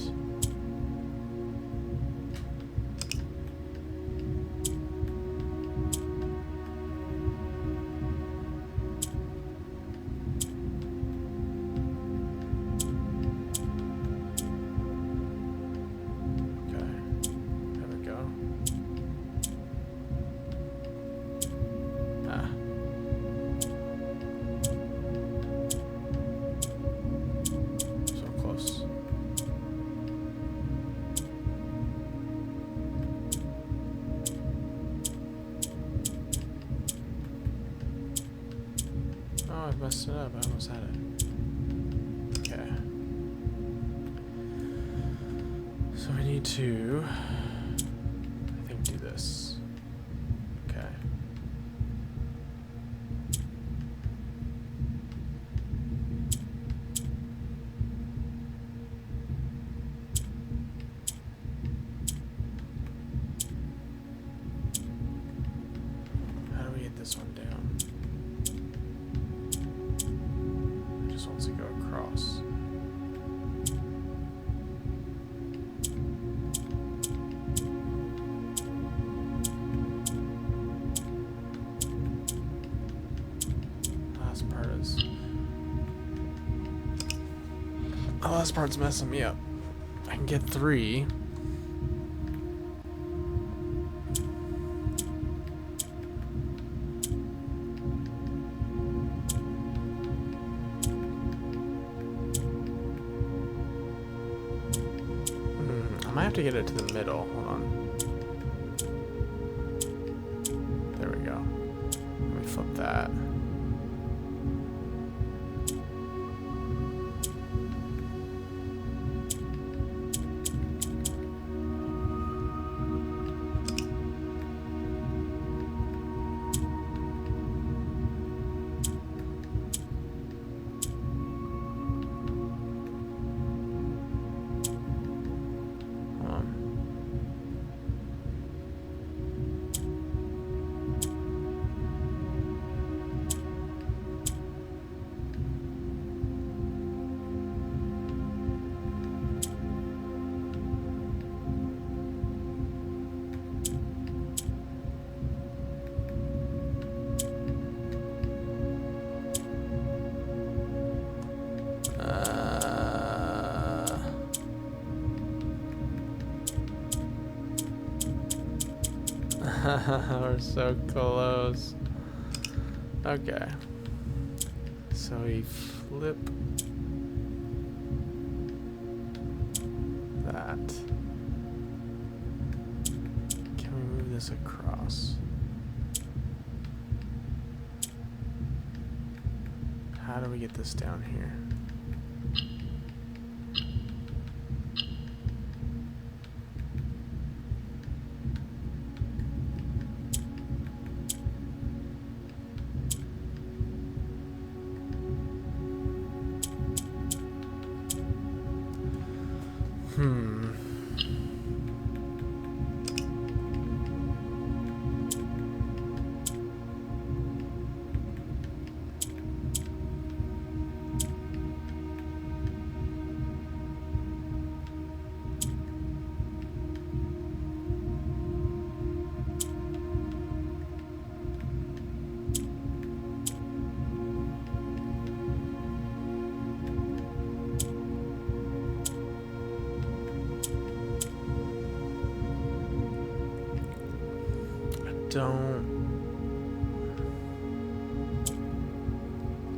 I messed it up. I almost had it. Okay. So we need to, I think, do this. Okay. How do we get this one down? It just wants to go across. The last part's messing me up. I can get 3. I might have to get it to the middle. Hold on. There we go. Let me flip that. We're so close. Okay. So we flip that. Can we move this across? How do we get this down here?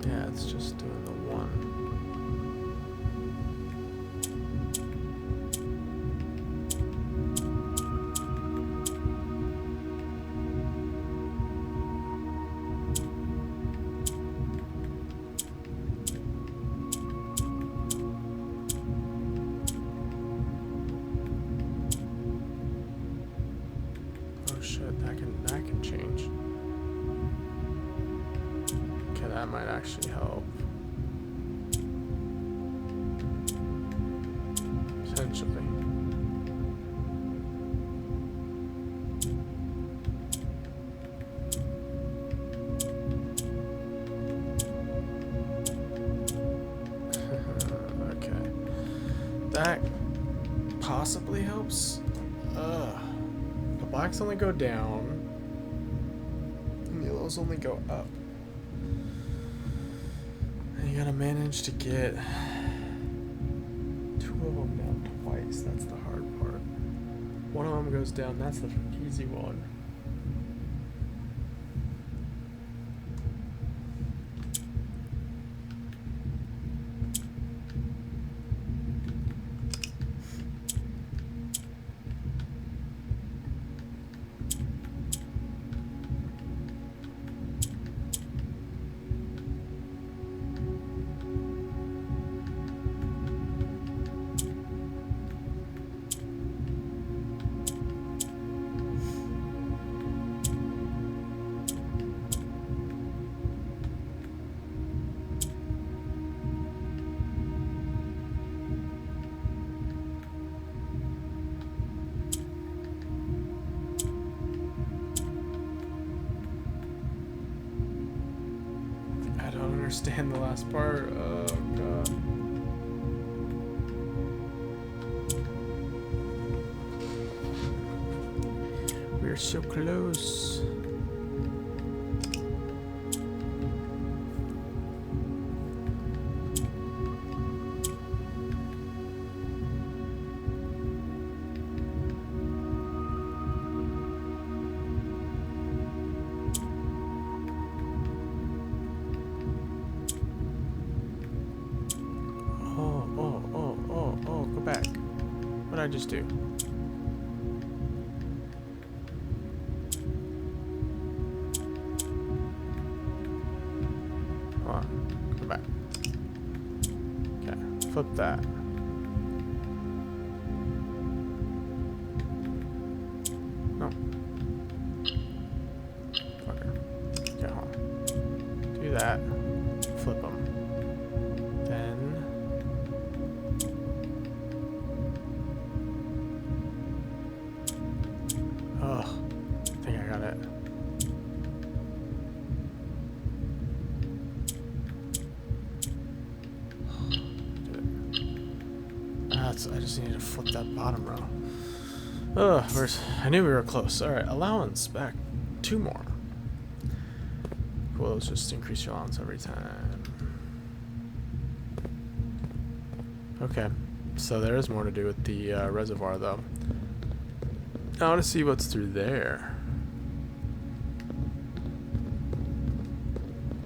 Yeah, it's just doing the one. Oh shit, that can change. That might actually help. Potentially. Okay. That possibly helps. The blacks only go down, and the yellows only go up. You gotta manage to get 2 of them down twice. That's the hard part. One of them goes down. That's the easy one. understand the last part. Oh god. We're so close. Oh, go back. What did I just do? Come on, go back. Okay, flip that. No. Fucker. Okay, hold on. Do that. Flip them. Then... oh, I think I got it. I just need to flip that bottom row. Ugh, I knew we were close. Alright, allowance back. 2 more. Cool, let's just increase your allowance every time. Okay, so there is more to do with the reservoir though. I want to see what's through there.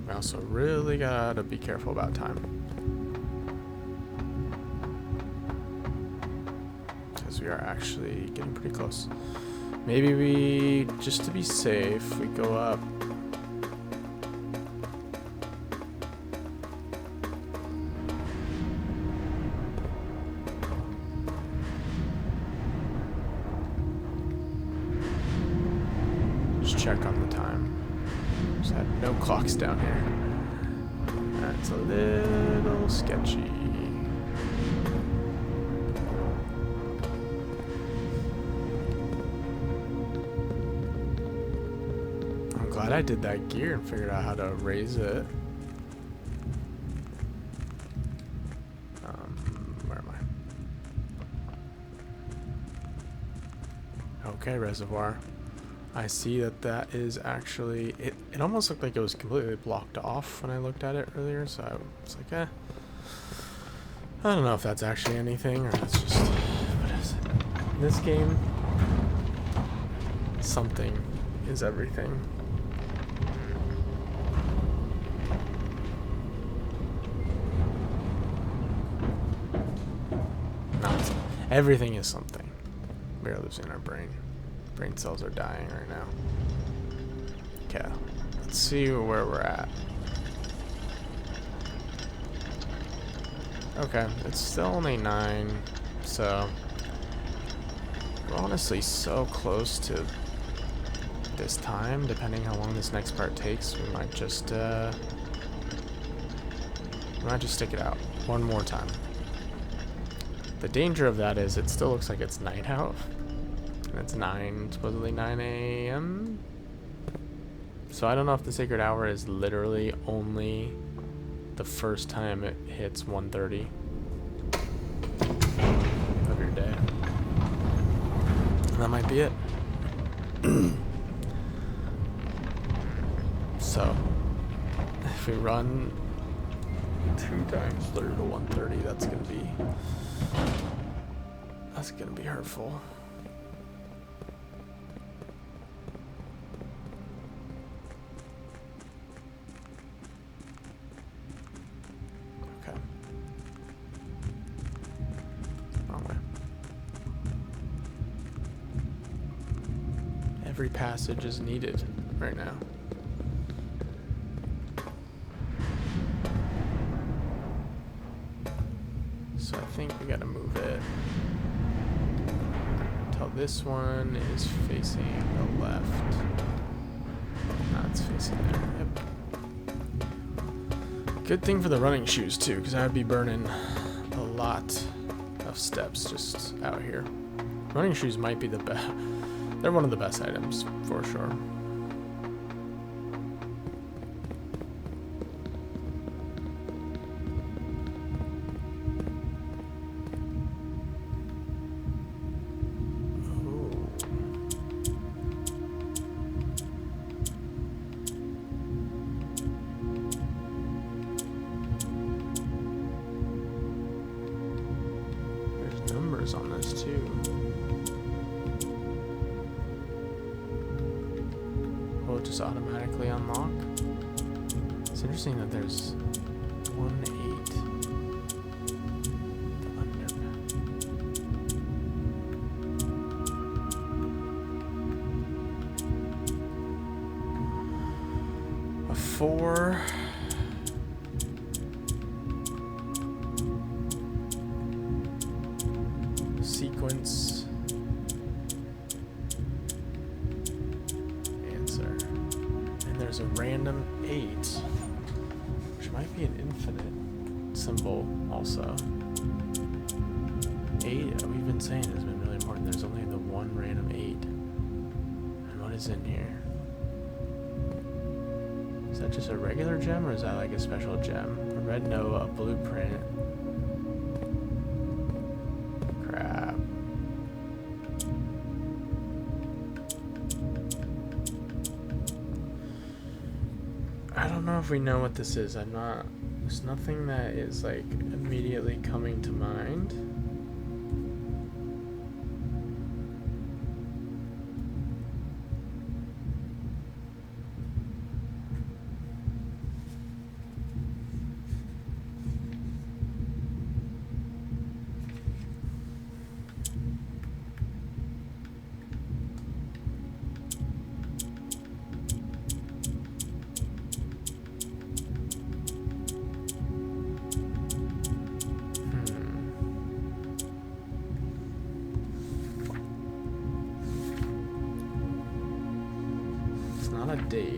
We also really gotta be careful about time. We are actually getting pretty close. Maybe we, just to be safe, we go up. Just check on the time. Just had no clocks down here. That's a little sketchy. Glad I did that gear and figured out how to raise it. Where am I? Okay, reservoir. I see that is actually... It almost looked like it was completely blocked off when I looked at it earlier, so I was like, eh. I don't know if that's actually anything, or that's just... what is it? In this game, something is everything. Everything is something. We are losing our brain. Brain cells are dying right now. Okay, let's see where we're at. Okay, it's still only 9, so we're honestly so close to this time. Depending how long this next part takes, we might just stick it out one more time. The danger of that is it still looks like it's night out. And it's supposedly 9 a.m. So I don't know if the sacred hour is literally only the first time it hits 1:30 of your day. And that might be it. So if we run 2 times 30 to 1:30, that's gonna be hurtful. Okay. Wrong way. Every passage is needed right now. So I think we gotta move it until this one is facing the left. No, it's facing there. Yep. Good thing for the running shoes too, because I'd be burning a lot of steps just out here. Running shoes might be the best. They're one of the best items for sure. just automatically unlock. It's interesting that there's 1-8. The underpass. A 4. Sequence. Answer. And there's a random 8, which might be an infinite symbol also. 8, we've been saying has been really important. There's only the one random 8. And what is in here? Is that just a regular gem, or is that like a special gem? A red Noah, a blueprint. Crap. I don't know if we know what this is. There's nothing that is like immediately coming to mind. A date.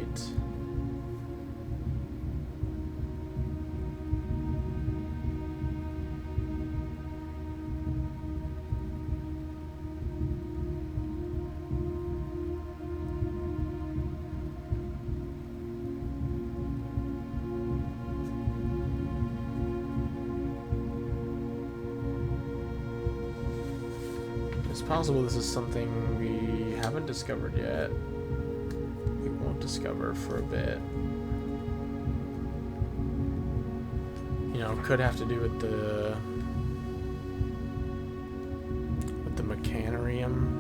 It's possible this is something we haven't discovered yet. Discover for a bit. You know, could have to do with the mechanarium.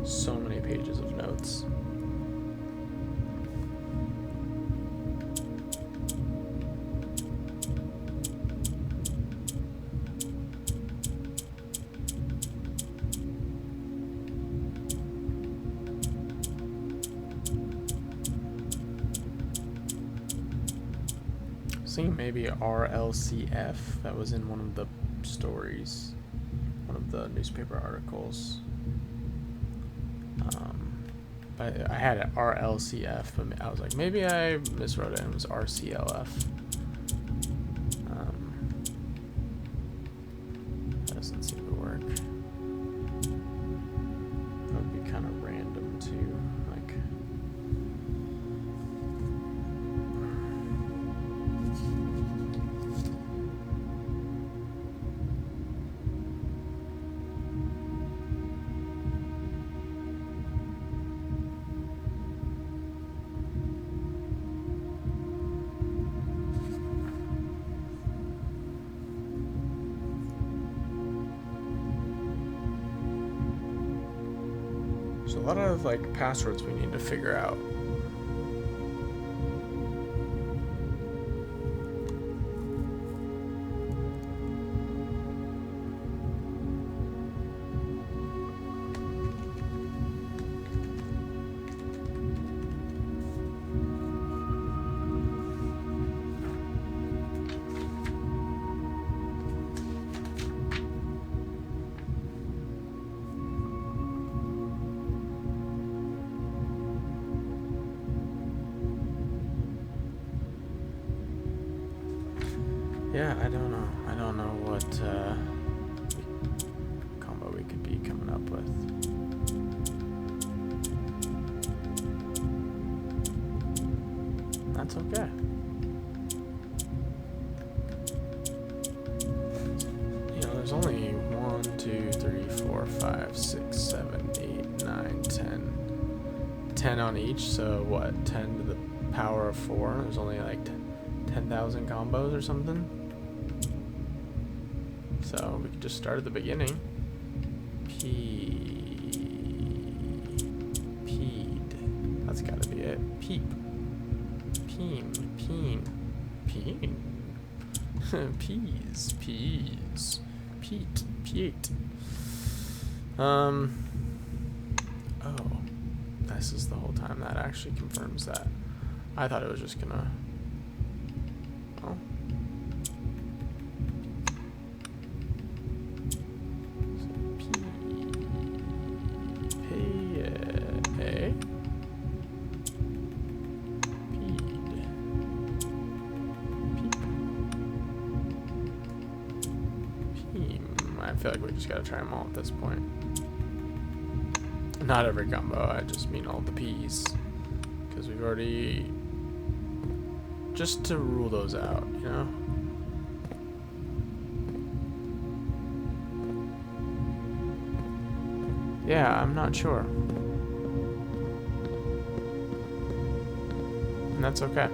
So many pages of notes. I was thinking maybe RLCF. That was in one of the stories, one of the newspaper articles. I had an RLCF, but I was like, maybe I miswrote it and it was RCLF. That doesn't seem to work. That would be kind of random too. Like, there's a lot of like passwords we need to figure out. yeah, I don't know. I don't know what combo we could be coming up with. That's okay. You know, there's only 1, 2, 3, 4, 5, 6, 7, 8, 9, 10. 10 on each, so what? 10 to the power of 4. There's only like 10,000 combos or something. So we could just start at the beginning. Peed. That's gotta be it. Peep. Peen. Peen. Peas. Pete. Oh. This is the whole time. That actually confirms that. I thought it was just gonna... Oh. I feel like we just gotta try them all at this point. Not every combo, I just mean all the P's. Because we've already... Just to rule those out, you know? Yeah, I'm not sure. And that's okay.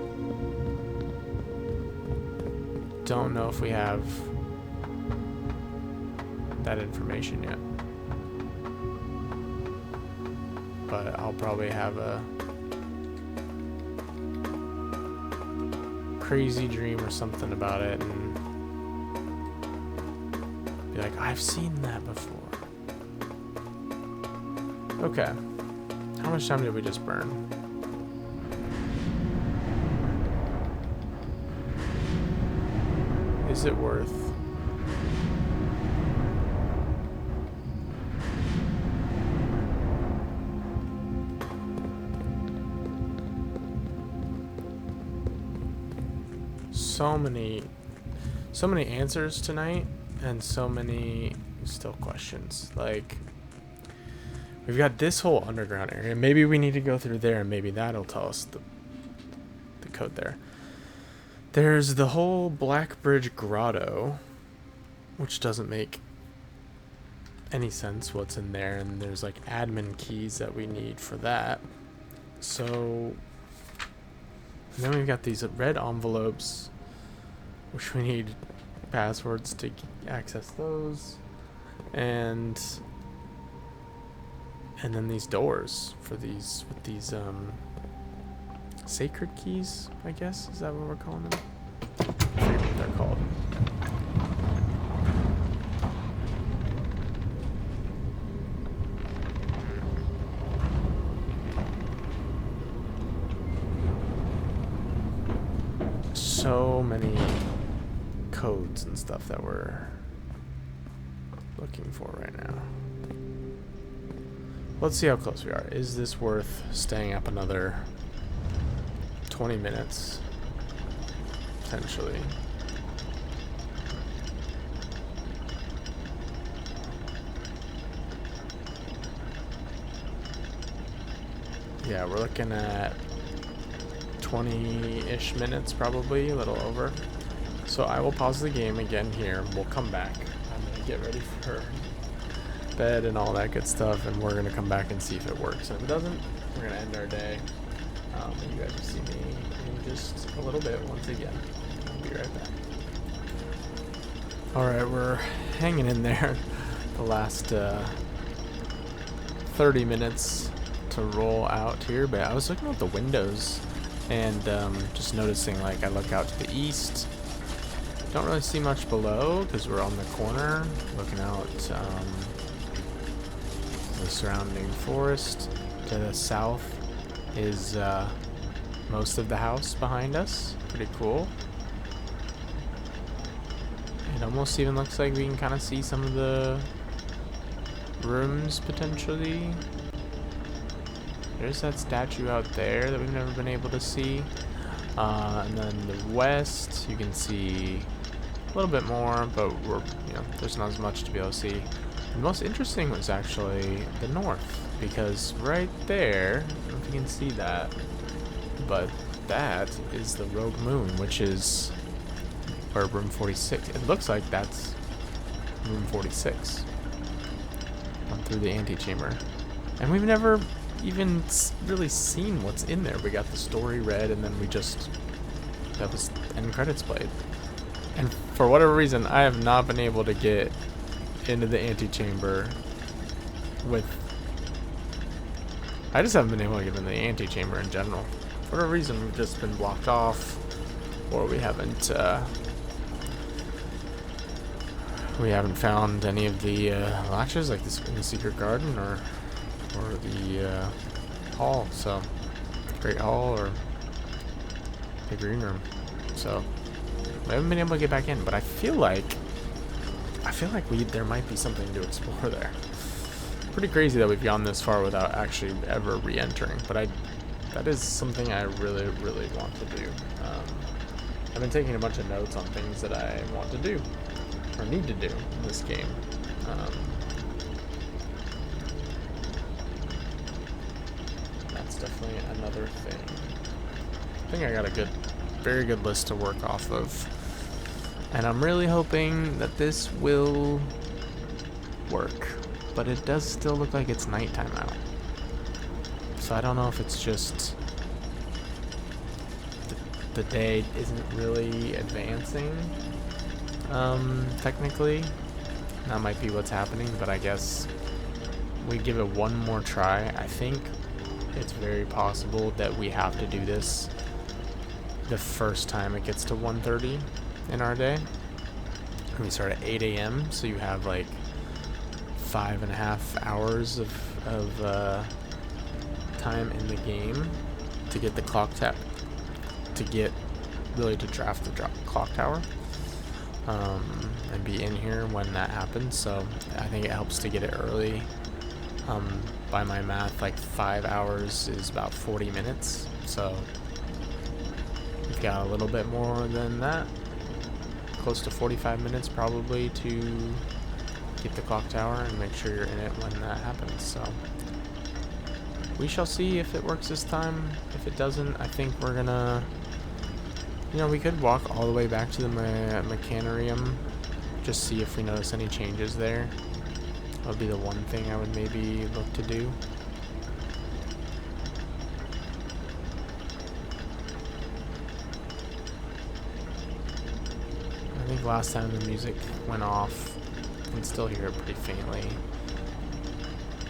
Don't know if we have that information yet. But I'll probably have a crazy dream or something about it and be like, I've seen that before. Okay. How much time did we just burn? Is it worth... so many answers tonight and so many still questions. Like, we've got this whole underground area. Maybe we need to go through there and maybe that'll tell us the code there. There's the whole Black Bridge Grotto, which doesn't make any sense what's in there, and there's like admin keys that we need for that. So, and then we've got these red envelopes, which we need passwords to access those, and then these doors for these with these sacred keys, I guess, is that what we're calling them? I forget what they're called. So many codes and stuff that we're looking for right now. Let's see how close we are. Is this worth staying up another 20 minutes? Potentially. Yeah, we're looking at 20-ish minutes, probably, a little over. So I will pause the game again here. We'll come back. I'm going to get ready for bed and all that good stuff, and we're going to come back and see if it works. And if it doesn't, we're going to end our day. And you guys will see me in just a little bit once again. I'll be right back. Alright, we're hanging in there the last 30 minutes to roll out here, but I was looking out the windows and just noticing, like, I look out to the east, don't really see much below because we're on the corner looking out the surrounding forest. To the south is most of the house behind us. Pretty cool. It almost even looks like we can kind of see some of the rooms potentially. There's that statue out there that we've never been able to see. And then the west, you can see a little bit more, but there's not as much to be able to see. The most interesting was actually the north, because right there, I don't know if you can see that, but that is the rogue moon, which is where room 46. It looks like that's room 46 through the antechamber, and we've never even really seen what's in there. We got the story read, and then that was end credits played. And for whatever reason, I have not been able to get into the antechamber I just haven't been able to get into the antechamber in general. For whatever reason, we've just been blocked off, or we haven't found any of the latches, like this in the secret garden or the hall. So, Great Hall or the green room. So we haven't been able to get back in, but I feel like there might be something to explore there. Pretty crazy that we've gone this far without actually ever re-entering, but that is something I really, really want to do. I've been taking a bunch of notes on things that I want to do or need to do in this game. That's definitely another thing. I think I got a very good list to work off of, and I'm really hoping that this will work, but it does still look like it's nighttime out. So I don't know if it's just the day isn't really advancing, technically. That might be what's happening, but I guess we give it one more try. I think it's very possible that we have to do this the first time it gets to 1:30 in our day. And we start at 8 a.m., so you have like 5.5 hours of time in the game to get the clock tap, to draft the clock tower, and be in here when that happens. So I think it helps to get it early. By my math, like 5 hours is about 40 minutes. So we've got a little bit more than that, close to 45 minutes probably, to get the clock tower and make sure you're in it when that happens. So we shall see if it works this time. If it doesn't, I think we're gonna, we could walk all the way back to the Mechanarium, just see if we notice any changes there. That would be the one thing I would maybe look to do. I think last time the music went off, you can still hear it pretty faintly.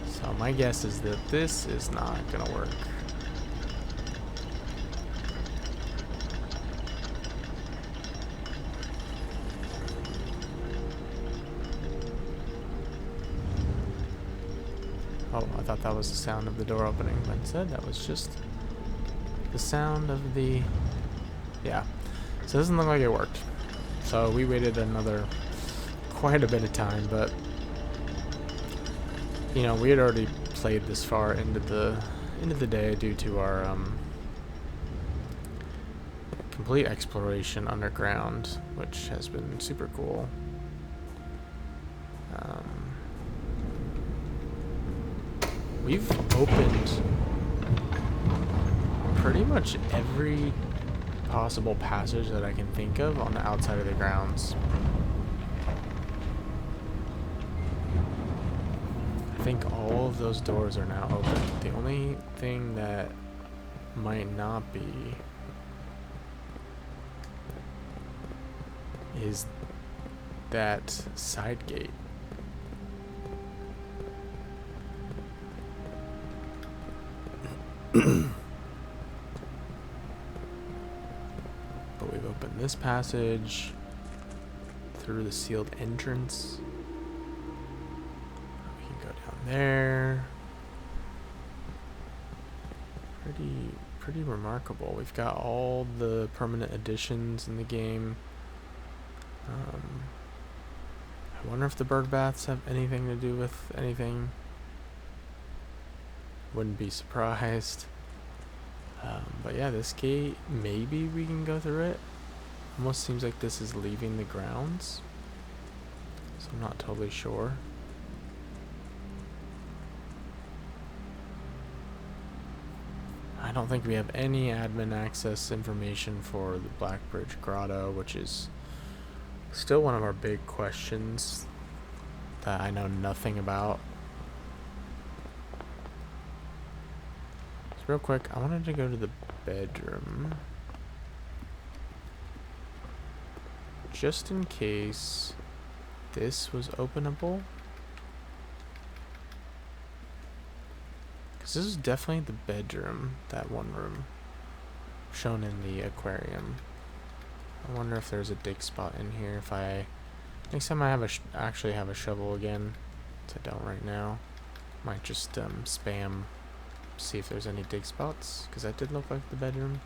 So my guess is that this is not gonna work. Oh, I thought that was the sound of the door opening, but instead that was just the sound of the... Yeah. So it doesn't look like it worked. So we waited quite a bit of time, but we had already played this far into the day due to our complete exploration underground, which has been super cool. We've opened pretty much every possible passage that I can think of on the outside of the grounds. I think all of those doors are now open. The only thing that might not be is that side gate. But we've opened this passage through the sealed entrance. We can go down there. Pretty remarkable. We've got all the permanent additions in the game. I wonder if the bird baths have anything to do with anything. Wouldn't be surprised. But yeah, this gate, maybe we can go through it. Almost seems like this is leaving the grounds, so I'm not totally sure. I don't think we have any admin access information for the Blackbridge Grotto, which is still one of our big questions that I know nothing about. So real quick, I wanted to go to the bedroom, just in case this was openable. Because this is definitely the bedroom, that one room, shown in the aquarium. I wonder if there's a dig spot in here. If I... Next time I have actually have a shovel again, which I don't right now. Might just spam, see if there's any dig spots, because that did look like the bedroom.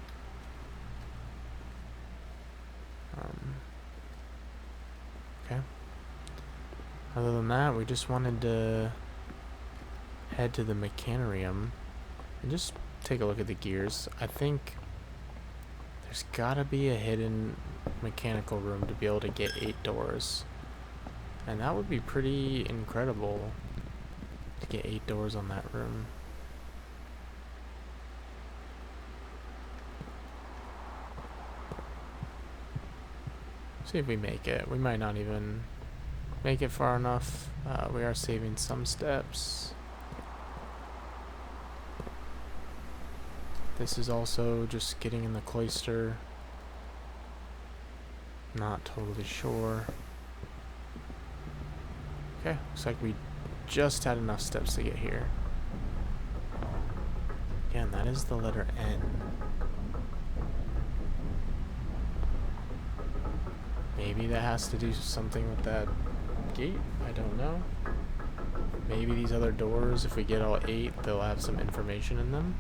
Okay. Other than that, we just wanted to head to the mechanarium and just take a look at the gears. I think there's gotta be a hidden mechanical room to be able to get 8 doors. And that would be pretty incredible to get 8 doors on that room. See if we make it. We might not even make it far enough. We are saving some steps. This is also just getting in the cloister. Not totally sure. Okay, looks like we just had enough steps to get here. Again, that is the letter N. Maybe that has to do something with that gate? I don't know. Maybe these other doors, if we get all 8, they'll have some information in them.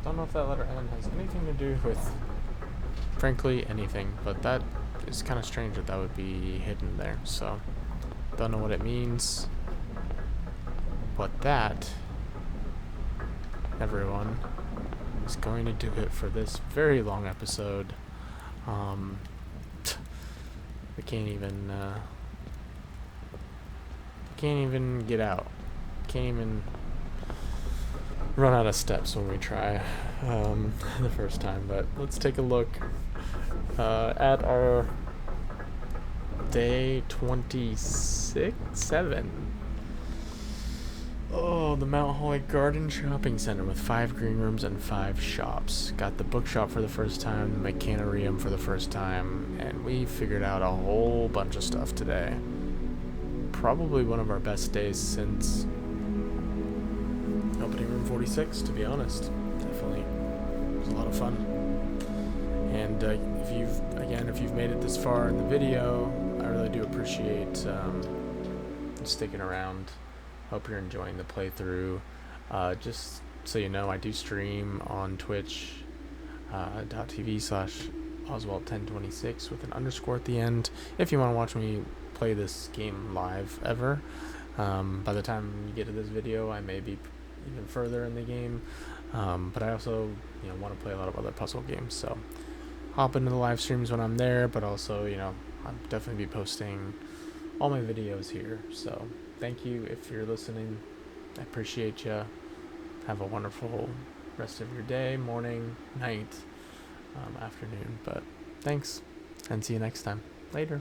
Don't know if that letter N has anything to do with, frankly, anything, but that is kind of strange that that would be hidden there, so don't know what it means. But that, everyone, is going to do it for this very long episode. We can't even get out. Can't even run out of steps when we try the first time. But let's take a look at our day 7. Oh, the Mount Holly Garden Shopping Center with 5 green rooms and 5 shops. Got the bookshop for the first time, the mechanarium for the first time, and we figured out a whole bunch of stuff today. Probably one of our best days since opening room 46, to be honest. Definitely. It was a lot of fun. And if you've made it this far in the video, I really do appreciate sticking around. Hope you're enjoying the playthrough. Just so you know, I do stream on twitch.tv/Oswald1026 with an underscore at the end. If you want to watch me play this game live ever. By the time you get to this video, I may be even further in the game, but I also want to play a lot of other puzzle games, so hop into the live streams when I'm there, but also I'll definitely be posting all my videos here. So thank you if you're listening. I appreciate you. Have a wonderful rest of your day, morning, night, afternoon, but thanks, and see you next time. Later.